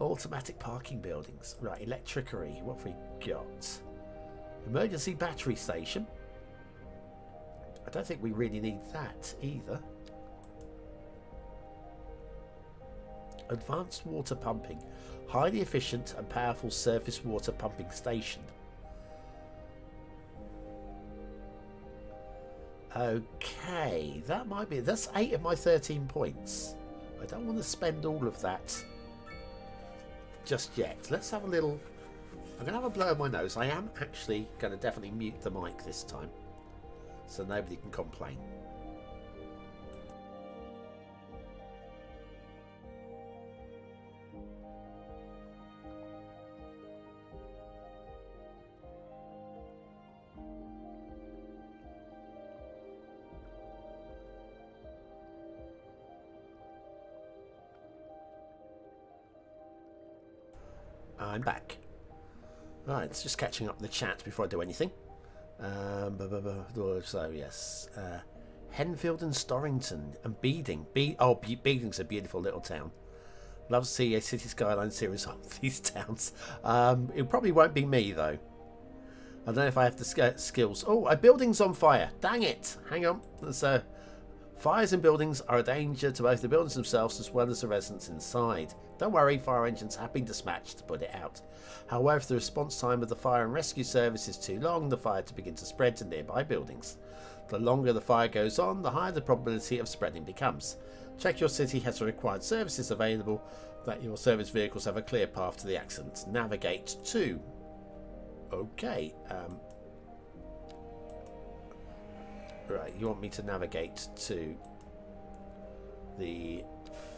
Automatic parking buildings. Right, electricity. What have we got? Emergency battery station. I don't think we really need that either. Advanced water pumping. Highly efficient and powerful surface water pumping station. Okay, that might be... That's 8 of my 13 points. I don't want to spend all of that just yet. Let's have a little... I'm going to have a blow in my nose. I am actually going to definitely mute the mic this time, so nobody can complain. I'm back. Right, it's just catching up the chat before I do anything. So yes, Henfield and Storrington and Beeding. Beeding's a beautiful little town. Love to see a Cities Skylines series of these towns. It probably won't be me though. I don't know if I have the skills. Oh, a building's on fire. Dang it! Hang on. So, fires in buildings are a danger to both the buildings themselves as well as the residents inside. Don't worry, fire engines have been dispatched to put it out. However, if the response time of the fire and rescue service is too long, the fire to begin to spread to nearby buildings. The longer the fire goes on, the higher the probability of spreading becomes. Check your city has the required services available, that your service vehicles have a clear path to the accident. Navigate to. Okay. Right, you want me to navigate to the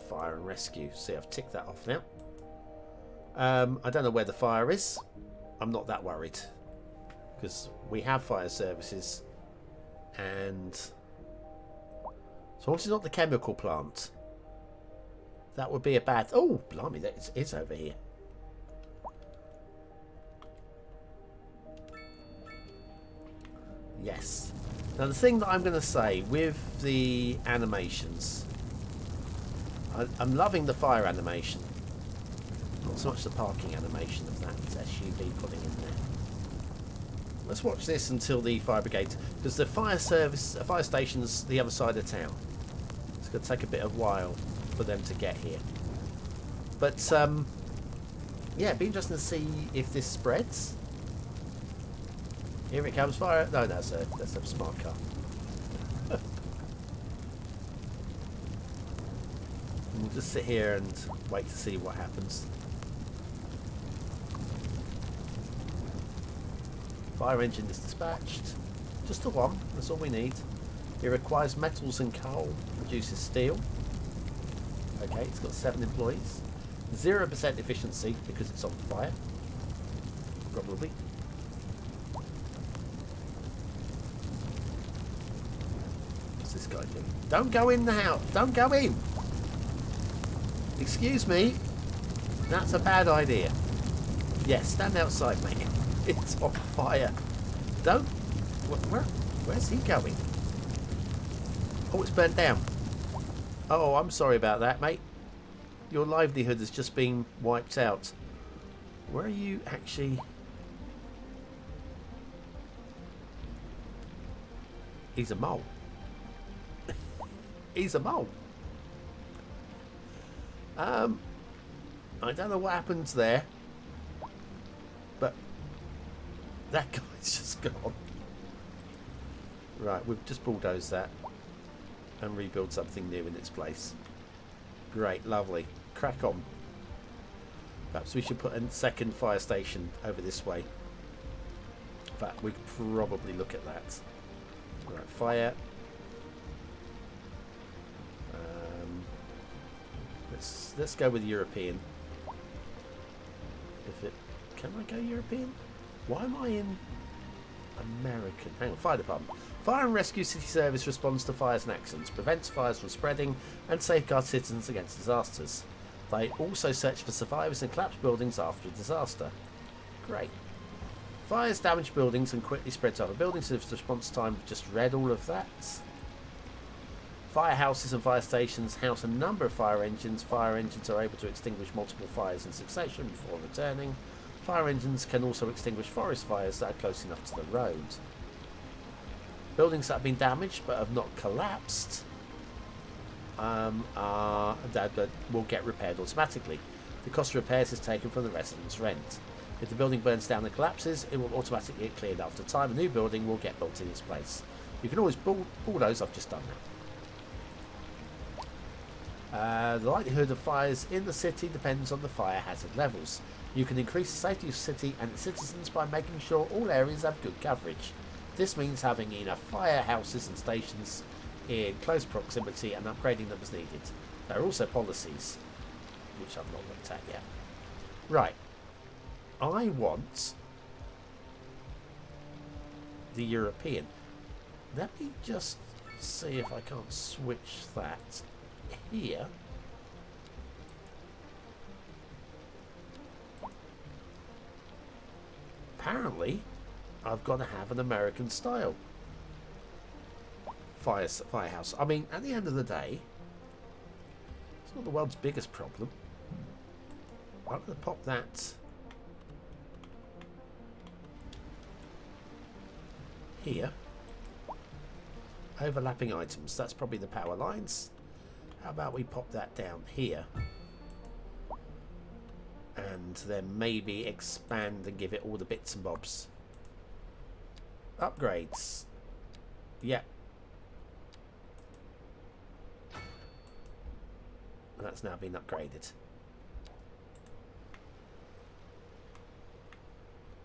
fire and rescue. See, I've ticked that off now. I don't know where the fire is. I'm not that worried, because we have fire services and So obviously not the chemical plant. That would be a bad... Oh, blimey, that is over here. Yes. Now the thing that I'm going to say with the animations, I'm loving the fire animation. Not so much the parking animation of that SUV putting in there. Let's watch this until the fire brigade, because the fire station's the other side of town. It's going to take a bit of a while for them to get here. But yeah, it'd be interesting to see if this spreads. Here it comes, fire. No, that's a smart car. We'll just sit here and wait to see what happens. Fire engine is dispatched. Just the one, that's all we need. It requires metals and coal, produces steel. Okay, it's got 7 employees. 0% efficiency because it's on fire. Probably. What's this guy doing? Don't go in the house! Don't go in! Excuse me. That's a bad idea. Yes, stand outside, mate. It's on fire. Don't... Where's he going? Oh, it's burnt down. Oh, I'm sorry about that, mate. Your livelihood has just been wiped out. Where are you actually... He's a mole. He's a mole. I don't know what happens there, but that guy's just gone. Right, we've just bulldozed that and rebuild something new in its place. Great, lovely. Crack on. Perhaps we should put a second fire station over this way. In fact, we could probably look at that. Right, fire. Let's go with European. Can I go European? Why am I in American? Hang on, fire department. Fire and Rescue City Service responds to fires and accidents, prevents fires from spreading, and safeguards citizens against disasters. They also search for survivors in collapsed buildings after a disaster. Great. Fires damage buildings and quickly spread to other buildings. If the response time, we've just read all of that. Firehouses and fire stations house a number of fire engines. Fire engines are able to extinguish multiple fires in succession before returning. Fire engines can also extinguish forest fires that are close enough to the road. Buildings that have been damaged but have not collapsed will get repaired automatically. The cost of repairs is taken from the residents' rent. If the building burns down and collapses, it will automatically get cleared after time. A new building will get built in its place. You can always bulldoze. I've just done that. The likelihood of fires in the city depends on the fire hazard levels. You can increase the safety of the city and its citizens by making sure all areas have good coverage. This means having enough firehouses and stations in close proximity and upgrading them as needed. There are also policies, which I've not looked at yet. Right. I want the European. Let me just see if I can't switch that here. Apparently, I've got to have an American style firehouse. I mean, at the end of the day, it's not the world's biggest problem. I'm going to pop that here. Overlapping items. That's probably the power lines. How about we pop that down here? And then maybe expand and give it all the bits and bobs. Upgrades. Yep. That's now been upgraded.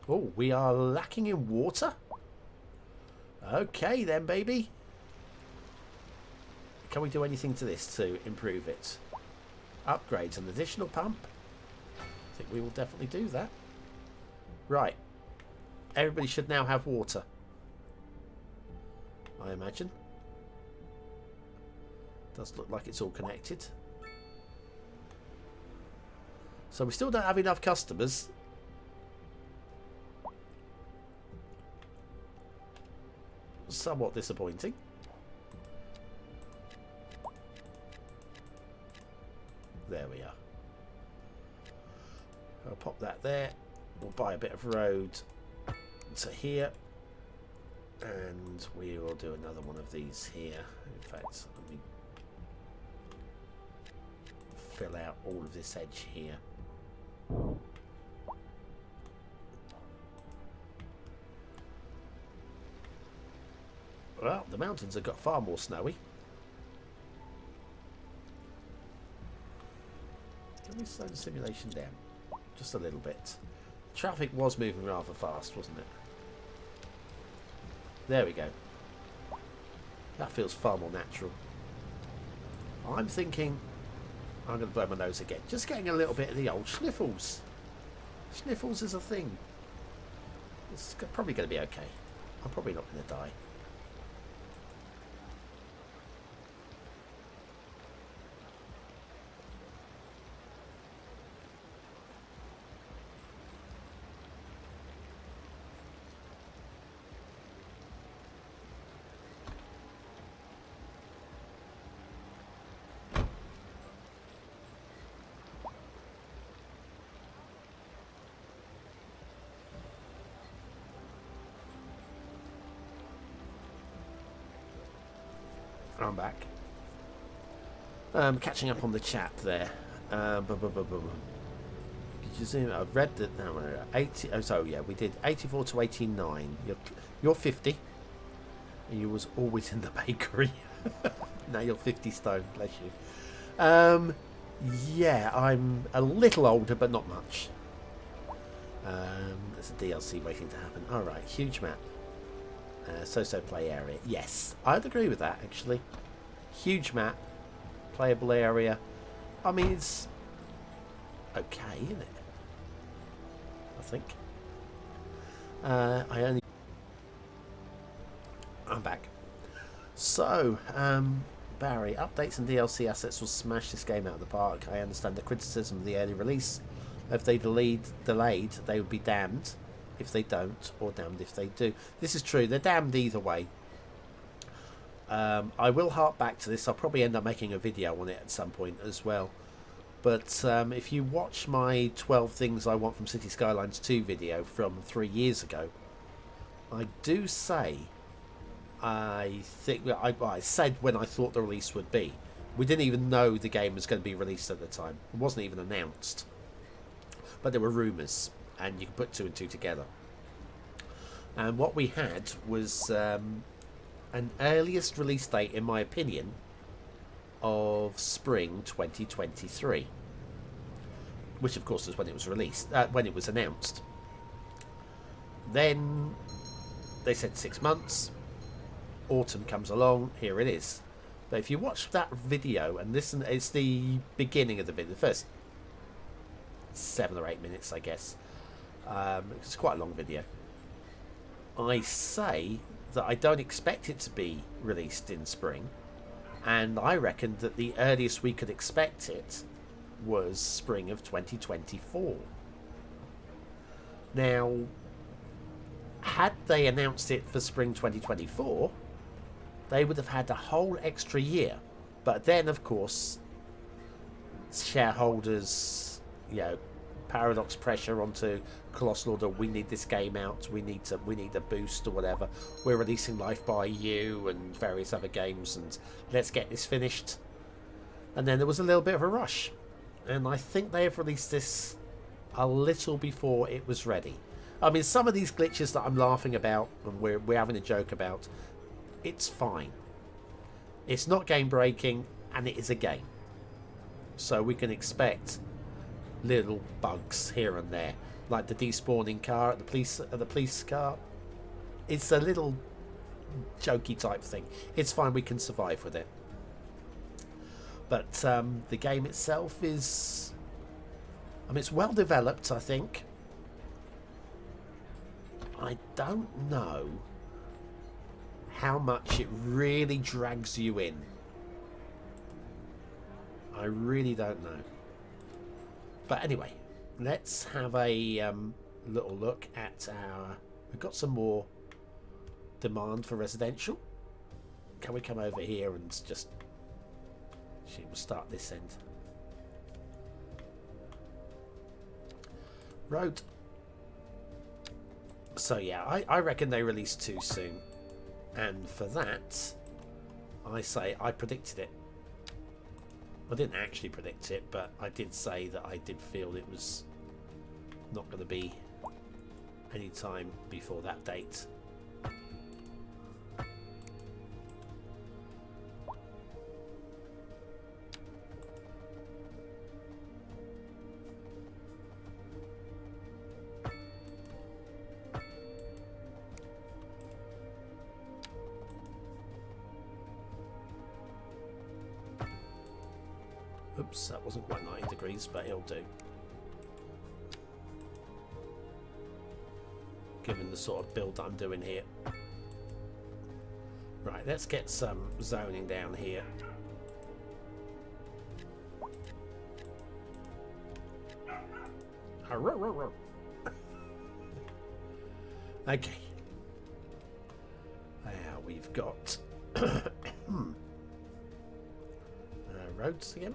Oh, we are lacking in water? Okay then, baby. Can we do anything to this to improve it? Upgrades, an additional pump. I think we will definitely do that. Right. Everybody should now have water, I imagine. Does look like it's all connected. So we still don't have enough customers. Somewhat disappointing. There we are. I'll pop that there. We'll buy a bit of road to here. And we will do another one of these here. In fact, let me fill out all of this edge here. Well, the mountains have got far more snowy. Let me slow the simulation down just a little bit. Traffic was moving rather fast, wasn't it? There we go. That feels far more natural. I'm thinking I'm going to blow my nose again. Just getting a little bit of the old sniffles. Sniffles is a thing. It's probably going to be okay. I'm probably not going to die. I'm back. Catching up on the chat there. Did you zoom? I've read that. No, 80. Oh, so yeah, we did 84 to 89. You're 50. And you was always in the bakery. Now you're 50 stone. Bless you. Yeah, I'm a little older, but not much. There's a DLC waiting to happen. All right, huge map. So play area. Yes, I'd agree with that actually. Huge map, playable area. I mean, it's okay, isn't it? I think. I'm back. So, Barry, updates and DLC assets will smash this game out of the park. I understand the criticism of the early release. If they delayed, they would be damned if they don't, or damned if they do. This is true. They're damned either way. I will hark back to this. I'll probably end up making a video on it at some point as well. But if you watch my 12 things I want from Cities Skylines 2 video from 3 years ago, I do say, I said when I thought the release would be. We didn't even know the game was going to be released at the time. It wasn't even announced. But there were rumours, and you can put 2 and 2 together. And what we had was an earliest release date, in my opinion, of spring 2023, which of course was when it was released, when it was announced. Then they said 6 months. Autumn comes along, here it is. But if you watch that video and listen, it's the beginning of the video, the first 7 or 8 minutes, I guess. It's quite a long video. I say that I don't expect it to be released in spring, and I reckon that the earliest we could expect it was spring of 2024. Now, had they announced it for spring 2024, they would have had a whole extra year. But then, of course, shareholders, Paradox pressure onto Colossal Order. We need this game out. We need a boost or whatever. We're releasing Life by You and various other games, and let's get this finished. And then there was a little bit of a rush, and I think they have released this a little before it was ready. I mean, some of these glitches that I'm laughing about and we're having a joke about, it's fine. It's not game breaking, and it is a game, so we can expect little bugs here and there, like the despawning car at the police car. It's a little jokey type thing. It's fine, we can survive with it. But the game itself is, I mean, it's well developed, I think. I don't know how much it really drags you in. I really don't know. But anyway, let's have a little look at our... We've got some more demand for residential. Can we come over here and just... We'll start this end. Road. So yeah, I reckon they released too soon. And for that, I say I predicted it. I didn't actually predict it, but I did say that I did feel it was not going to be any time before that date. Oops, that wasn't quite 90 degrees, but it'll do. Given the sort of build I'm doing here. Right, let's get some zoning down here. Okay. Now we've got roads again.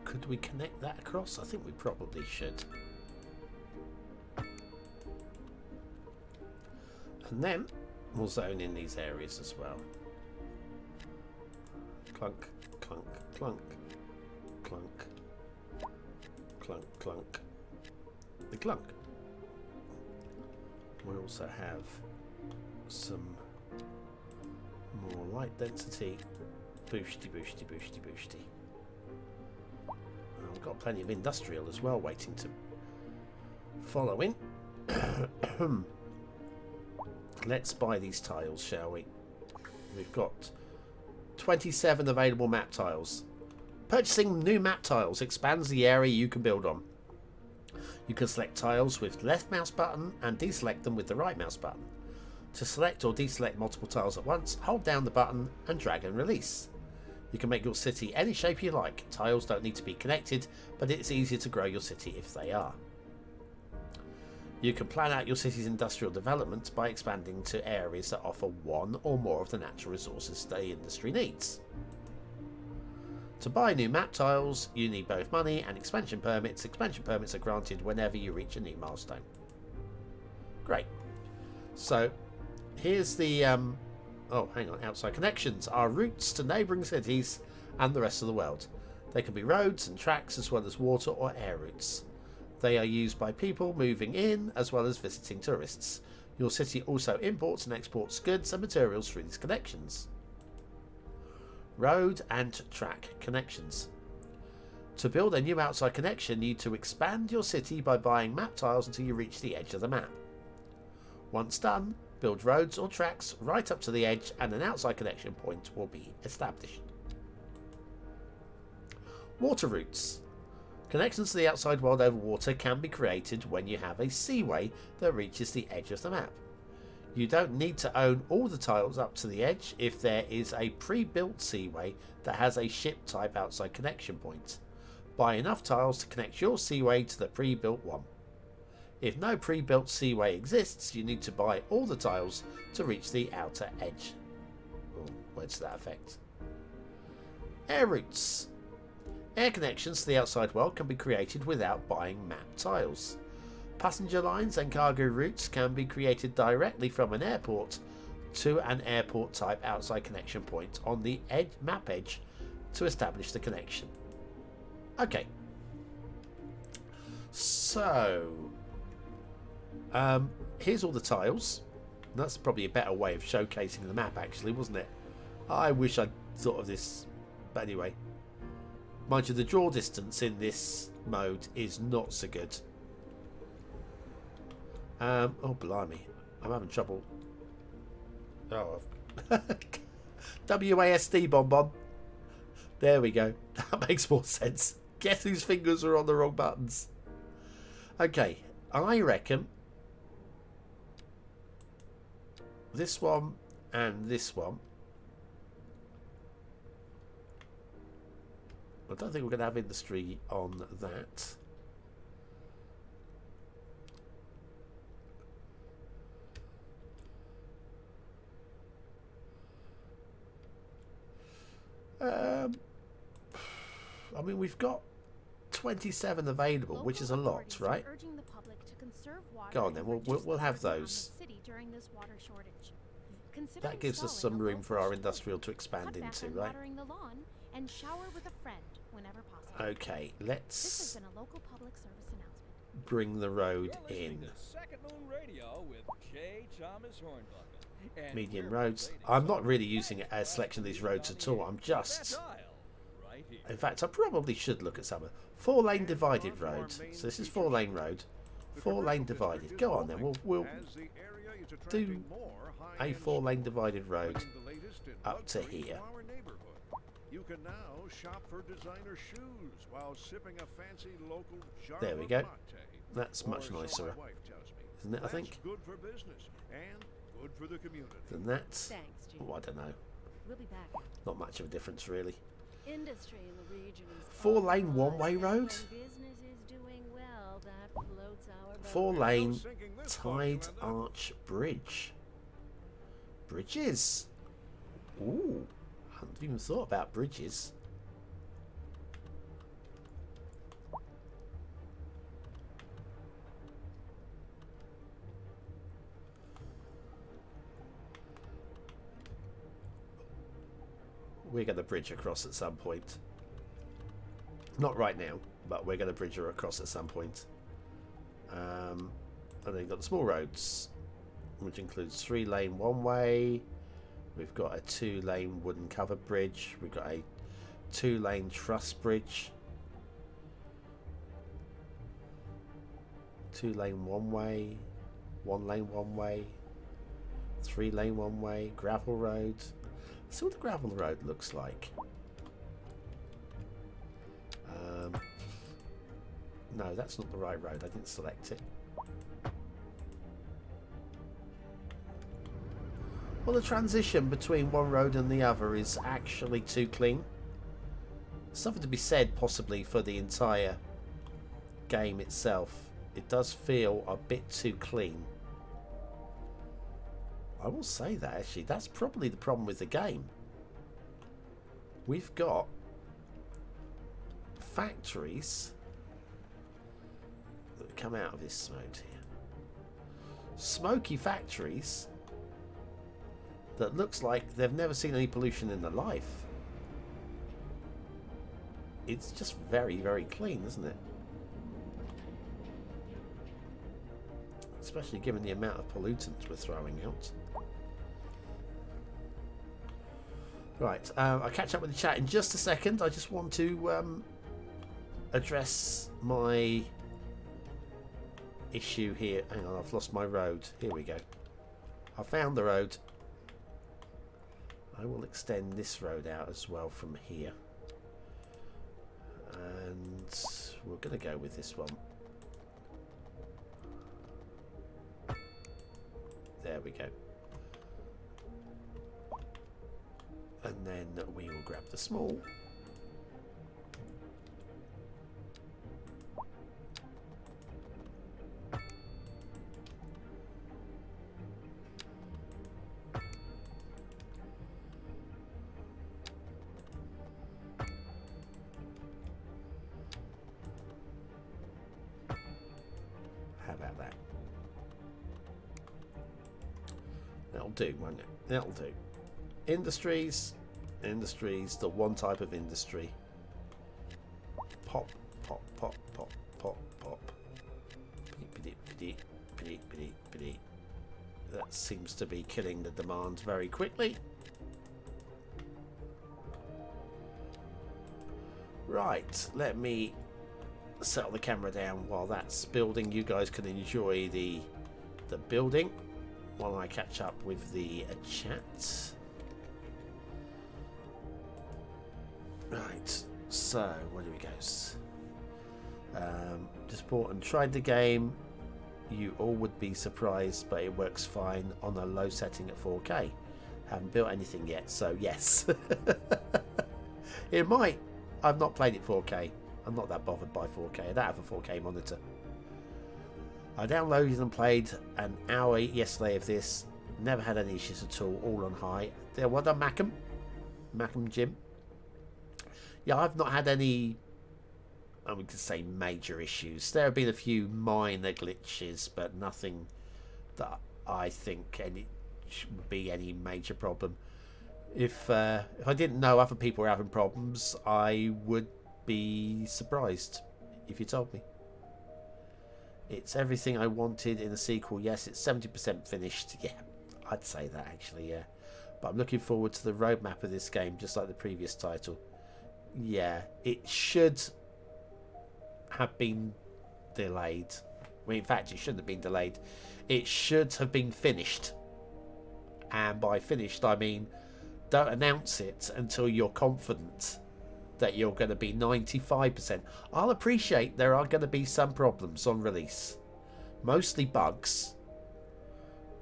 Could we connect that across? I think we probably should. And then we'll zone in these areas as well. Clunk, clunk, clunk, clunk, clunk, clunk. The clunk. We also have some more light density. Boosty, boosty, boosty, boosty. We've got plenty of industrial as well waiting to follow in. Let's buy these tiles, shall we? We've got 27 available map tiles. Purchasing new map tiles expands the area you can build on. You can select tiles with the left mouse button and deselect them with the right mouse button. To select or deselect multiple tiles at once, hold down the button and drag and release. You can make your city any shape you like. Tiles don't need to be connected, but it's easier to grow your city if they are. You can plan out your city's industrial development by expanding to areas that offer one or more of the natural resources the industry needs. To buy new map tiles, you need both money and expansion permits. Expansion permits are granted whenever you reach a new milestone. Great. So, here's the... Oh, hang on. Outside connections are routes to neighbouring cities and the rest of the world. They can be roads and tracks as well as water or air routes. They are used by people moving in as well as visiting tourists. Your city also imports and exports goods and materials through these connections. Road and track connections. To build a new outside connection, you need to expand your city by buying map tiles until you reach the edge of the map. Once done, build roads or tracks right up to the edge and an outside connection point will be established. Water routes. Connections to the outside world over water can be created when you have a seaway that reaches the edge of the map. You don't need to own all the tiles up to the edge if there is a pre-built seaway that has a ship type outside connection point. Buy enough tiles to connect your seaway to the pre-built one. If no pre-built seaway exists, you need to buy all the tiles to reach the outer edge. Oh, what's that effect? Air routes. Air connections to the outside world can be created without buying map tiles. Passenger lines and cargo routes can be created directly from an airport to an airport type outside connection point on the map edge to establish the connection. Okay. So... here's all the tiles. That's probably a better way of showcasing the map, actually, wasn't it? I wish I'd thought of this. But anyway. Mind you, the draw distance in this mode is not so good. Oh, blimey. I'm having trouble. Oh, WASD, BonBon. There we go. That makes more sense. Guess whose fingers are on the wrong buttons? Okay, I reckon this one and this one. I don't think we're going to have industry on that. I mean, we've got 27 available, which is a lot, right? Go on then, we'll have those. That gives us some room for our industrial to expand into, right? Okay, let's bring the road in. Medium roads. I'm not really using a selection of these roads at all. I'm just... In fact, I probably should look at some of 4-lane divided road. So this is 4-lane road. 4-lane divided. Go on then. We'll do a 4-lane divided road up to here. You can now shop for designer shoes while sipping a fancy local There we go. That's much nicer, isn't it? I think. Good for business and good for the community. Than that. Thanks, Jim. Oh, I don't know. We'll be back. Not much of a difference, really. Industry in the region is 4-lane one-way road. business is doing well. That floats our boat. 4-lane Tide Arch Bridge. Bridges. Ooh, I hadn't even thought about bridges. We're going to bridge across at some point. Not right now, but we're going to bridge her across at some point. And then you've got the small roads, which includes 3-lane one-way. We've got a 2-lane wooden covered bridge. We've got a 2-lane truss bridge. 2-lane one-way. 1-lane one-way. 3-lane one-way. Gravel road. Let's see what the gravel road looks like. No, that's not the right road. I didn't select it. Well, the transition between one road and the other is actually too clean. Something to be said possibly for the entire game itself. It does feel a bit too clean. I will say that, actually. That's probably the problem with the game. We've got factories that come out of this mode here. Smoky factories that looks like they've never seen any pollution in their life. It's just very, very clean, isn't it? Especially given the amount of pollutants we're throwing out. Right, I'll catch up with the chat in just a second. I just want to address my issue here. Hang on, I've lost my road. Here we go. I found the road. I will extend this road out as well from here. And we're going to go with this one. There we go. And then we will grab the small. How about that? That'll do, won't it? That'll do. Industries, the one type of industry. Pop, pop, pop, pop, pop, pop. That seems to be killing the demand very quickly. Right, let me settle the camera down while that's building. You guys can enjoy the the building while I catch up with the chat. Right, so where do we go? Just bought and tried the game. You all would be surprised, but it works fine on a low setting at 4K. Haven't built anything yet, so yes. It might. I've not played it 4K. I'm not that bothered by 4K. I don't have a 4K monitor. I downloaded and played an hour yesterday of this. Never had any issues at all on high. There, well done, Macam Jim. Yeah, I've not had any, I would say, major issues. There have been a few minor glitches, but nothing that I think would be any major problem. If I didn't know other people were having problems, I would be surprised if you told me. It's everything I wanted in a sequel. Yes, it's 70% finished. Yeah, I'd say that actually, yeah. But I'm looking forward to the roadmap of this game, just like the previous title. Yeah, it should have been delayed. Well, in fact, it shouldn't have been delayed. It should have been finished. And by finished, I mean, don't announce it until you're confident that you're going to be 95%. I'll appreciate there are going to be some problems on release. Mostly bugs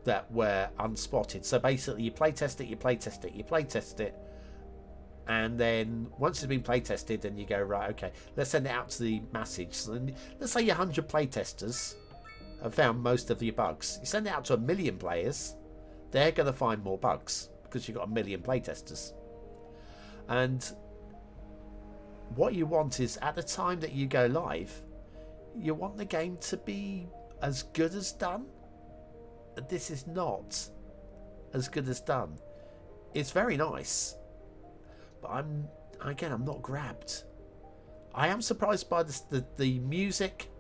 that were unspotted. So basically, you playtest it, and then once it's been playtested, then you go, right, okay, let's send it out to the masses. So then, let's say 100 playtesters have found most of your bugs. You send it out to 1 million players, they're going to find more bugs because you've got 1 million playtesters. And what you want is, at the time that you go live, you want the game to be as good as done. This is not as good as done. It's very nice, but I'm not grabbed. I am surprised by the music.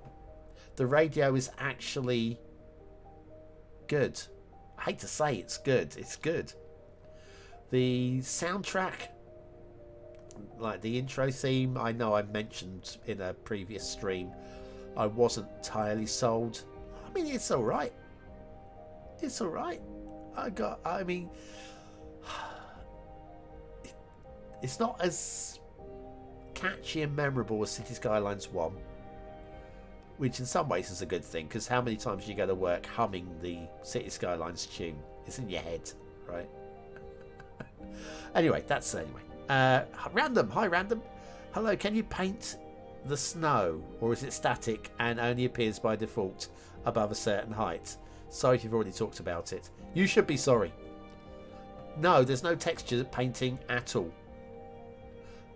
The radio is actually good. I hate to say it's good. It's good. The soundtrack, like the intro theme, I know I mentioned in a previous stream, I wasn't entirely sold. I mean, it's all right. It's all right. I mean, it's not as catchy and memorable as Cities Skylines 1, which in some ways is a good thing, because how many times do you go to work humming the Cities Skylines tune? It's in your head, right? Anyway. Random. Hi, Random. Hello, can you paint the snow, or is it static and only appears by default above a certain height? Sorry if you've already talked about it. You should be sorry. No, there's no texture painting at all.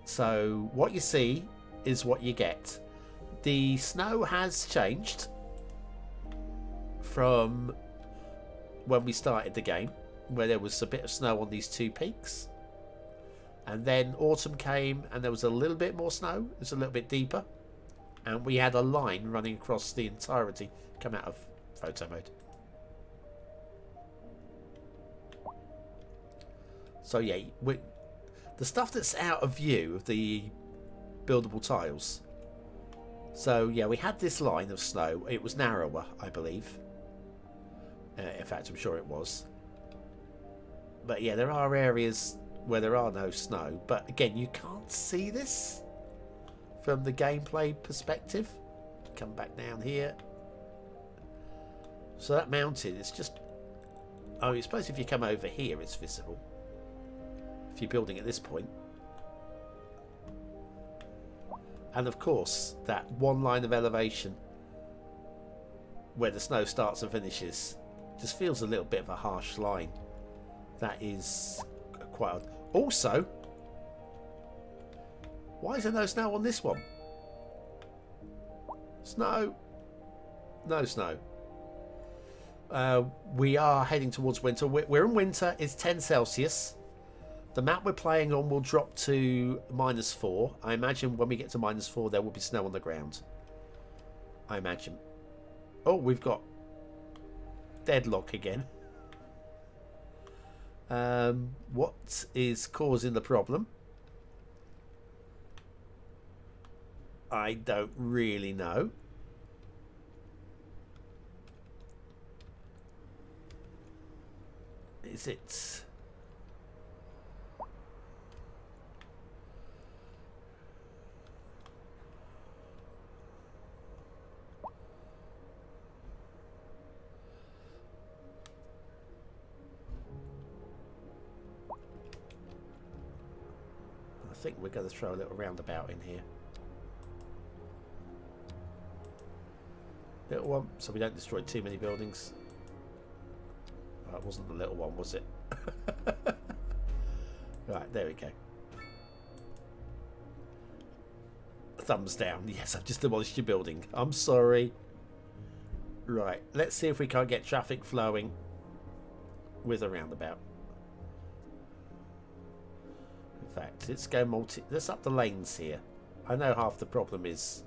So what you see is what you get. The snow has changed from when we started the game, where there was a bit of snow on these 2 peaks. And then autumn came and there was a little bit more snow. It was a little bit deeper. And we had a line running across the entirety. Come out of photo mode. So yeah, the stuff that's out of view of the buildable tiles. So yeah, we had this line of snow. It was narrower, I believe. In fact, I'm sure it was. But yeah, there are areas where there are no snow. But again, you can't see this from the gameplay perspective. Come back down here. So that mountain, it's just... Oh, I suppose if you come over here, it's visible. If you're building at this point. And of course, that one line of elevation where the snow starts and finishes just feels a little bit of a harsh line. That is quite odd. Also, why is there no snow on this one? Snow. No snow. We are heading towards winter. We're in winter. It's 10 Celsius. The map we're playing on will drop to -4. I imagine when we get to -4, there will be snow on the ground. I imagine. Oh, we've got deadlock again. What is causing the problem? I don't really know. is it? I think we're going to throw a little roundabout in here. Little one, so we don't destroy too many buildings. Oh, it wasn't the little one, was it? Right, there we go. Thumbs down. Yes, I've just demolished your building. I'm sorry. Right, let's see if we can't get traffic flowing with a roundabout. In fact, let's go let's up the lanes here. I know half the problem is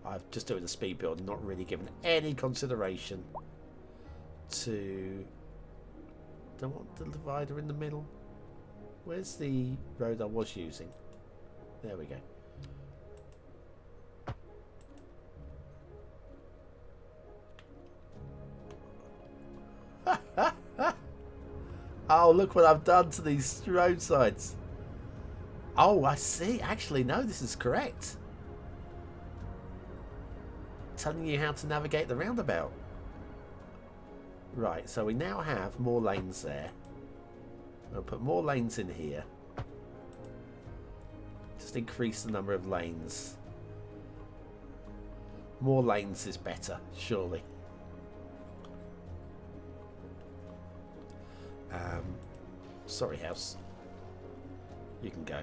I'm just doing a speed build and not really given any consideration to... Don't want the divider in the middle. Where's the road I was using? There we go. Oh, look what I've done to these roadsides. Oh, I see. Actually, no, this is correct. Telling you how to navigate the roundabout. Right, so we now have more lanes there. We'll put more lanes in here. Just increase the number of lanes. More lanes is better, surely. Sorry, house. You can go.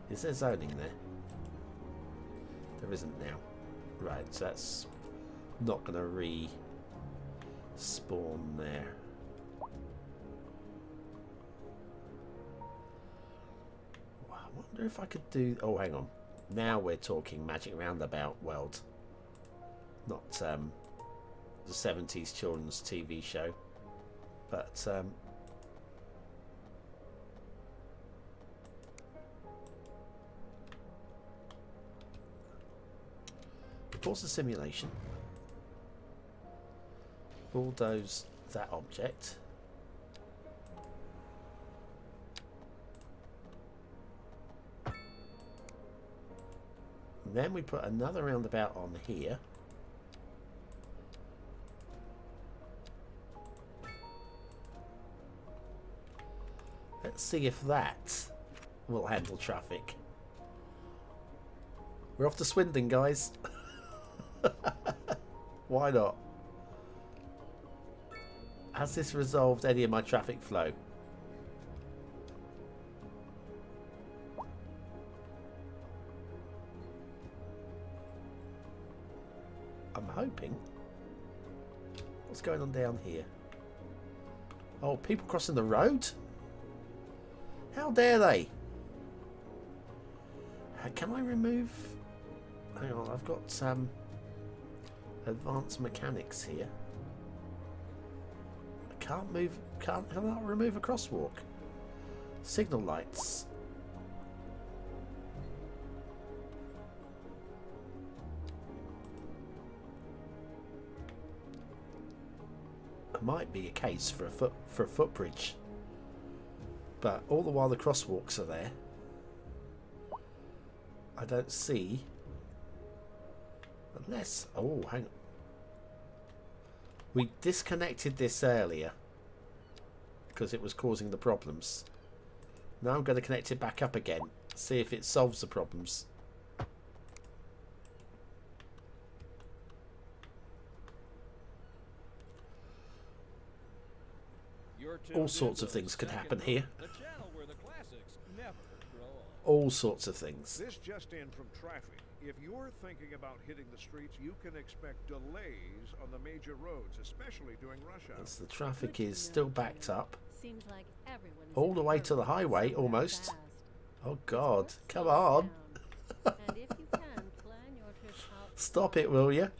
Is there zoning there? There isn't now. Right, so that's not going to respawn there. I wonder if I could do... Oh, hang on. Now we're talking Magic Roundabout World. Not the 70s children's TV show. But... pause the simulation. Bulldoze that object. And then we put another roundabout on here. Let's see if that will handle traffic. We're off to Swindon, guys. Why not? Has this resolved any of my traffic flow? I'm hoping. What's going on down here? Oh, people crossing the road? How dare they? Can I remove... Hang on, I've got advanced mechanics here. I can't move... Can I not remove a crosswalk? Signal lights. It might be a case for a footbridge. But all the while the crosswalks are there, I don't see... Unless... Oh, hang on. We disconnected this earlier because it was causing the problems. Now I'm going to connect it back up again. See if it solves the problems. All sorts of things could happen here. All sorts of things. This just in from traffic. If you're thinking about hitting the streets, you can expect delays on the major roads, especially during rush hour. As the traffic is still backed up. Seems like everyone is All the way to the highway, almost. Oh God, come on. And if you can, plan your trip out. Stop it, will you?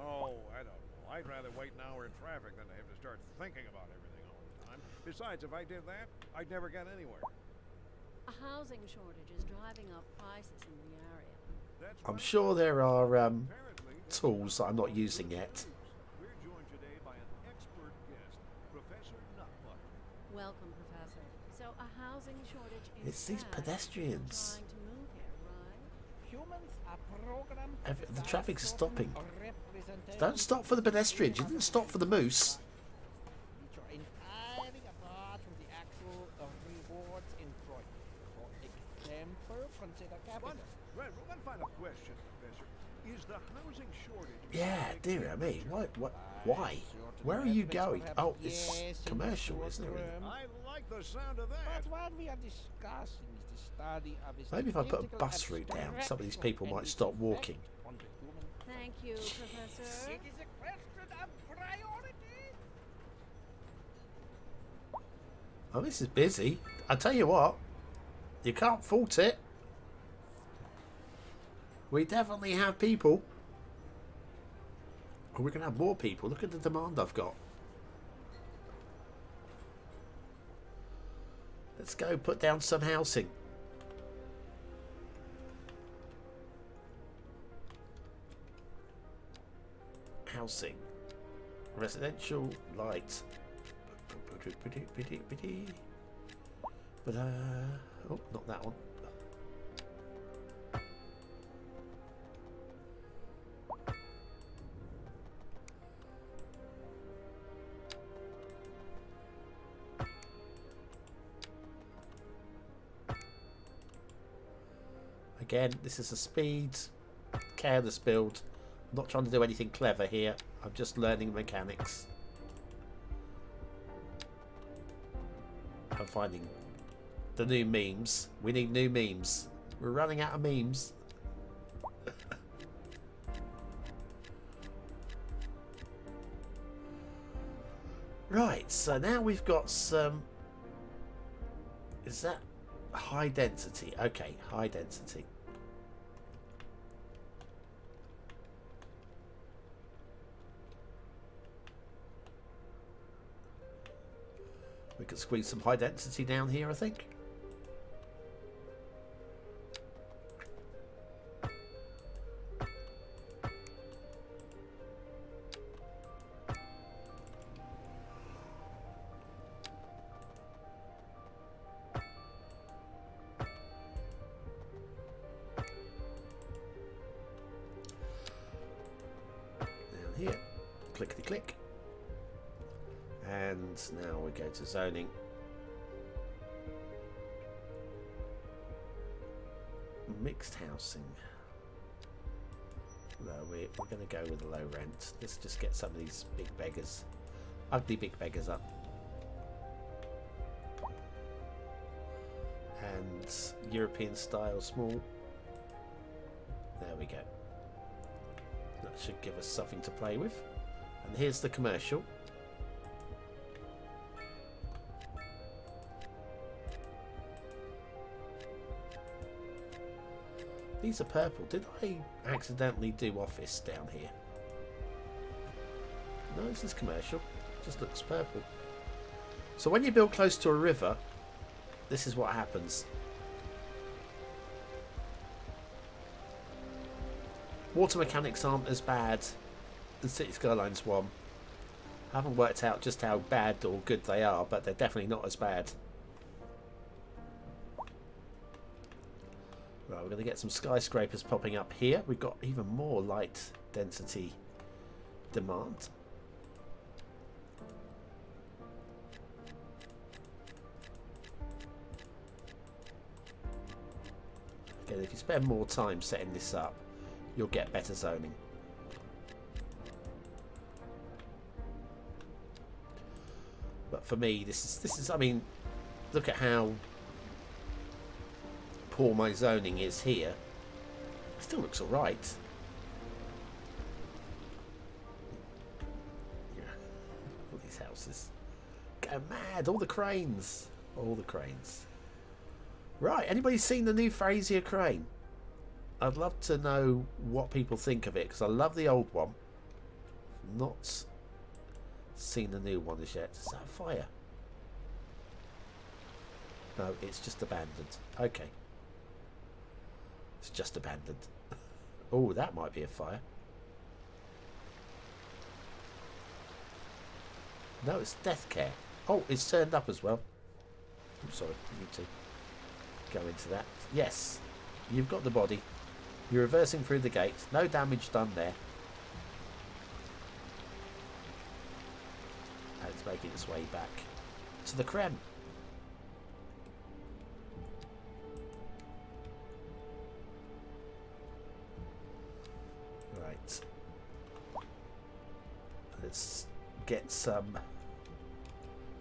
Oh, I don't know. I'd rather wait an hour in traffic than to have to start thinking about everything all the time. Besides, if I did that, I'd never get anywhere. A housing shortage is driving up prices in the area. That's I'm right. sure there are Apparently, tools that I'm not using yet. We're joined today by an expert guest, Professor Nutbutter. Welcome, Professor. So a housing shortage is It's these bad. pedestrians. Trying to move here, right? Humans are programmed to The desire traffic's certain stopping. representations Don't stop for the pedestrians. You didn't stop for the moose. which are entirely apart from the actual rewards enjoyed. For example, consider capital. One final question, Professor. Is the housing shortage... Yeah, dear me. Why? Where are you going? Oh, it's commercial, isn't it? Really? I like the sound of that. But what we are discussing is the study of its Maybe if I put a political bus route down, some of these people might and stop its walking. effect on the human. Thank you, Professor. It is a question of priority. Oh, this is busy. I tell you what, you can't fault it. We definitely have people. Oh, we're going to have more people. Look at the demand I've got. Let's go put down some housing. Housing. Residential light. But, oh, not that one. Again, this is a speed, careless build. I'm not trying to do anything clever here. I'm just learning mechanics. I'm finding the new memes. We need new memes. We're running out of memes. Right, so now we've got some... Is that high density? Okay, high density. We can squeeze some high density down here, I think. Down here, clickety click. And now we go to zoning. Mixed housing. No, we're going to go with a low rent. Let's just get some of these big beggars, ugly big beggars up. And European style small. There we go. That should give us something to play with. And here's the commercial. These are purple. Did I accidentally do office down here? No, this is commercial. Just looks purple. So when you build close to a river, this is what happens. Water mechanics aren't as bad as Cities Skylines 1. I haven't worked out just how bad or good they are, but they're definitely not as bad. Right, we're going to get some skyscrapers popping up here. We've got even more light density demand. Again, if you spend more time setting this up, you'll get better zoning. But for me, this is I mean, look at how poor my zoning is here. It still looks alright. Yeah. All these houses. Go mad, all the cranes. All the cranes. Right, anybody seen the new Frazier crane? I'd love to know what people think of it, because I love the old one. Not seen the new one as yet. Is that a fire? No, it's just abandoned. Okay. It's just abandoned. Oh, that might be a fire. No, it's death care. Oh, it's turned up as well. I'm sorry, I need to go into that. Yes, you've got the body. You're reversing through the gate. No damage done there. And it's making its way back to the creme. Right. Let's get some...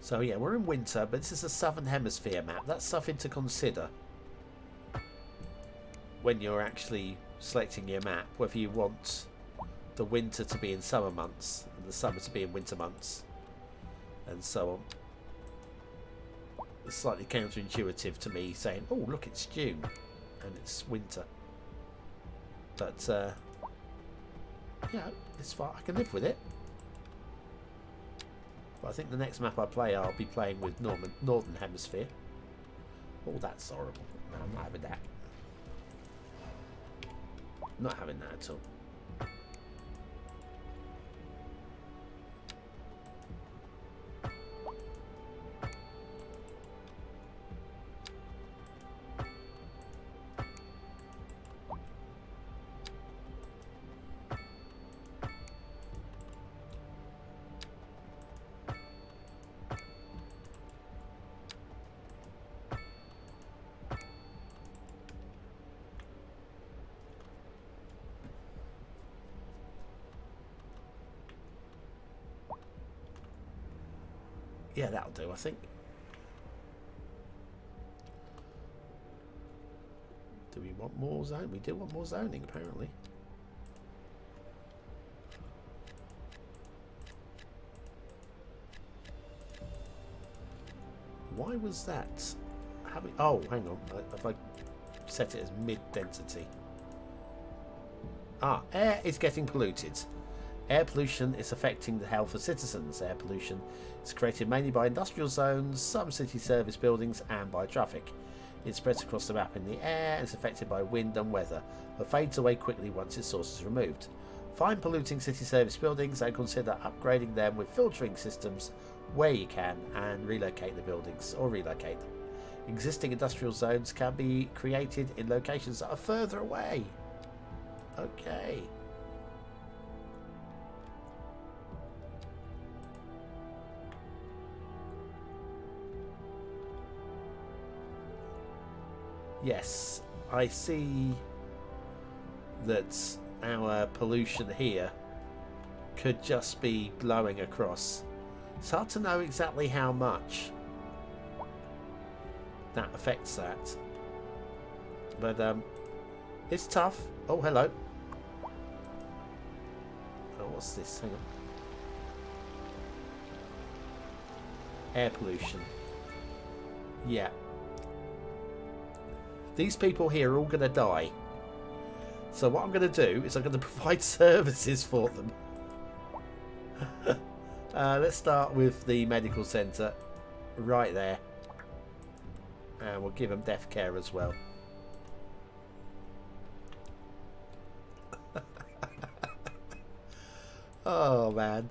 So yeah, we're in winter, but this is a Southern Hemisphere map. That's something to consider when you're actually selecting your map, whether you want the winter to be in summer months and the summer to be in winter months, and so on. It's slightly counterintuitive to me saying, oh look, it's June and it's winter. But yeah, it's fine, I can live with it. But I think the next map I play, I'll be playing with Northern Hemisphere. Oh, that's horrible. No, I'm not having that. Not having that at all. Yeah, that'll do, I think. Do we want more zoning? We do want more zoning, apparently. Why was that? Oh, hang on. If I set it as mid-density. Ah, air is getting polluted. Air pollution is affecting the health of citizens. Air pollution is created mainly by industrial zones, some city service buildings and by traffic. It spreads across the map in the air and is affected by wind and weather, but fades away quickly once its source is removed. Find polluting city service buildings and consider upgrading them with filtering systems where you can, and relocate the buildings or relocate them. Existing industrial zones can be created in locations that are further away. Okay. Yes, I see that our pollution here could just be blowing across. It's hard to know exactly how much that affects that. But it's tough. Oh, hello. Oh, what's this? Hang on. Air pollution. Yeah. These people here are all going to die. So what I'm going to do is I'm going to provide services for them. Let's start with the medical centre. Right there. And we'll give them death care as well. Oh man.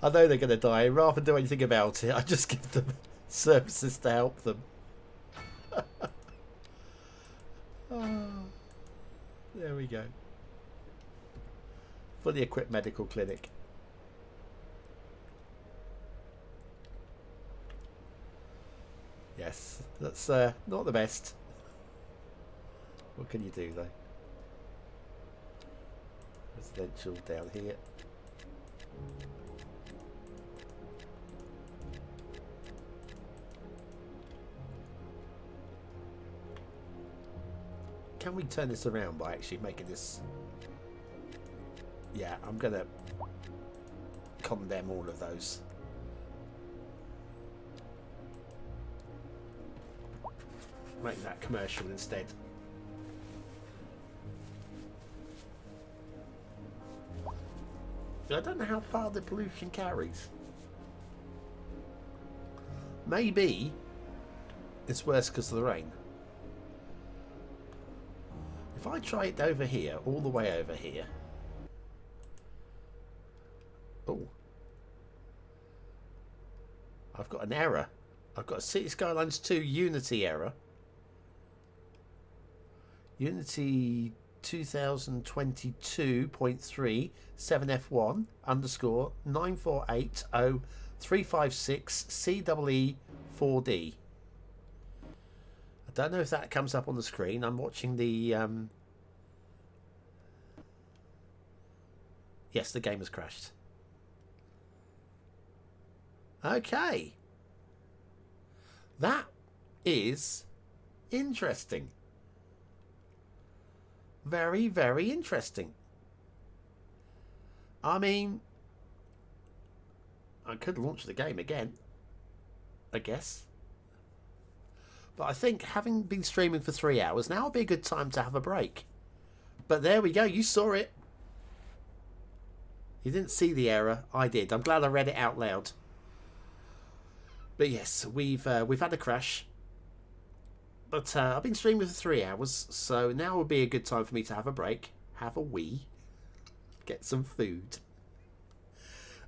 I know they're going to die. Rather than do anything about it, I just give them services to help them. Oh, there we go. Fully equipped medical clinic. Yes, that's not the best. What can you do though? Residential down here. Can we turn this around by actually making this... Yeah, I'm going to condemn all of those. Make that commercial instead. I don't know how far the pollution carries. Maybe it's worse because of the rain. If I try it over here, all the way over here. Oh. I've got an error. I've got a Cities Skylines II Unity error. Unity 2022.3 7F1 underscore 9480356 CEE4D. I don't know if that comes up on the screen. I'm watching the... Yes, the game has crashed. Okay. That is interesting. Very, very interesting. I mean, I could launch the game again, I guess. But I think having been streaming for 3 hours, now would be a good time to have a break. But there we go. You saw it. You didn't see the error. I did. I'm glad I read it out loud. But yes, we've had a crash. But I've been streaming for 3 hours, so now would be a good time for me to have a break, have a wee, get some food.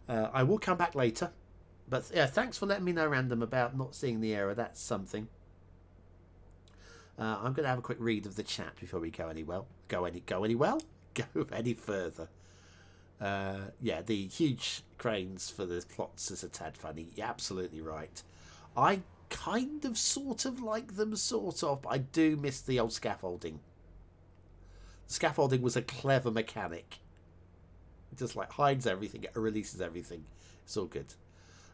I will come back later. But yeah, thanks for letting me know, Random, about not seeing the error. That's something. I'm going to have a quick read of the chat before we go any further. Yeah, the huge cranes for the plots is a tad funny. You're absolutely right. I kind of sort of like them, sort of, but I do miss the old scaffolding. The scaffolding was a clever mechanic. It just like hides everything, it releases everything. It's all good.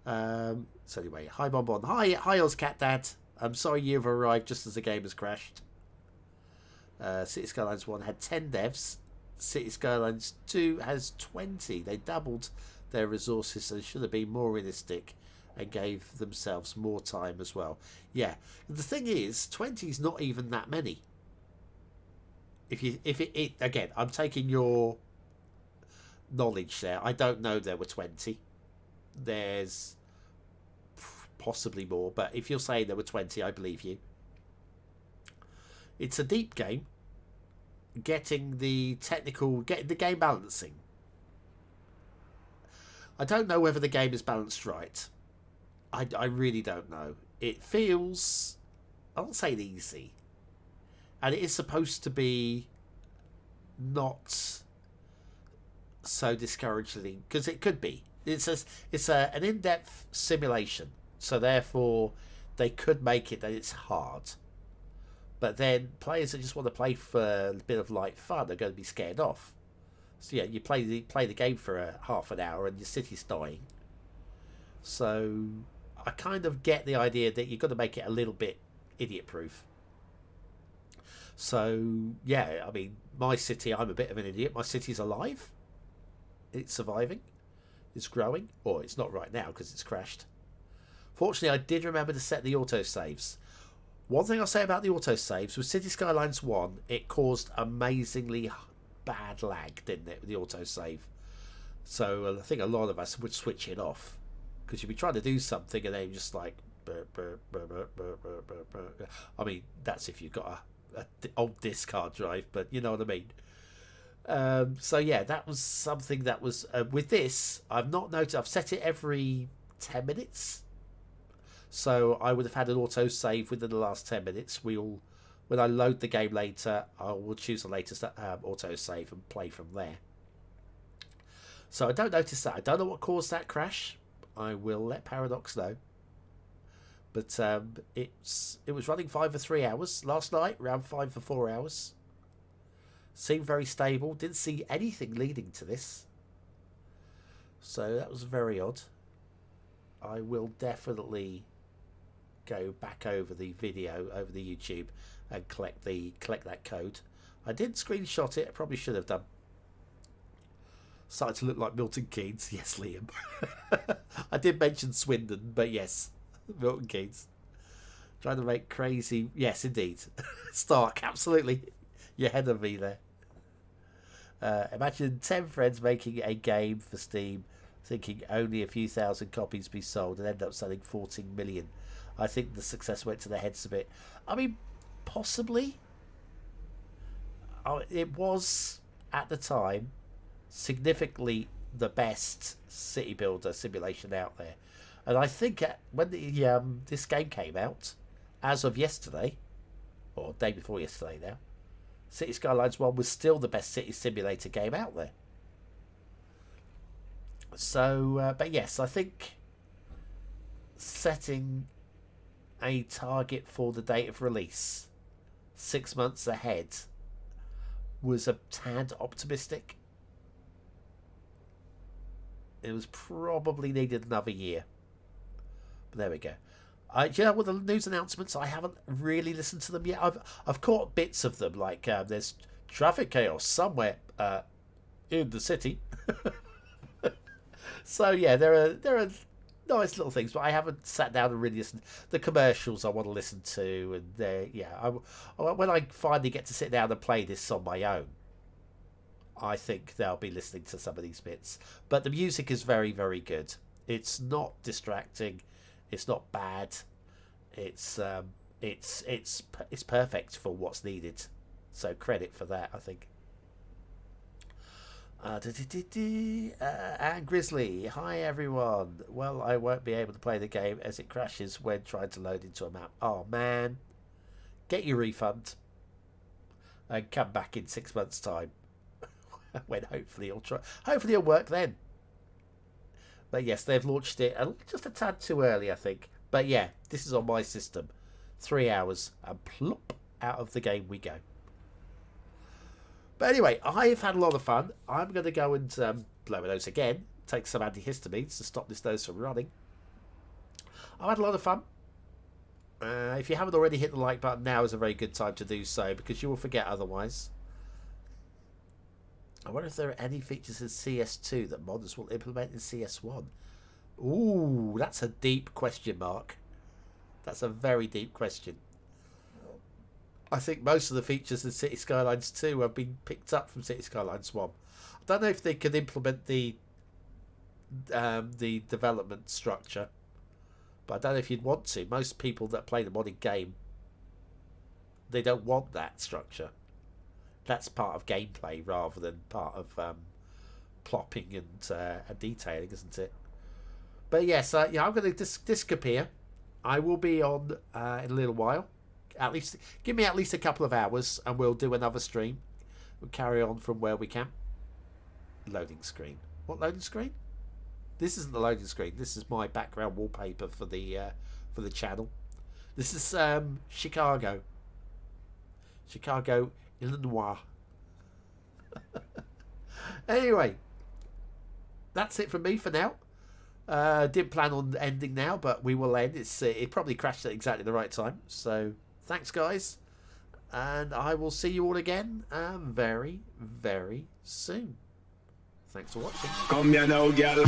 So anyway, hi BonBonB. Hi Ozcat Dad. I'm sorry you've arrived just as the game has crashed. Cities Skylines 1 had 10 devs. Cities Skylines 2 has 20. They doubled their resources and should have been more realistic and gave themselves more time as well. Yeah, the thing is, 20 is not even that many. If it again, I'm taking your knowledge there. I don't know there were 20. There's possibly more, but if you're saying there were 20, I believe you. It's a deep game. Getting the game balancing. I don't know whether the game is balanced right. I really don't know. It feels, I won't say easy, and it is supposed to be not so discouraging, because it could be. It's an in-depth simulation, so therefore they could make it that it's hard. But then players that just want to play for a bit of light fun are going to be scared off. So yeah, you play the game for half an hour and your city's dying. So I kind of get the idea that you've got to make it a little bit idiot-proof. So yeah, I mean, my city, I'm a bit of an idiot. My city's alive. It's surviving. It's growing. Or it's not right now because it's crashed. Fortunately, I did remember to set the autosaves. One thing I'll say about the autosaves, with Cities Skylines 1, it caused amazingly bad lag, didn't it, with the autosave? So I think a lot of us would switch it off. Because you'd be trying to do something and then you're just like... I mean, that's if you've got a old disc hard drive, but you know what I mean. So yeah, that was something that was... with this, I've not noticed... I've set it every 10 minutes. So I would have had an autosave within the last 10 minutes. When I load the game later, I will choose the latest autosave and play from there. So I don't notice that. I don't know what caused that crash. I will let Paradox know. But it was running 5 for 3 hours last night, around 5 for 4 hours. Seemed very stable. Didn't see anything leading to this. So that was very odd. I will definitely go back over the video, over the YouTube, and collect that code. I did screenshot it. I probably should have done. Starting to look like Milton Keynes. Yes, Liam. I did mention Swindon, but yes, Milton Keynes. Trying to make crazy. Yes, indeed. Stark, absolutely. You're ahead of me there. Imagine 10 friends making a game for Steam, thinking only a few thousand copies be sold, and end up selling 14 million. I think the success went to their heads a bit. I mean, possibly. It was, at the time, significantly the best city builder simulation out there. And I think when this game came out, as of yesterday, or day before yesterday now, Cities Skylines 1 was still the best city simulator game out there. So, but yes, I think setting a target for the date of release 6 months ahead was a tad optimistic. It was probably needed another year. But there we go. Do you know what the news announcements? I haven't really listened to them yet. I've caught bits of them, like there's traffic chaos somewhere in the city. So yeah, there are nice little things, but I haven't sat down and really listened. The commercials I want to listen to, and when I finally get to sit down and play this on my own, I think they'll be listening to some of these bits. But the music is very, very good. It's not distracting. It's not bad. It's perfect for what's needed. So credit for that, I think. And Grizzly, hi everyone. Well, I won't be able to play the game as it crashes when trying to load into a map. Oh man, get your refund and come back in 6 months' time. When hopefully it'll work then. But yes, they've launched it just a tad too early, I think. But yeah, this is on my system. 3 hours and plop, out of the game we go. But anyway, I've had a lot of fun. I'm going to go and blow my nose again. Take some antihistamines to stop this nose from running. I've had a lot of fun. If you haven't already hit the like button, now is a very good time to do so, because you will forget otherwise. I wonder if there are any features in CS2 that modders will implement in CS1. Ooh, that's a deep question mark. That's a very deep question. I think most of the features in Cities Skylines 2 have been picked up from Cities Skylines 1. I don't know if they could implement the development structure, but I don't know if you'd want to. Most people that play the modded game, they don't want that structure. That's part of gameplay rather than part of plopping and detailing, isn't it? But yes, I'm going to disappear. I will be on in a little while. At least give me at least a couple of hours, and we'll do another stream. We'll carry on from where we can. Loading screen. What loading screen? This isn't the loading screen. This is my background wallpaper for the channel. This is Chicago, Illinois. Anyway, that's it from me for now. Didn't plan on ending now, but we will end. It probably crashed at exactly the right time. So thanks, guys, and I will see you all again very, very soon. Thanks for watching. Come here now, girl.